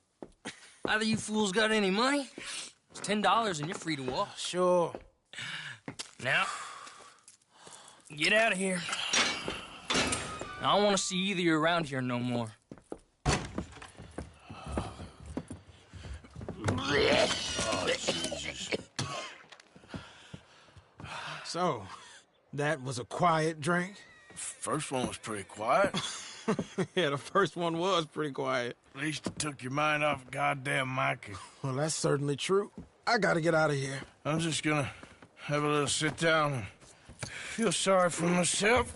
Either you fools got any money, it's $10 and you're free to walk. Sure. Now, get out of here. I don't want to see either of you around here no more. Oh, Jesus. So, that was a quiet drink? First one was pretty quiet. Yeah, the first one was pretty quiet. At least it took your mind off goddamn Mikey. Well, that's certainly true. I gotta get out of here. I'm just gonna have a little sit down and feel sorry for myself.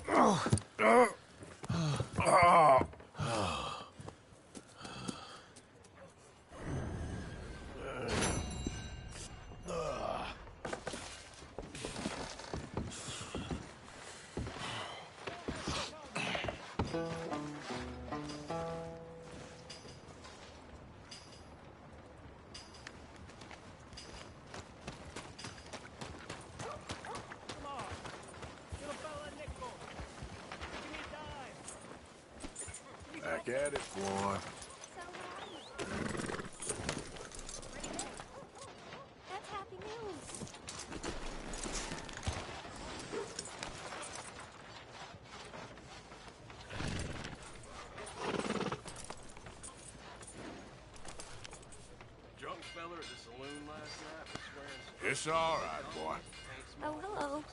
Back at it, boy. That's happy news. Drunk fella at the saloon last night was swearing. It's all right, boy. Oh, hello.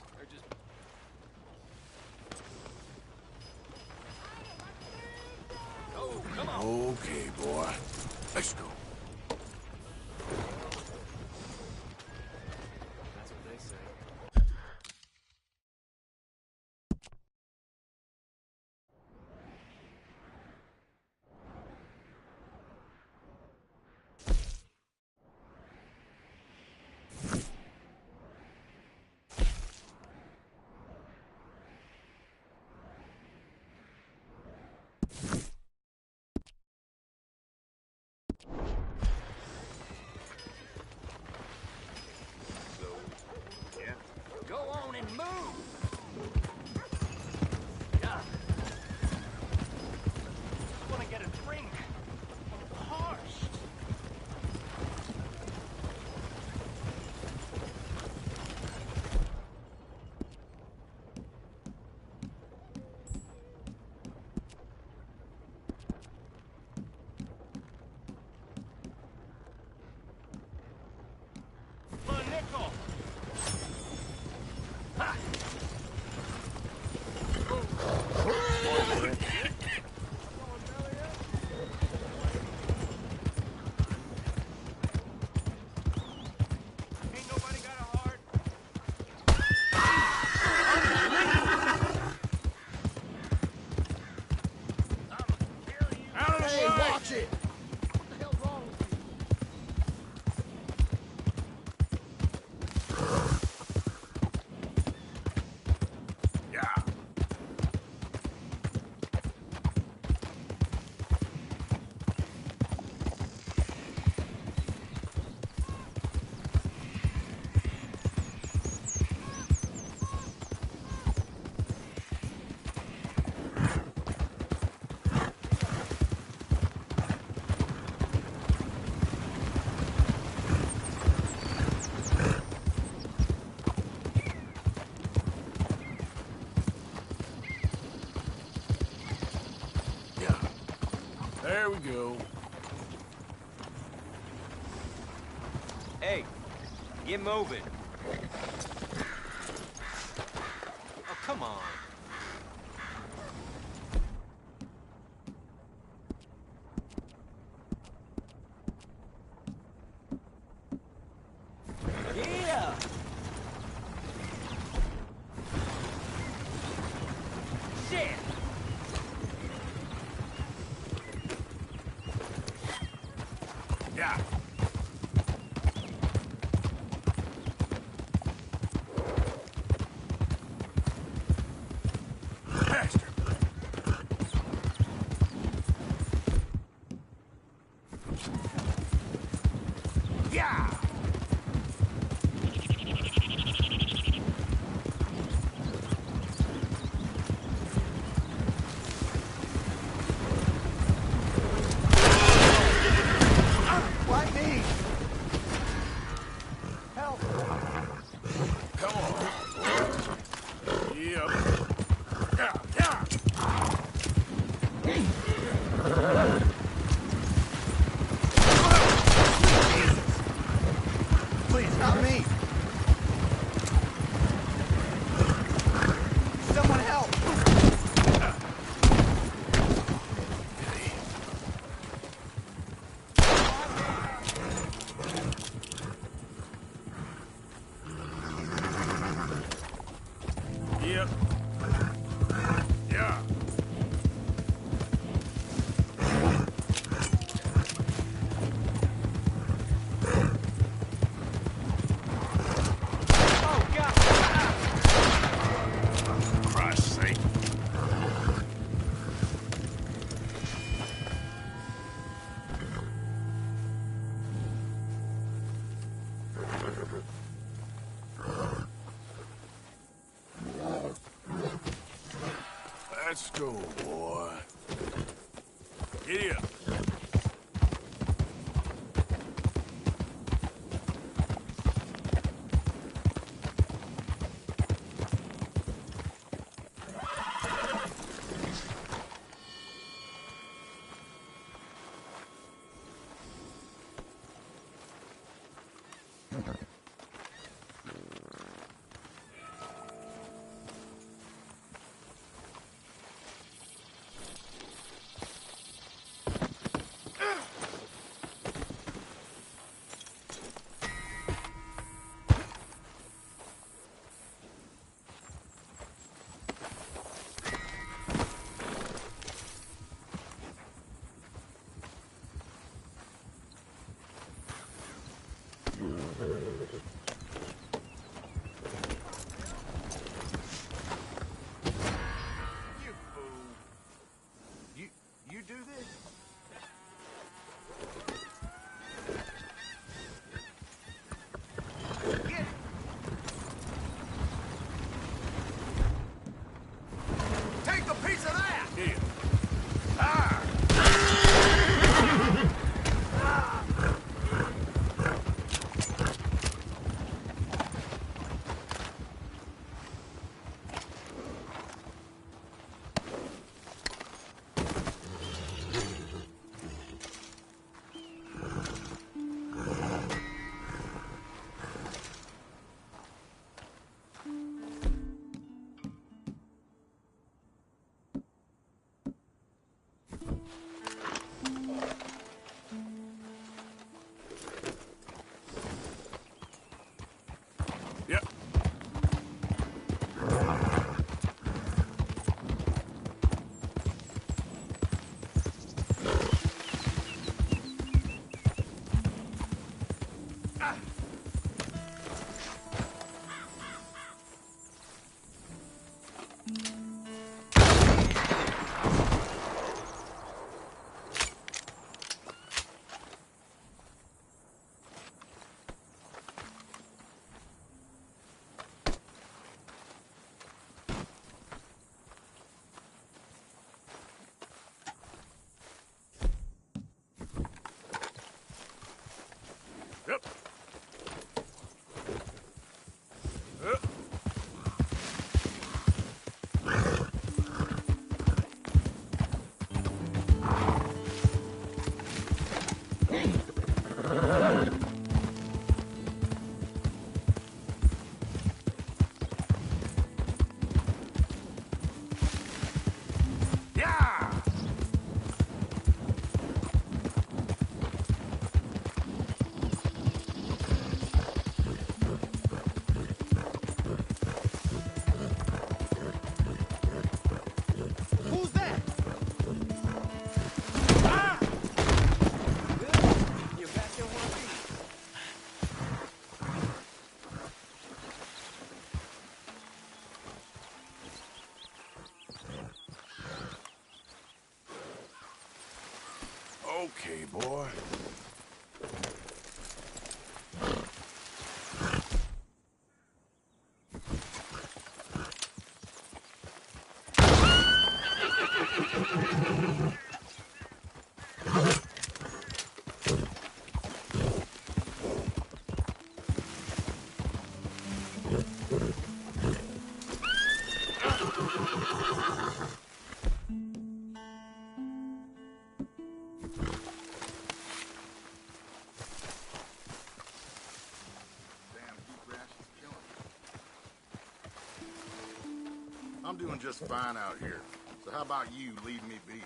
Oh, come on. Okay, boy. Let's go. That's what they say. Go on and move! Yeah. I want to get a drink. Parched. For a nickel. Ha! Ain't nobody got a heart. Out of the Hey, way! watch it! What the hell's wrong with you? Yeah. There we go. Hey, get moving. Oh, come on. Yeah! Shit! Yeah. Yep. Yeah. Oh, God! For Christ's sake. Let's go, boy. Giddy up. You fool. You do this? Get it! Take a piece of that! Here. Yep. Yep. Yep. Yeah! Who's that? You back in one piece. Okay, boy. I'm doing just fine out here. So how about you leave me be?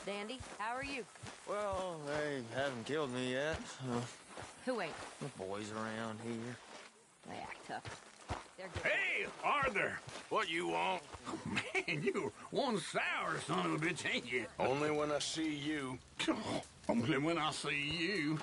Dandy, how are you? Well, they haven't killed me yet. Who ain't? The boys around here. They act tough. They're good. Hey, Arthur! What you want? Man, you're one sour son of a bitch, ain't you? Only when I see you. Only when I see you.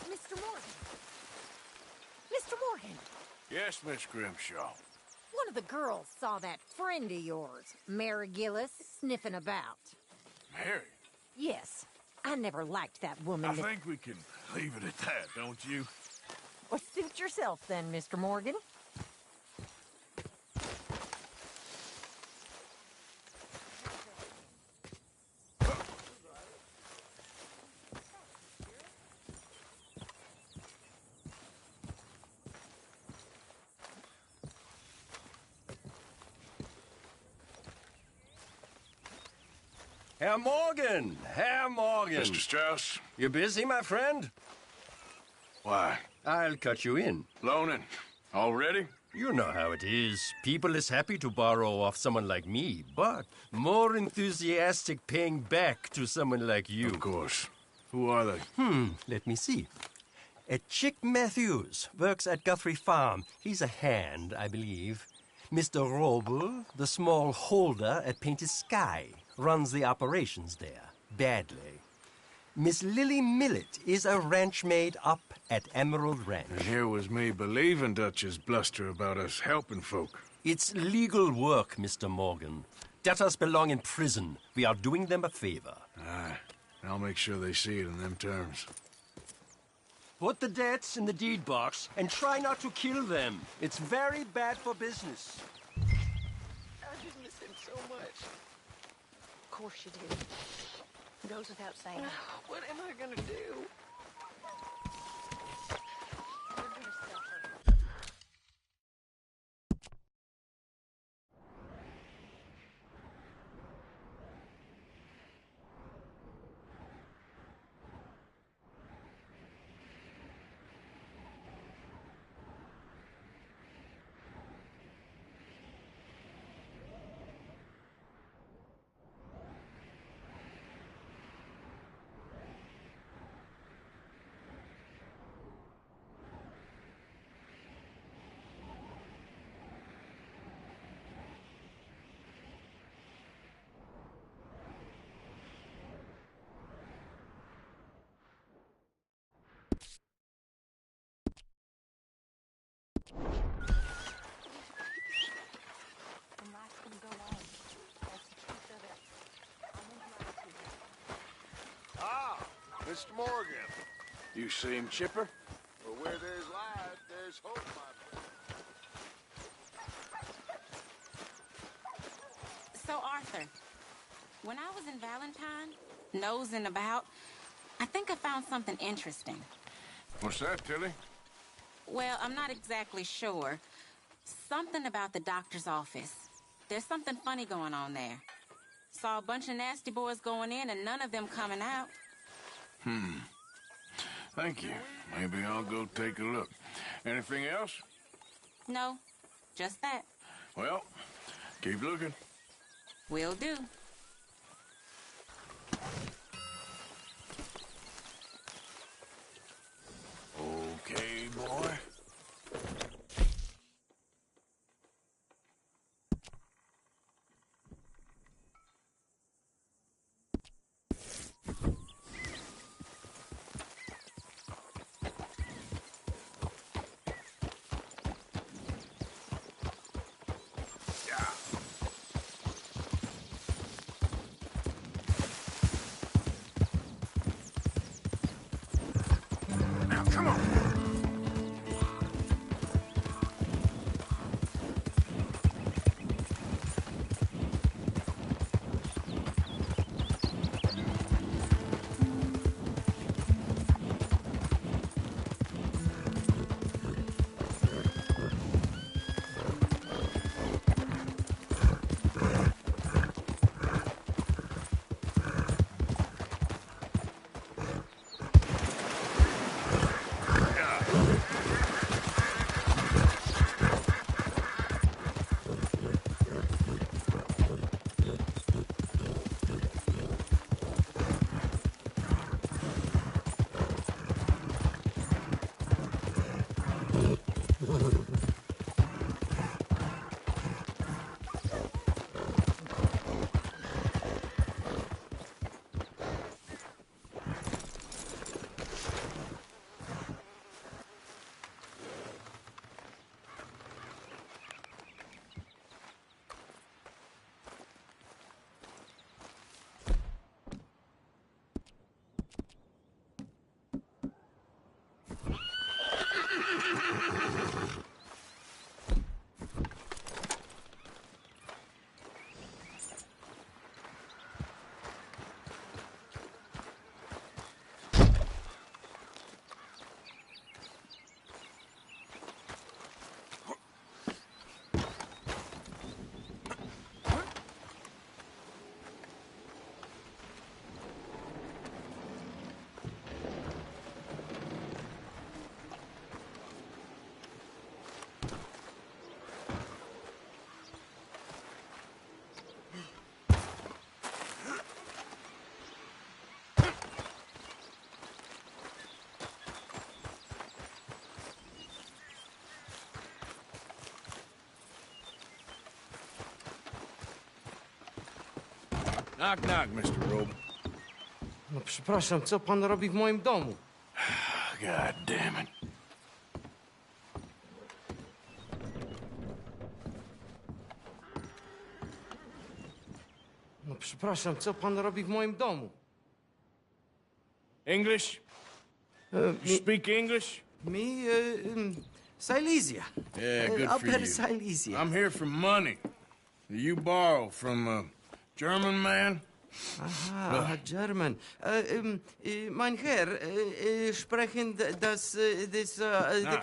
Mr. Morgan. Mr. Morgan. Yes, Miss Grimshaw. One of the girls saw that friend of yours, Mary Gillis, sniffing about. Mary? Yes. I never liked that woman. I think we can leave it at that, don't you? Well, suit yourself then, Mr. Morgan. Herr Morgan! Herr Morgan! Mr. Strauss? You busy, my friend? Why? I'll cut you in. Loaning. Already? You know how it is. People is happy to borrow off someone like me, but more enthusiastic paying back to someone like you. Of course. Who are they? Let me see. Chick Matthews works at Guthrie Farm. He's a hand, I believe. Mr. Roble, the small holder at Painted Sky, runs the operations there, badly. Miss Lily Millet is a ranch maid up at Emerald Ranch. And here was me believing Dutch's bluster about us helping folk. It's legal work, Mr. Morgan. Debtors belong in prison. We are doing them a favor. Aye. I'll make sure they see it in them terms. Put the debts in the deed box and try not to kill them. It's very bad for business. I just miss him so much. Of course you do. It goes without saying. What am I gonna do? Mr. Morgan. You seem chipper? Well, where there's life, there's hope, my friend. So, Arthur, when I was in Valentine, nosing about, I think I found something interesting. What's that, Tilly? Well, I'm not exactly sure. Something about the doctor's office. There's something funny going on there. Saw a bunch of nasty boys going in and none of them coming out. Thank you. Maybe I'll go take a look. Anything else? No, just that. Well, keep looking. Will do. Okay, boy. Knock, knock, Mr. Roby. No przepraszam, co pan robi w moim domu? God damn it. No przepraszam, co pan robi w moim domu? English? You speak English? Silesia. Yeah, good for Upper you. Silesia. I'm here for money that you borrow from a German man. Aha, German. Mein Herr, sprechen the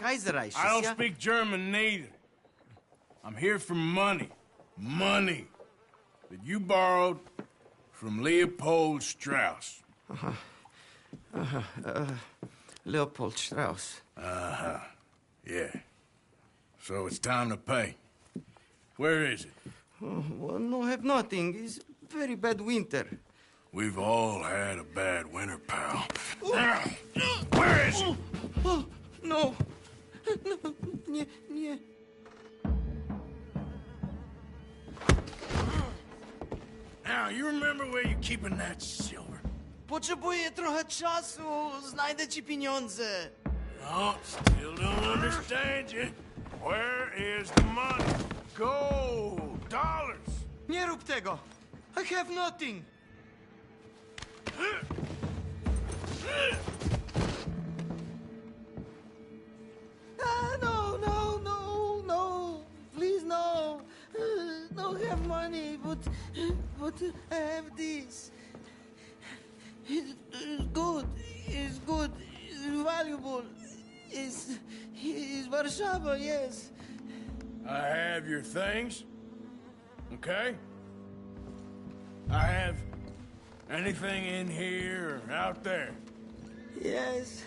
Kaiserreich. I don't speak German neither. I'm here for money. Money that you borrowed from Leopold Strauss. Leopold Strauss. Uh-huh. Yeah. So it's time to pay. Where is it? Well, no, have nothing. It's very bad winter. We've all had a bad winter, pal. Where is it? Oh, no. No, nie. Now, you remember where you're keeping that silver? Potrzebuję trochę czasu. Znajdę ci pieniądze. No, still don't understand you. Where is the money? Gold, dollars. Nie rób tego. I have nothing. No. Please, no. Don't have money, but I have this. It's good. It's good. It's valuable. It's Warszawa, yes. I have your things, okay? I have anything in here or out there. Yes.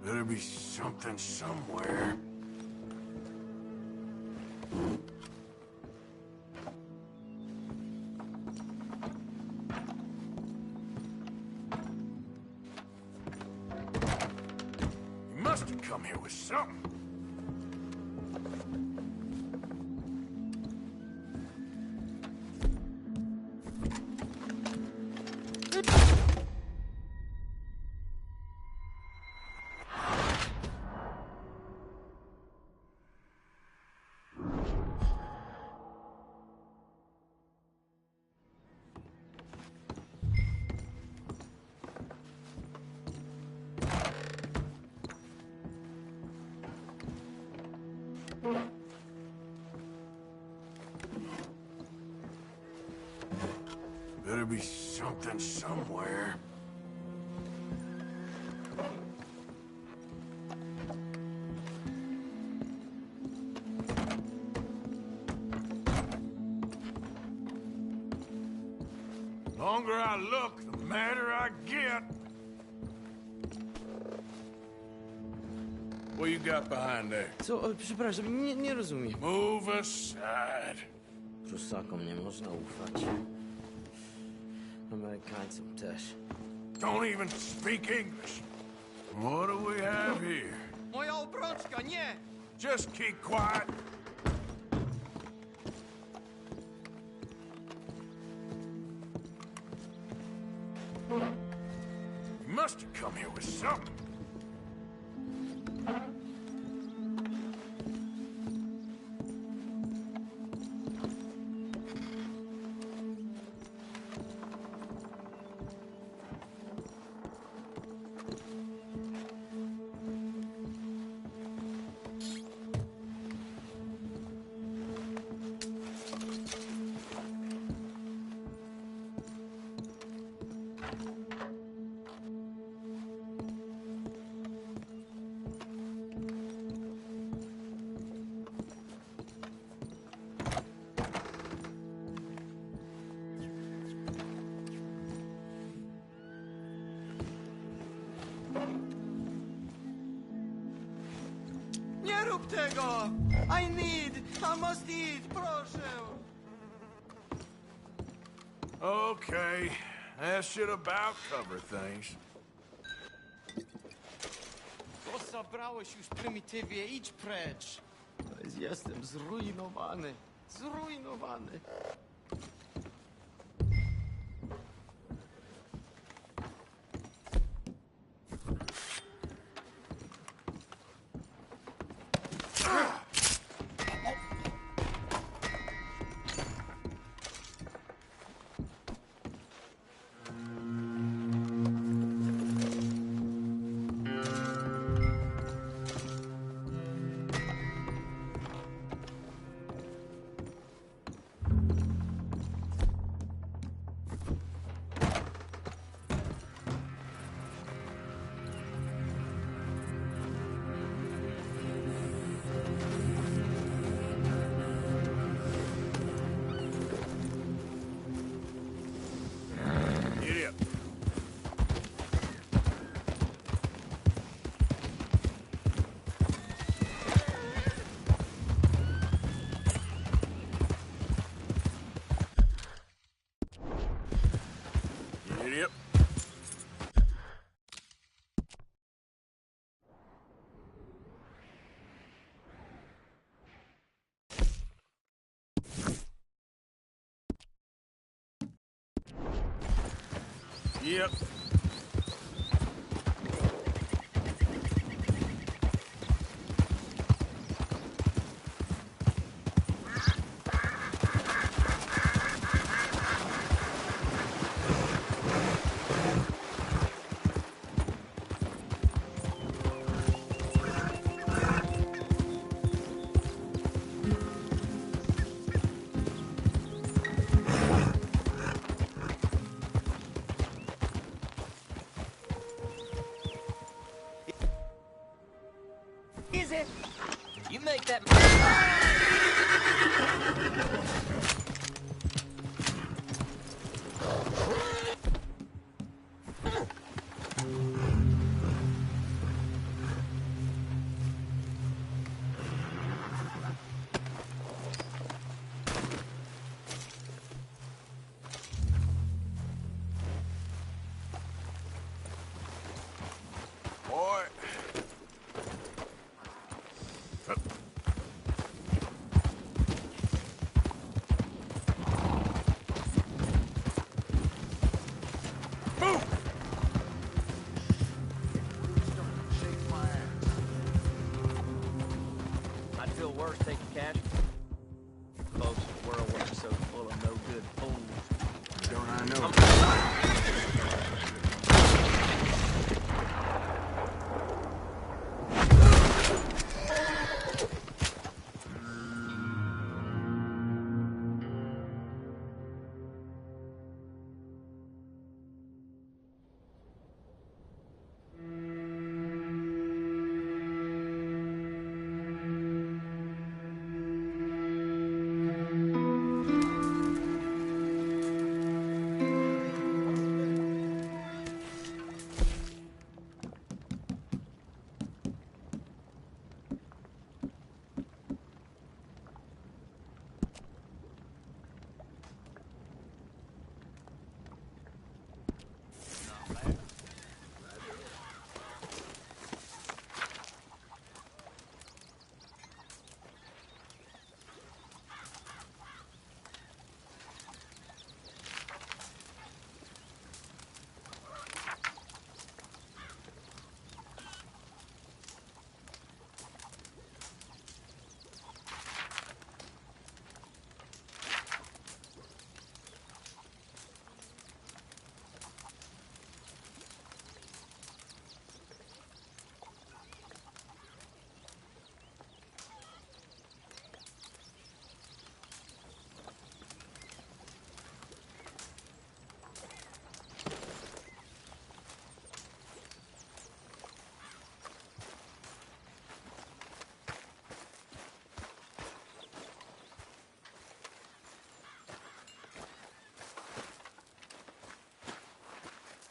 Better be something somewhere. You must have come here with something. Better be something somewhere. The longer I look, the madder I get. What you got behind there? Co? Przepraszam, nie rozumiem. Move aside. Prusakom nie można ufać. Amerykańcom też. Don't even speak English. What do we have here? Moja obrączka, nie! Just keep quiet. You must have come here with something. Nie rób tego! I must eat, proszę! Okay, that should about cover things. To zabrałeś już Prymitywie, idź precz. Jestem zrujnowany, zrujnowany. Idiot. Yep. Is it? You make that. Boy. I'd feel worse taking cash. Folks, the world wasn't so full of no good fools. Don't I know?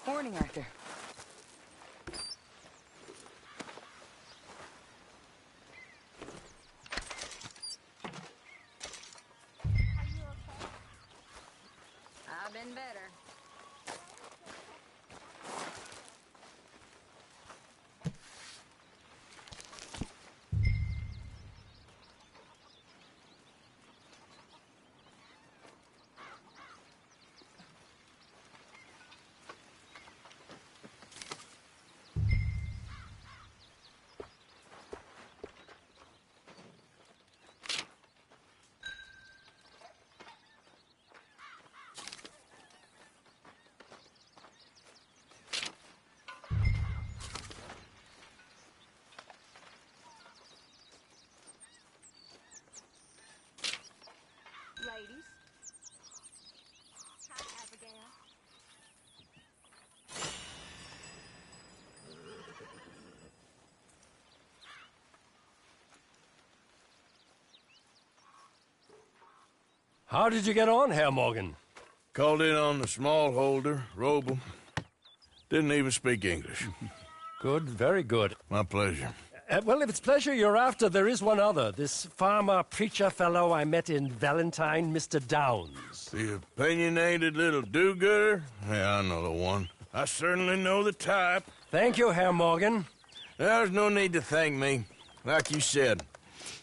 Morning, Arthur. I've been better. How did you get on, Herr Morgan? Called in on the small holder, Roble. Didn't even speak English. Good, very good. My pleasure. Well, if it's pleasure you're after, there is one other. This farmer preacher fellow I met in Valentine, Mr. Downs. The opinionated little do-gooder? Yeah, I know the one. I certainly know the type. Thank you, Herr Morgan. There's no need to thank me. Like you said,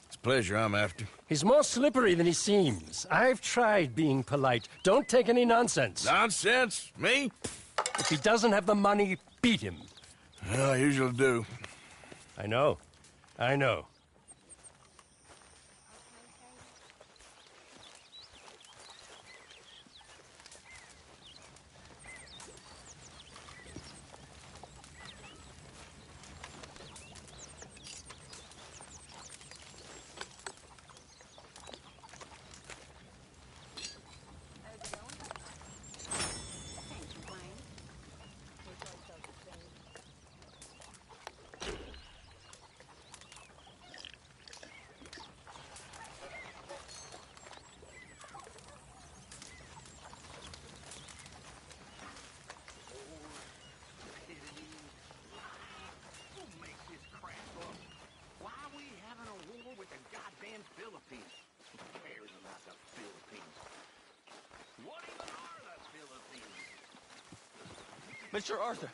it's pleasure I'm after. He's more slippery than he seems. I've tried being polite. Don't take any nonsense. Nonsense? Me? If he doesn't have the money, beat him. Well, I usually do. I know. I know. Mr. Arthur,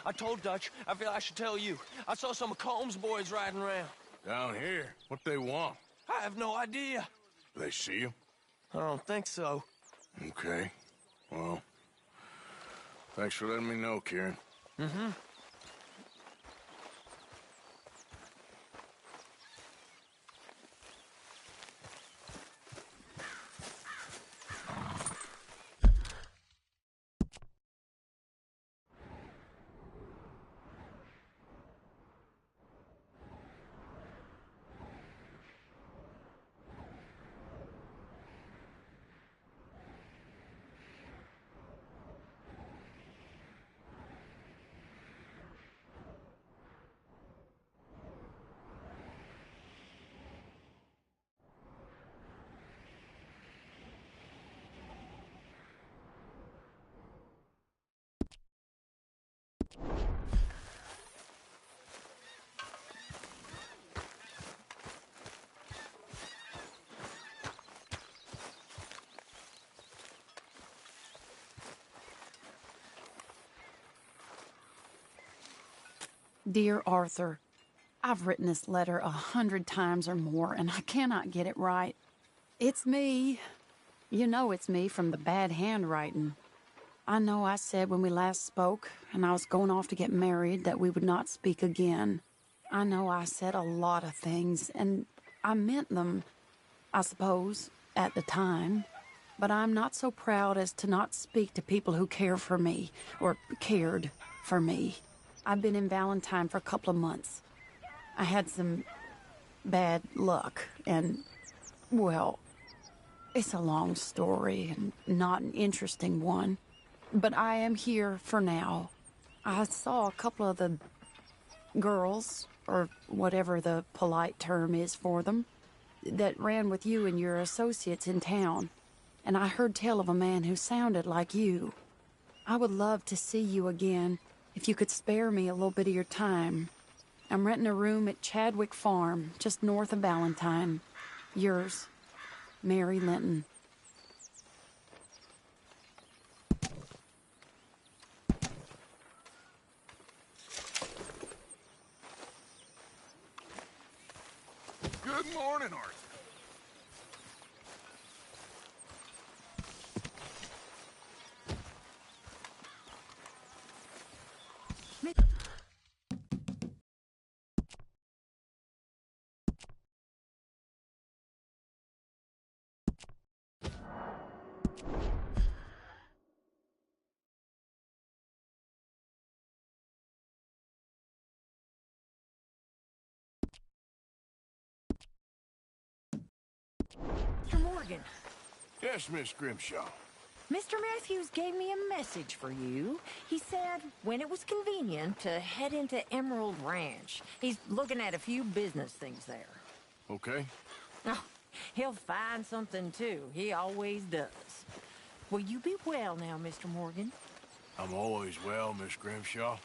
I told Dutch. I feel I should tell you. I saw some of Combs' boys riding around. Down here? What they want? I have no idea. They see you? I don't think so. Okay. Well, thanks for letting me know, Kieran. Mm-hmm. Dear Arthur, I've written this letter 100 times or more, and I cannot get it right. It's me. You know it's me from the bad handwriting. I know I said when we last spoke, and I was going off to get married, that we would not speak again. I know I said a lot of things, and I meant them, I suppose, at the time. But I'm not so proud as to not speak to people who care for me, or cared for me. I've been in Valentine for a couple of months. I had some bad luck, and, well, it's a long story and not an interesting one. But I am here for now. I saw a couple of the girls, or whatever the polite term is for them, that ran with you and your associates in town. And I heard tell of a man who sounded like you. I would love to see you again, if you could spare me a little bit of your time. I'm renting a room at Chadwick Farm, just north of Valentine. Yours, Mary Linton. Good morning, Arthur. Mr. Morgan. Yes, Miss Grimshaw. Mr. Matthews gave me a message for you. He said when it was convenient to head into Emerald Ranch. He's looking at a few business things there. Okay. Oh, He'll find something, too. He always does. Will you be well now, Mr. Morgan? I'm always well, Miss Grimshaw.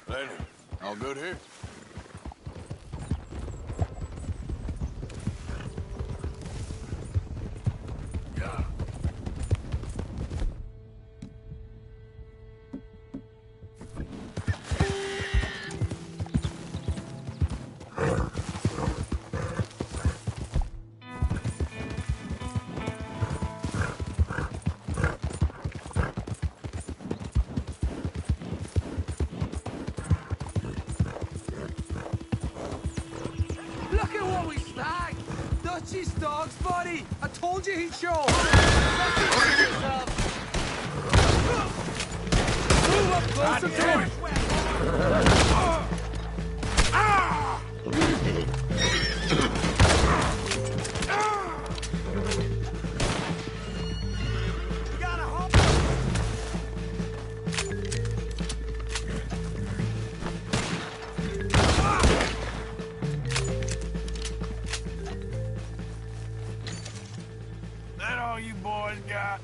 Lenny, all good here? Look at what we snagged! Dutchie's dog's body! I told you he'd show! Move up closer to him! That all you boys got?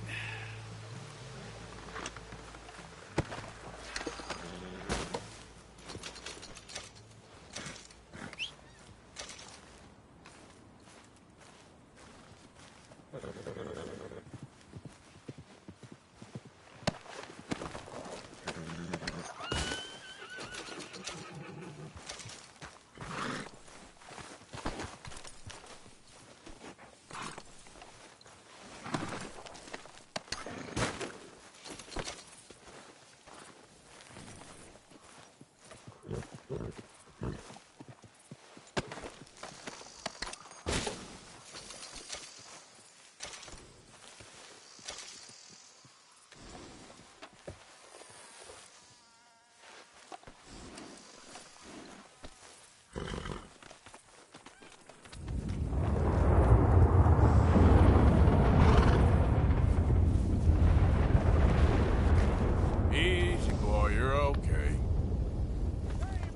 Easy, boy, you're okay.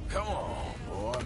Come on, boy.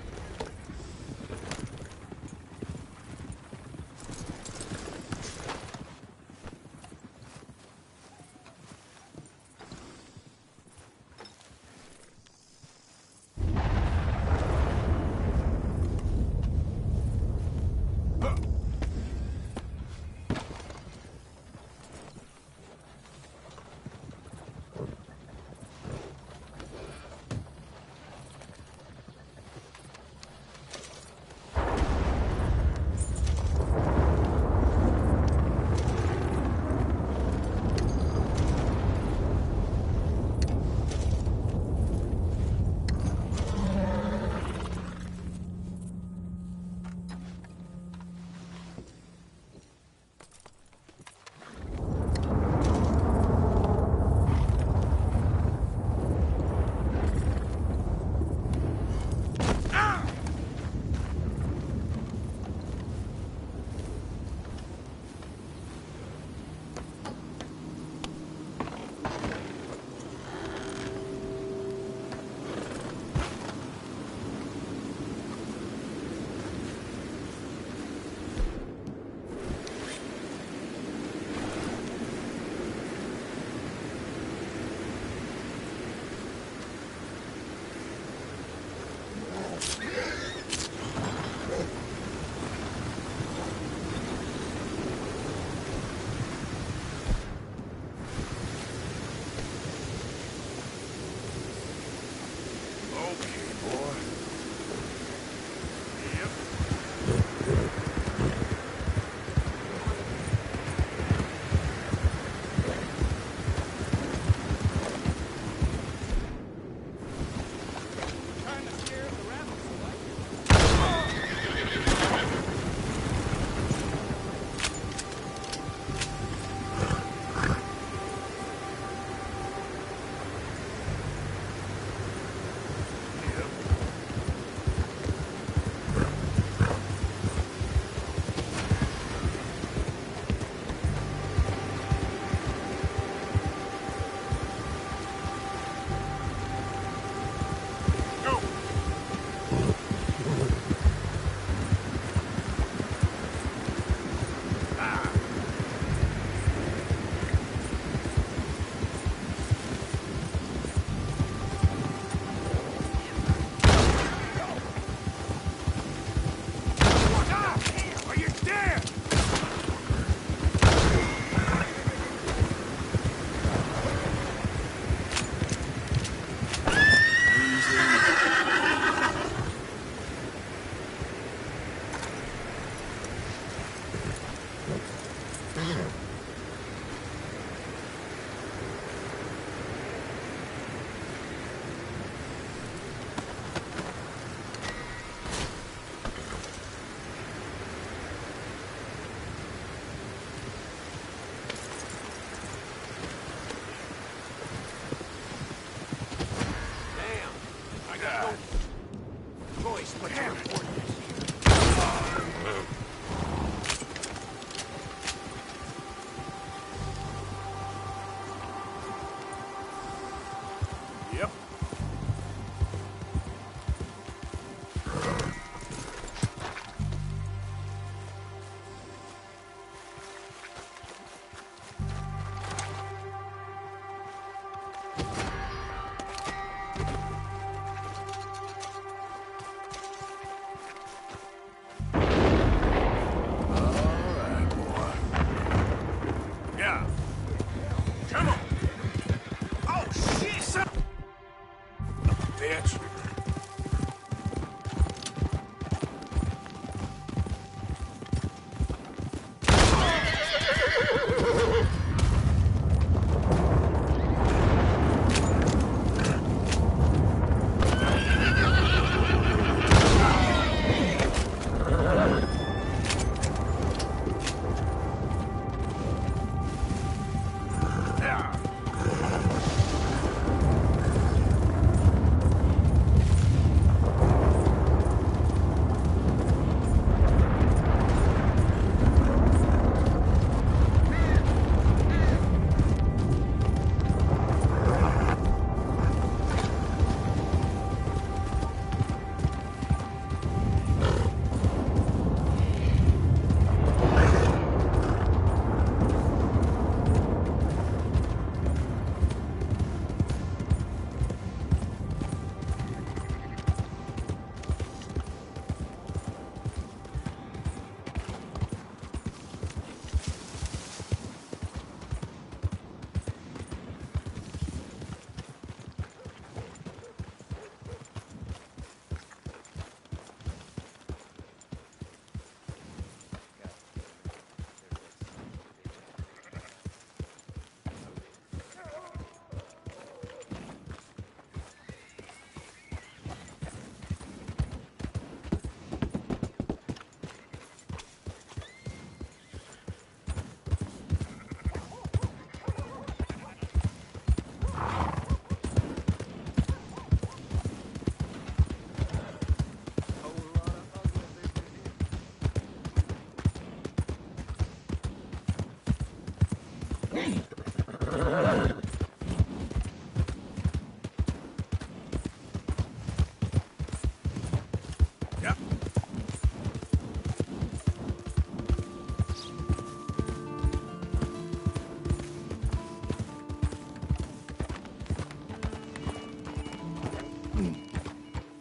Yep. Yeah. Come on. Oh, shit, son. Bitch.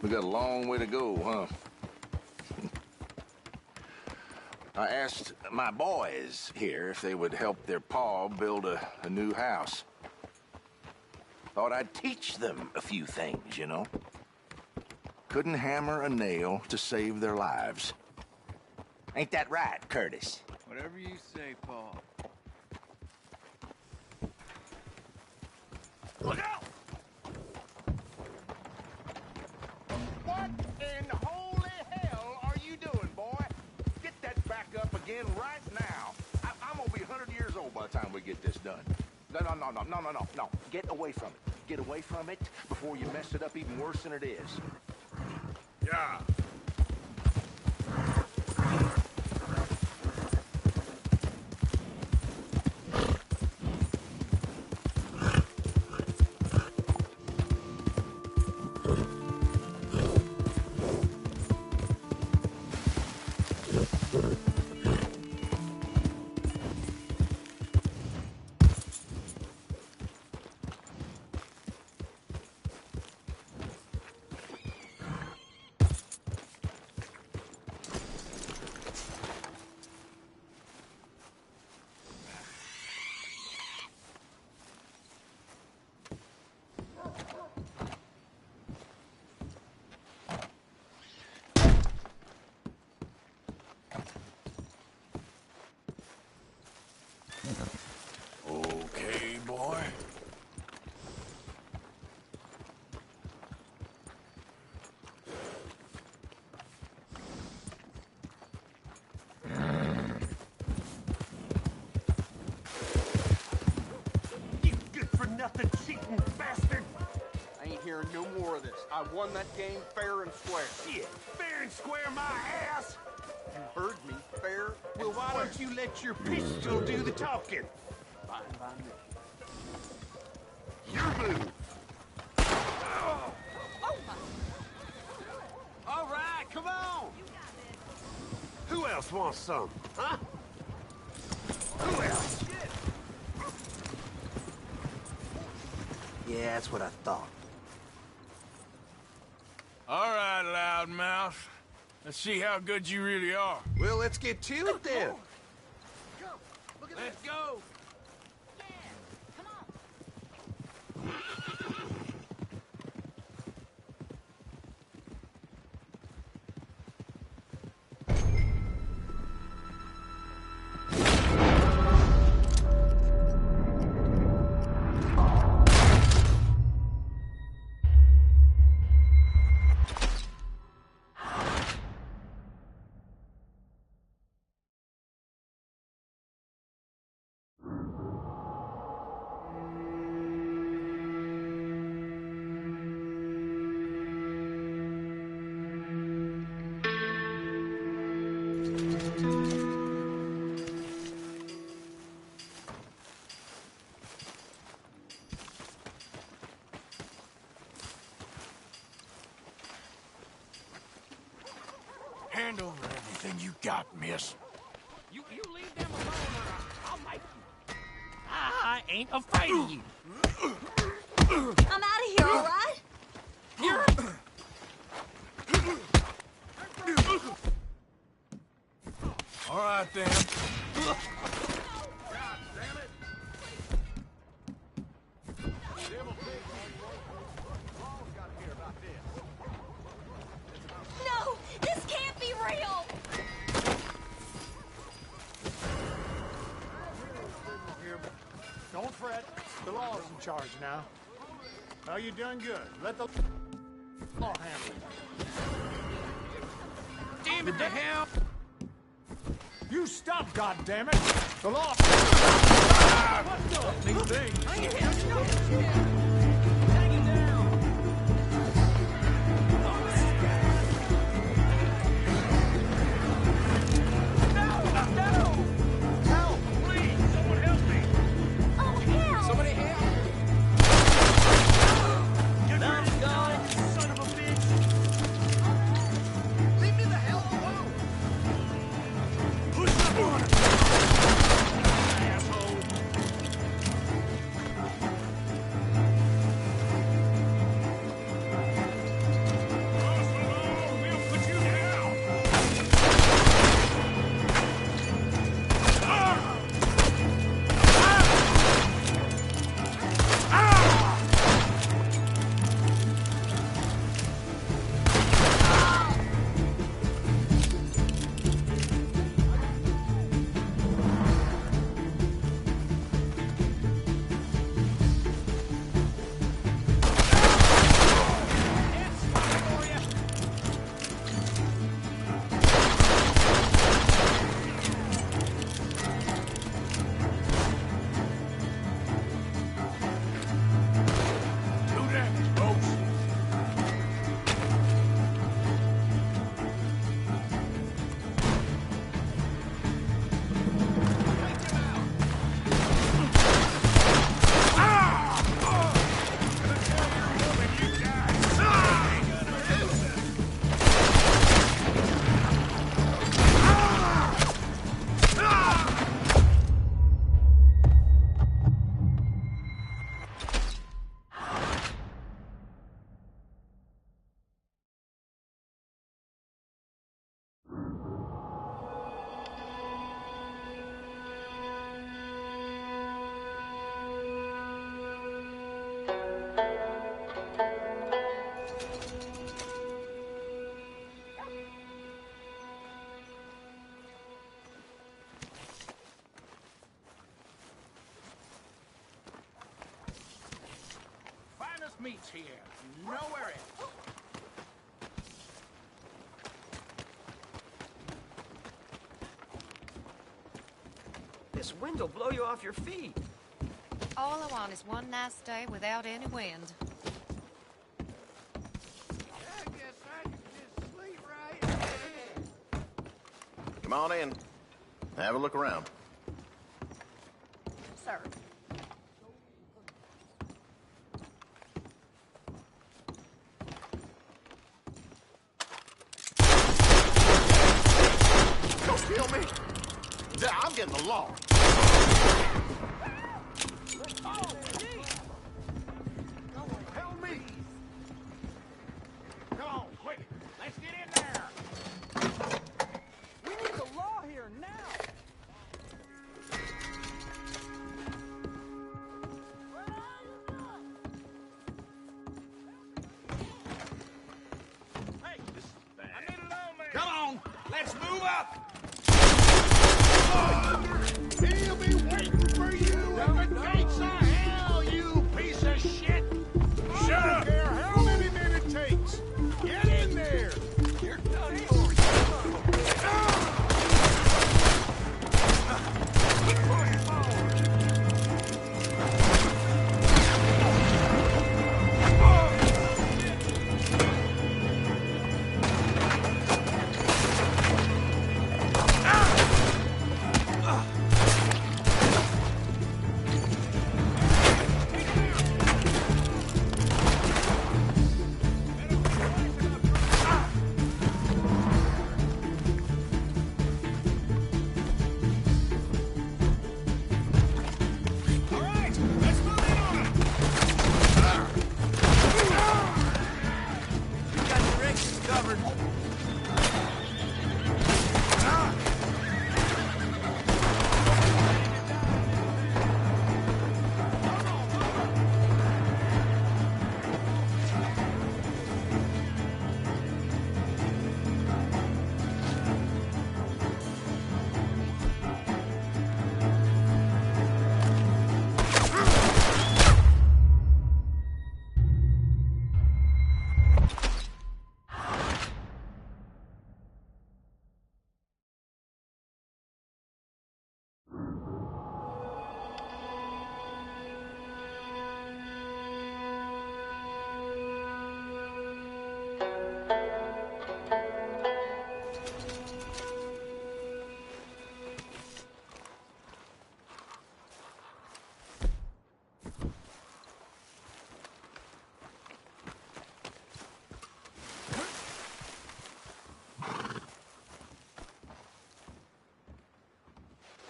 We got a long way to go, huh? I asked my boys here if they would help their pa build a new house. Thought I'd teach them a few things, you know? Couldn't hammer a nail to save their lives. Ain't that right, Curtis? Whatever you say, Paul. Look out! What in holy hell are you doing, boy? Get that back up again right now. I'm gonna be 100 years old by the time we get this done. No. Get away from it. Get away from it before you mess it up even worse than it is. Yeah. Okay, boy. You good-for-nothing cheating bastard! I ain't hearing no more of this. I won that game fair and square. Shit, fair and square my ass! You heard me, fair. Well, why don't you let your pistol do the talking? Fine by me. Your move. else wants some, huh? Who else? Yeah, that's what I thought. All right, loudmouth. Let's see how good you really are. Well, let's get to it then. Let's go. Hand over everything you got, miss. You leave them alone or I'll make you. I ain't afraid of you. I'm out of here, all right? All right, then. No, this can't be real. Don't fret. The law's in charge now. Oh, you done good. Let the law handle it. Damn it to hell! You stop, goddammit! The law. What the? Big thing. Meets here. Nowhere else. This wind'll blow you off your feet. All I want is one nice day without any wind. I guess I can just sleep right. Come on in. Have a look around. Sir. Don't kill breaking the law. Help me! Come on, quick! Let's get in there! We need the law here now! Hey, this is bad. I need a lawman! Come on! Let's move up! He'll be waiting for you at the gates of hell, you piece of shit! Shut up! I don't care how many men it takes! Get in there! You're done for.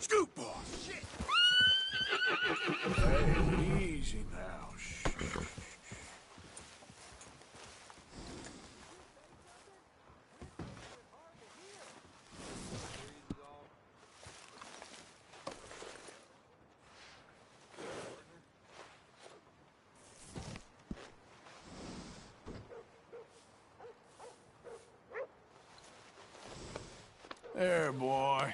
Scoot, boss! Shit! Hey, easy now. Shh. There, boy.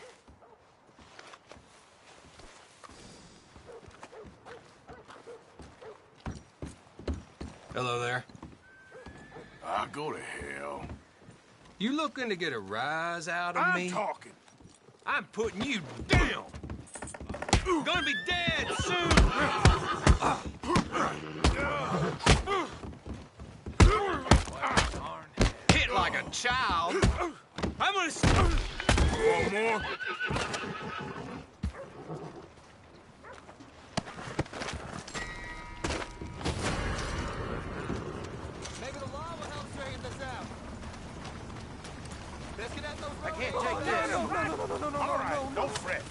Hello there. Ah, go to hell. You looking to get a rise out of me? I'm talking. I'm putting you down. Gonna be dead soon. Hit like a child. I'm gonna. One more. Maybe the law will help straighten this out. Let's get at those I roads. can't take this. No. All right, don't fret.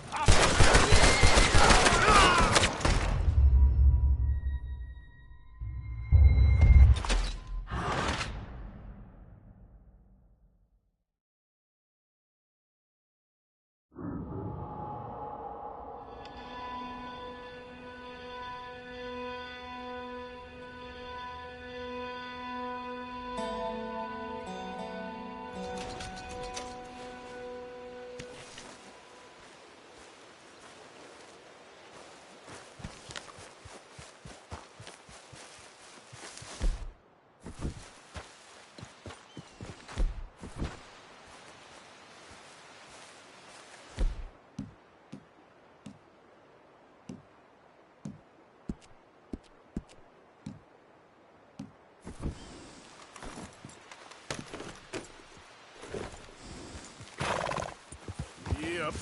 Yep.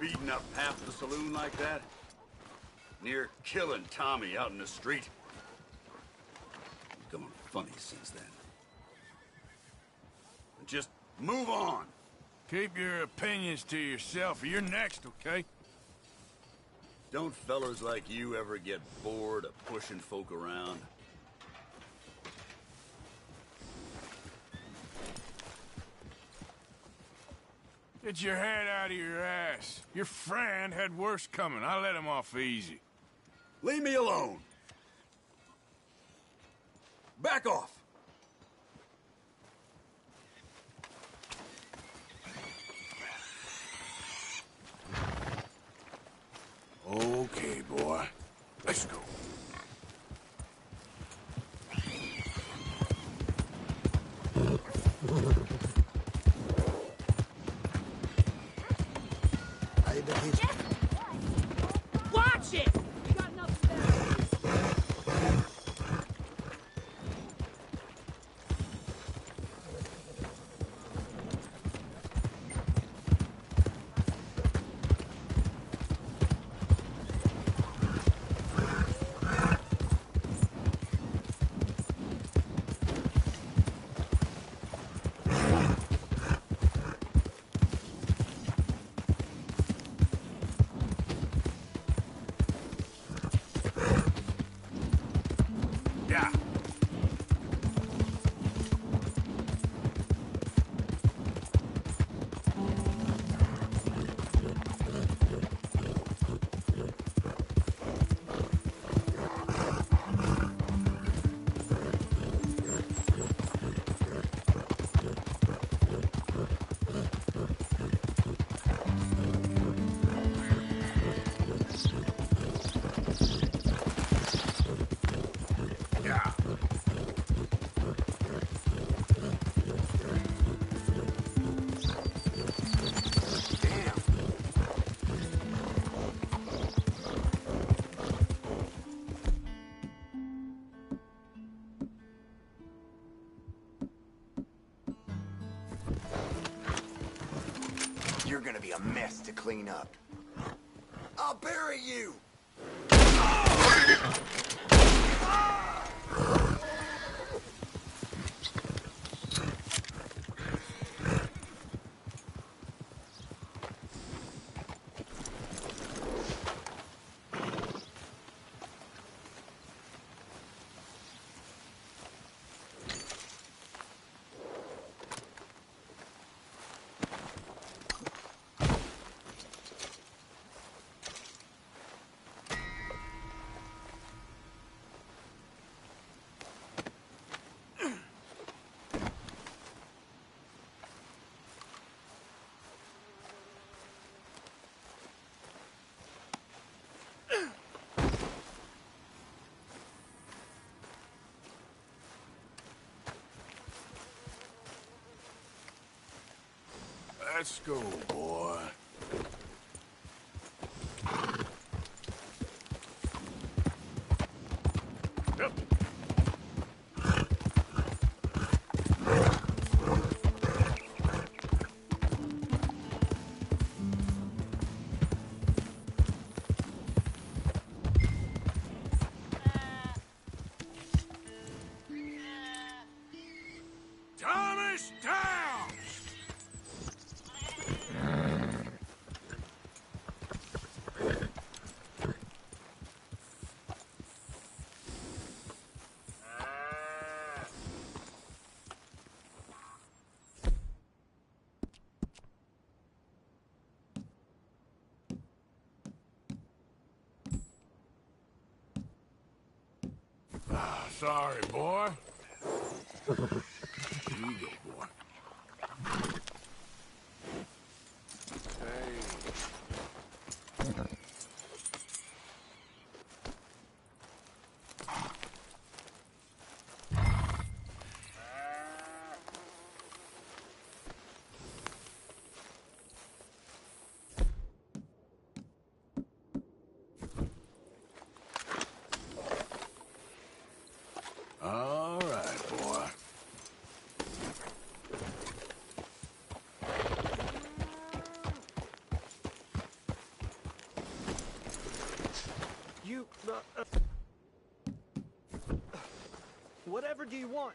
Beating up half the saloon like that? Near killing Tommy out in the street? You've gone funny since then. Just move on. Keep your opinions to yourself, or you're next, okay? Don't fellas like you ever get bored of pushing folk around? Get your head out of your ass. Your friend had worse coming. I let him off easy. Leave me alone. Back off. Okay, boy. Let's go. Watch it! You got nothing there. Yeah. Yeah. You're gonna be a mess to clean up. I'll bury you! Let's go, boy. Yep. Thomas Towns! Sorry, boy. You go, boy. All right, boy. Whatever do you want?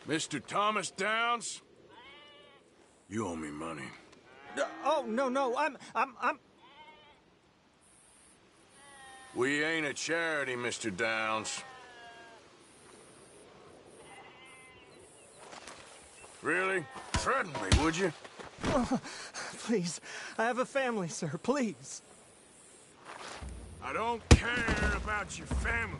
Mr. Thomas Downs? You owe me money. Oh, no, I'm... We ain't a charity, Mr. Downs. Really? Threaten me, would you? Oh, please, I have a family, sir, please. I don't care about your family.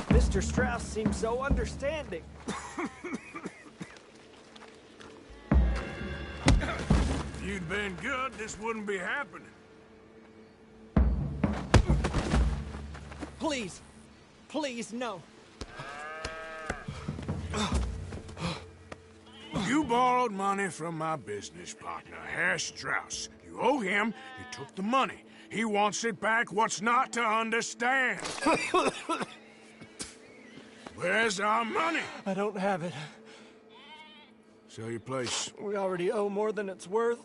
Mr. Strauss seems so understanding. If you'd been good, this wouldn't be happening. Please, please, no. You borrowed money from my business partner, Herr Strauss. You owe him, you took the money. He wants it back. What's not to understand? Where's our money? I don't have it. Sell your place. We already owe more than it's worth.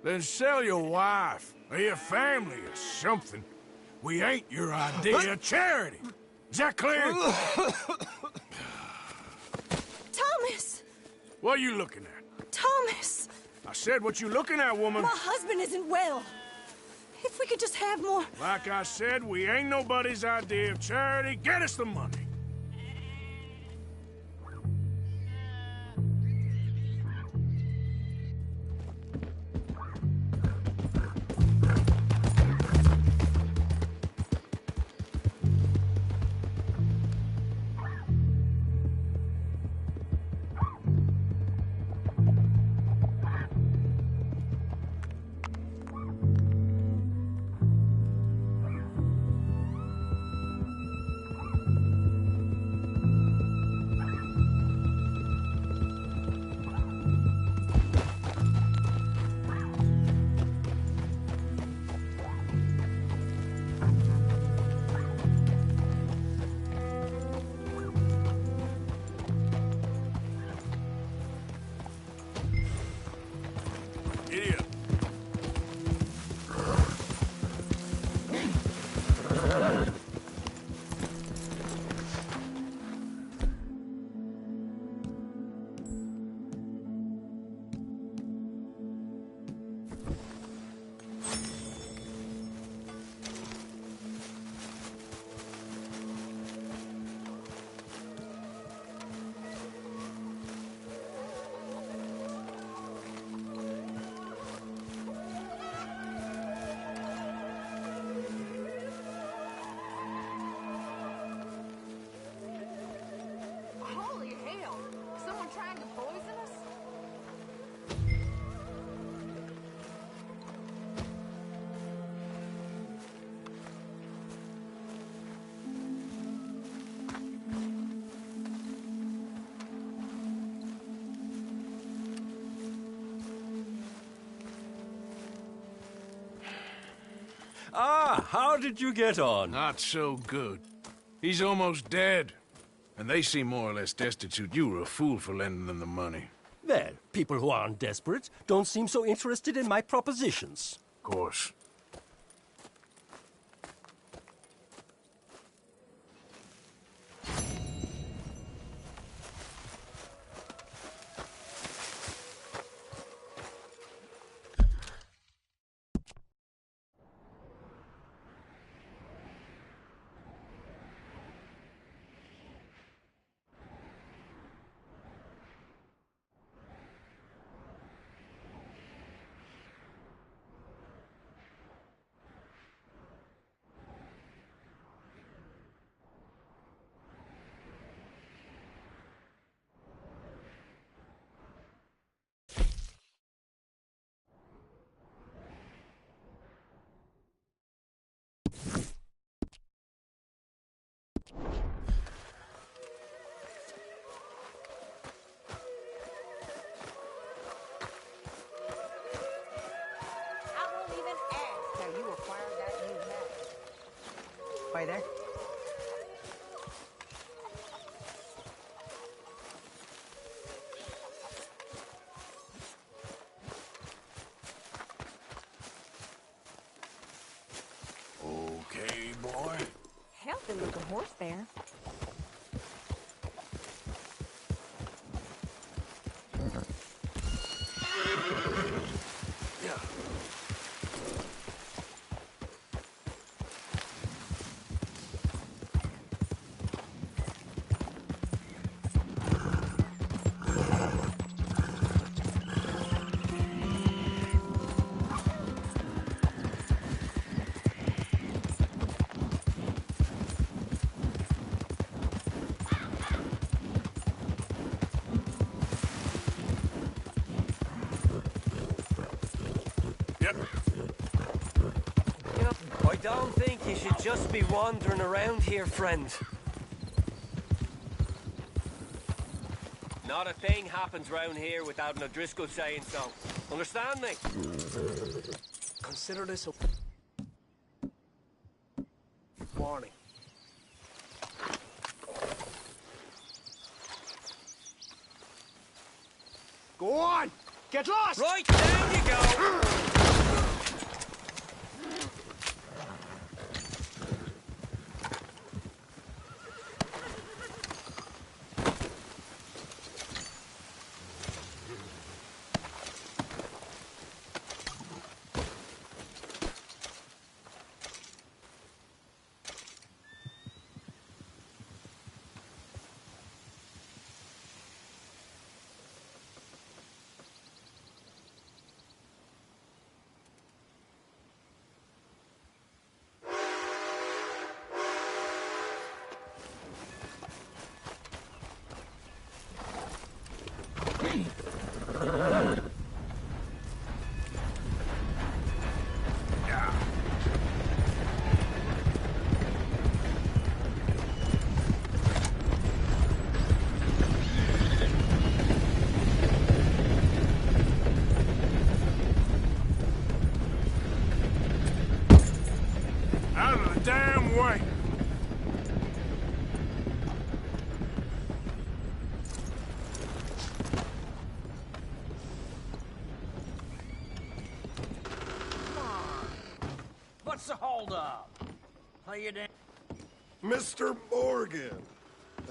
Then sell your wife, or your family, or something. We ain't your idea of charity. Is that clear? Thomas! What are you looking at? Thomas! I said what you looking at, woman. My husband isn't well. If we could just have more... Like I said, we ain't nobody's idea of charity. Get us the money. Idiot. Holy hell! Someone trying to poison us? Ah, how did you get on? Not so good. He's almost dead. And they seem more or less destitute. You were a fool for lending them the money. Well, people who aren't desperate don't seem so interested in my propositions. Of course. halfway there. Okay, boy. Healthy looking horse there. I don't think you should just be wandering around here, friend. Not a thing happens round here without an O'Driscoll saying so. Understand me? Consider this a warning. Go on! Get lost! Right, down you go! Out of the damn way! What's the holdup? Play you down. Mr. Morgan,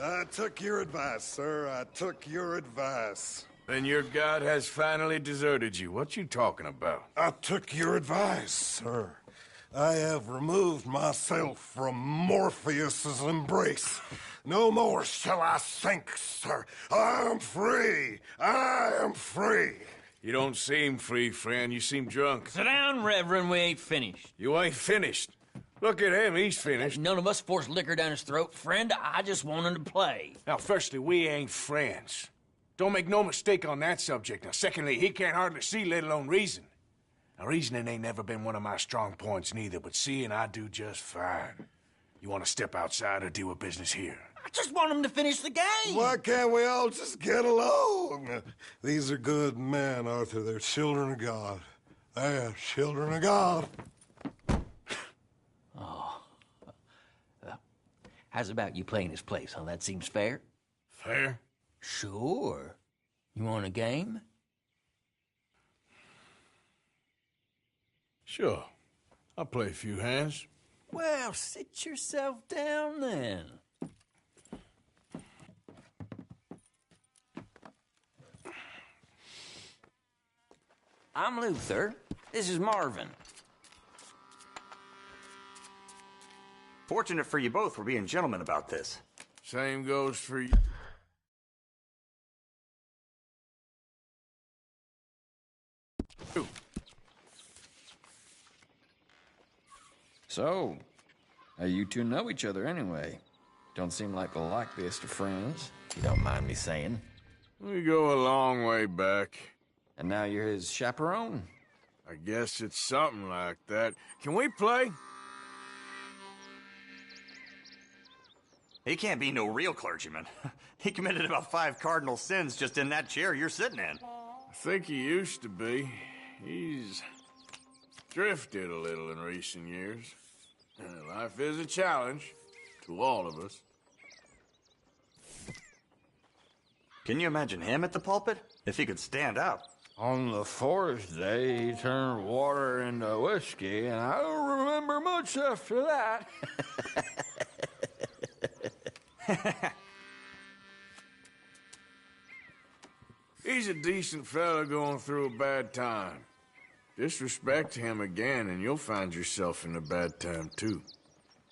I took your advice, sir. I took your advice. Then your god has finally deserted you. What you talking about? I took your advice, sir. I have removed myself from Morpheus's embrace. No more shall I sink, sir. I am free. I am free. You don't seem free, friend. You seem drunk. Sit down, Reverend. We ain't finished. You ain't finished. Look at him. He's finished. None of us forced liquor down his throat. Friend, I just wanted to play. Now, firstly, we ain't friends. Don't make no mistake on that subject. Now, secondly, he can't hardly see, let alone reason. Now, reasoning ain't never been one of my strong points neither, but seeing I do just fine. You want to step outside or deal with business here? I just want him to finish the game. Why can't we all just get along? These are good men, Arthur. They're children of God. They're children of God. Oh. How's about you playing his place, huh? That seems fair? Fair? Sure. You want a game? Sure. I'll play a few hands. Well, sit yourself down then. I'm Luther. This is Marvin. Fortunate for you both for being gentlemen about this. Same goes for you. So, how you two know each other anyway? Don't seem like the likeliest of friends, if you don't mind me saying. We go a long way back. And now you're his chaperone? I guess it's something like that. Can we play? He can't be no real clergyman. He committed about 5 cardinal sins just in that chair you're sitting in. I think he used to be. He's drifted a little in recent years. Life is a challenge to all of us. Can you imagine him at the pulpit? If he could stand up. On the fourth day, he turned water into whiskey, and I don't remember much after that. He's a decent fella going through a bad time. Disrespect him again, and you'll find yourself in a bad time, too.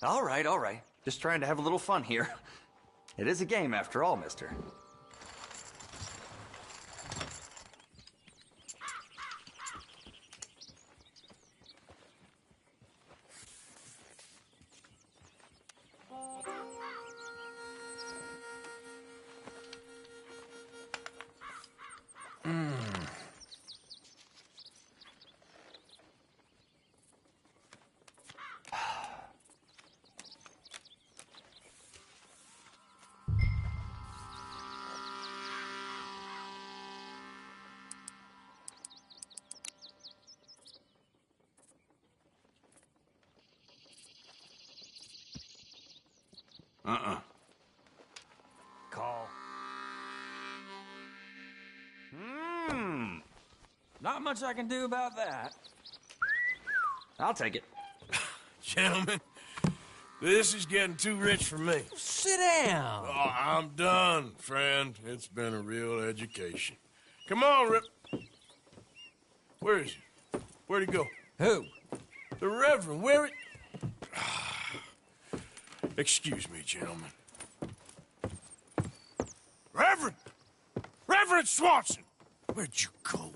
All right, all right. Just trying to have a little fun here. It is a game, after all, mister. Call. Not much I can do about that. I'll take it. Gentlemen, this is getting too rich for me. Sit down. Oh, I'm done, friend. It's been a real education. Come on, Rip. Where is he? Where'd he go? Who? The Reverend. Where it? Excuse me, gentlemen. Reverend! Reverend Swanson! Where'd you go?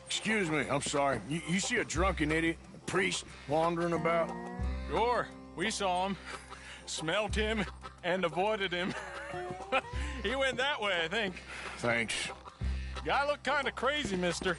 Excuse me, I'm sorry. You see a drunken idiot, a priest, wandering about? Sure, we saw him, smelt him, and avoided him. He went that way, I think. Thanks. Guy looked kind of crazy, mister.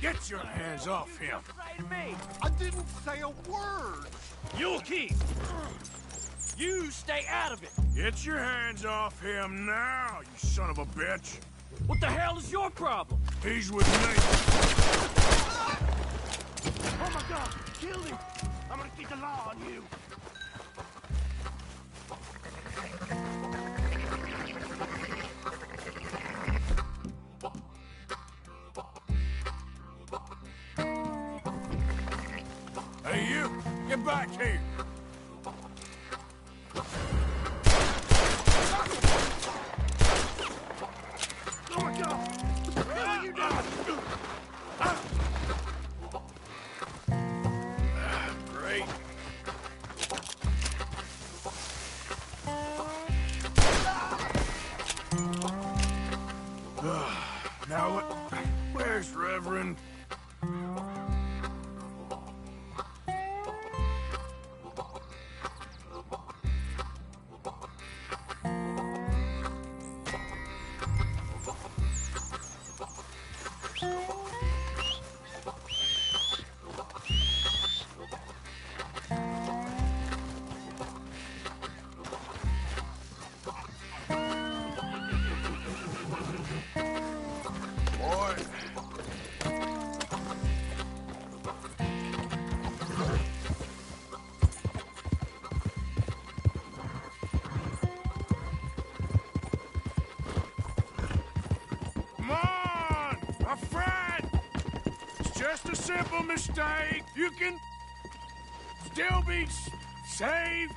Get your hands off him. I didn't say a word. You'll keep. You stay out of it. Get your hands off him now, you son of a bitch. What the hell is your problem? He's with me. Oh my God, kill him. I'm gonna keep the law on you. Hey, you! Get back here! Oh my God! What the hell are you doing? Great. Now what? Where's Reverend? Just a simple mistake. You can still be saved.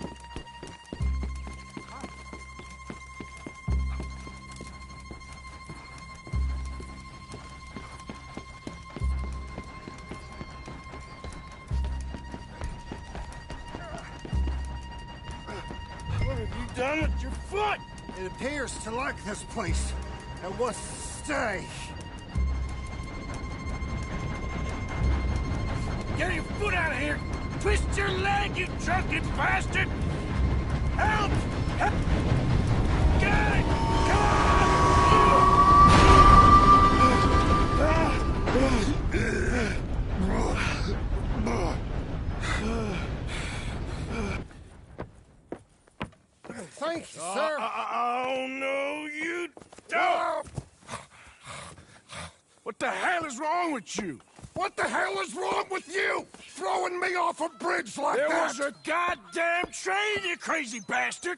What have you done with your foot? It appears to like this place and wants to stay. Get your foot out of here! Twist your leg, you drunken bastard! Help! Help! Get it! Thank you, sir. Oh, no, you don't! What the hell is wrong with you? What the hell is wrong with you? Throwing me off a bridge like There that? was a goddamn train, you crazy bastard!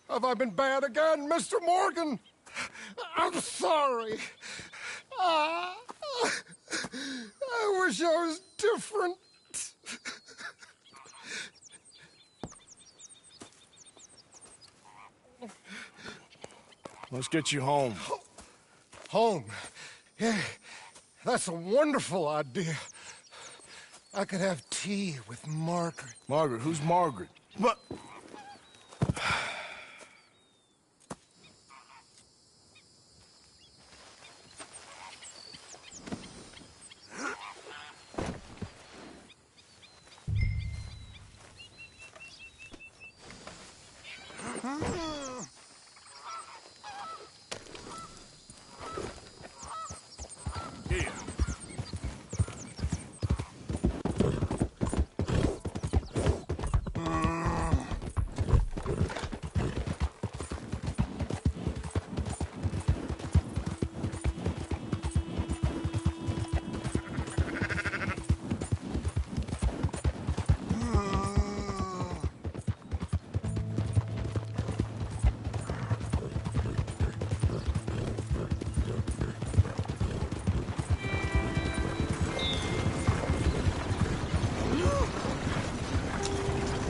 Have I been bad again, Mr. Morgan? I'm sorry. I wish I was different. Let's get you home. Home? Yeah, that's a wonderful idea. I could have tea with Margaret. Margaret? Who's Margaret? What? Here.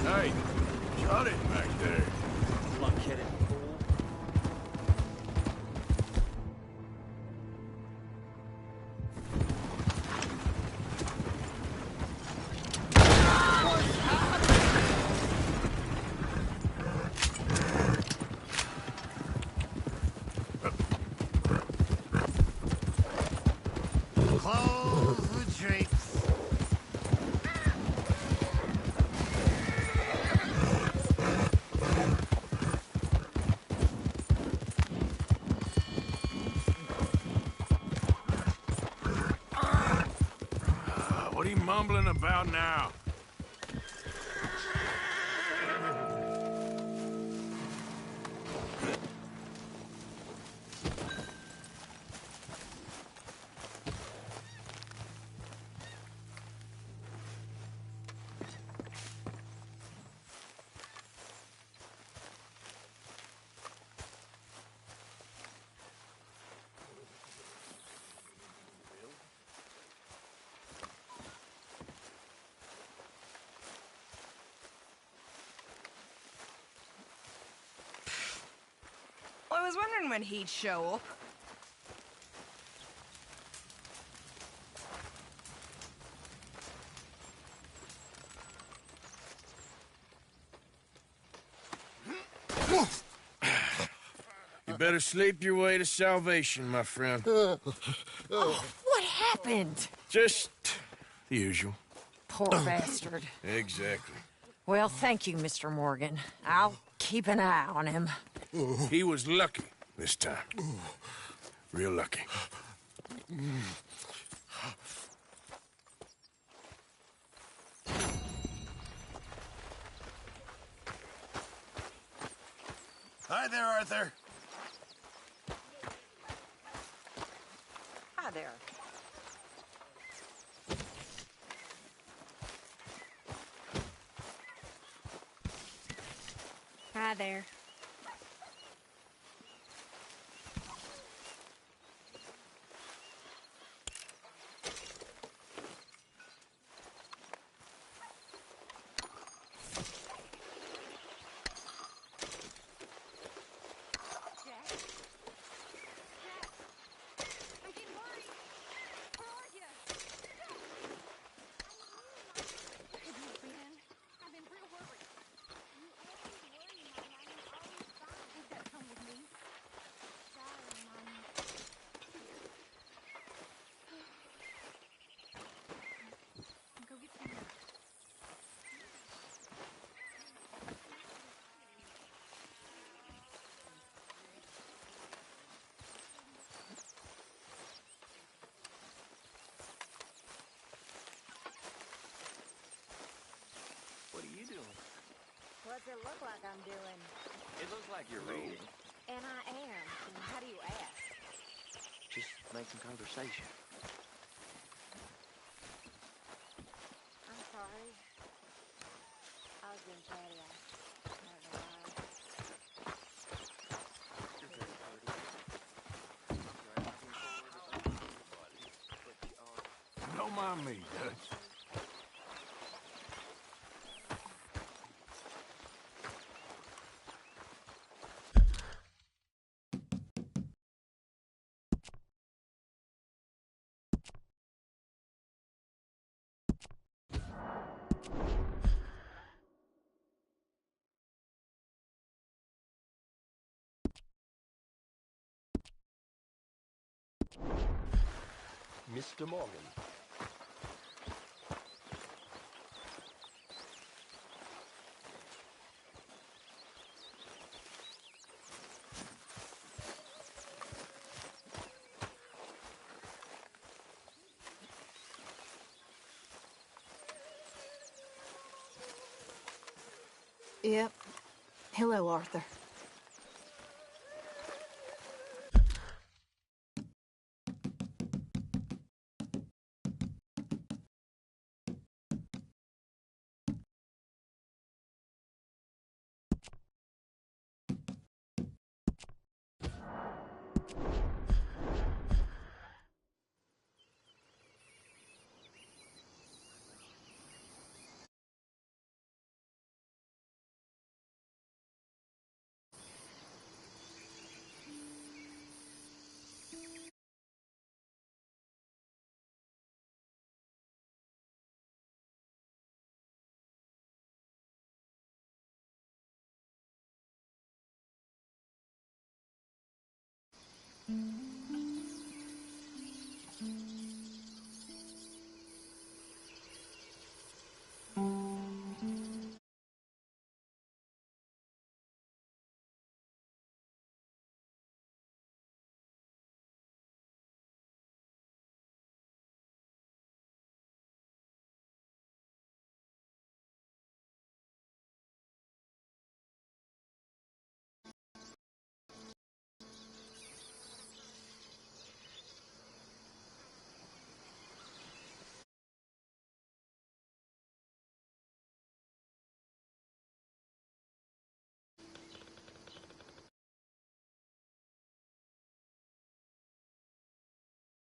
Hey, shut it back there. Luck-headed fool. Close the drapes. What are you mumbling about now? I was wondering when he'd show up. You better sleep your way to salvation, my friend. Oh, what happened? Just the usual. Poor bastard. Exactly. Well, thank you, Mr. Morgan. I'll keep an eye on him. He was lucky this time. Real lucky. Hi there, Arthur. Hi there. Hi there. it look like I'm doing? It looks like you're reading. And I am. How do you ask? Just making conversation. I'm sorry. I was being chatty. I don't know why. Don't mind me, Dutch. Mr. Morgan. Yep. Hello, Arthur.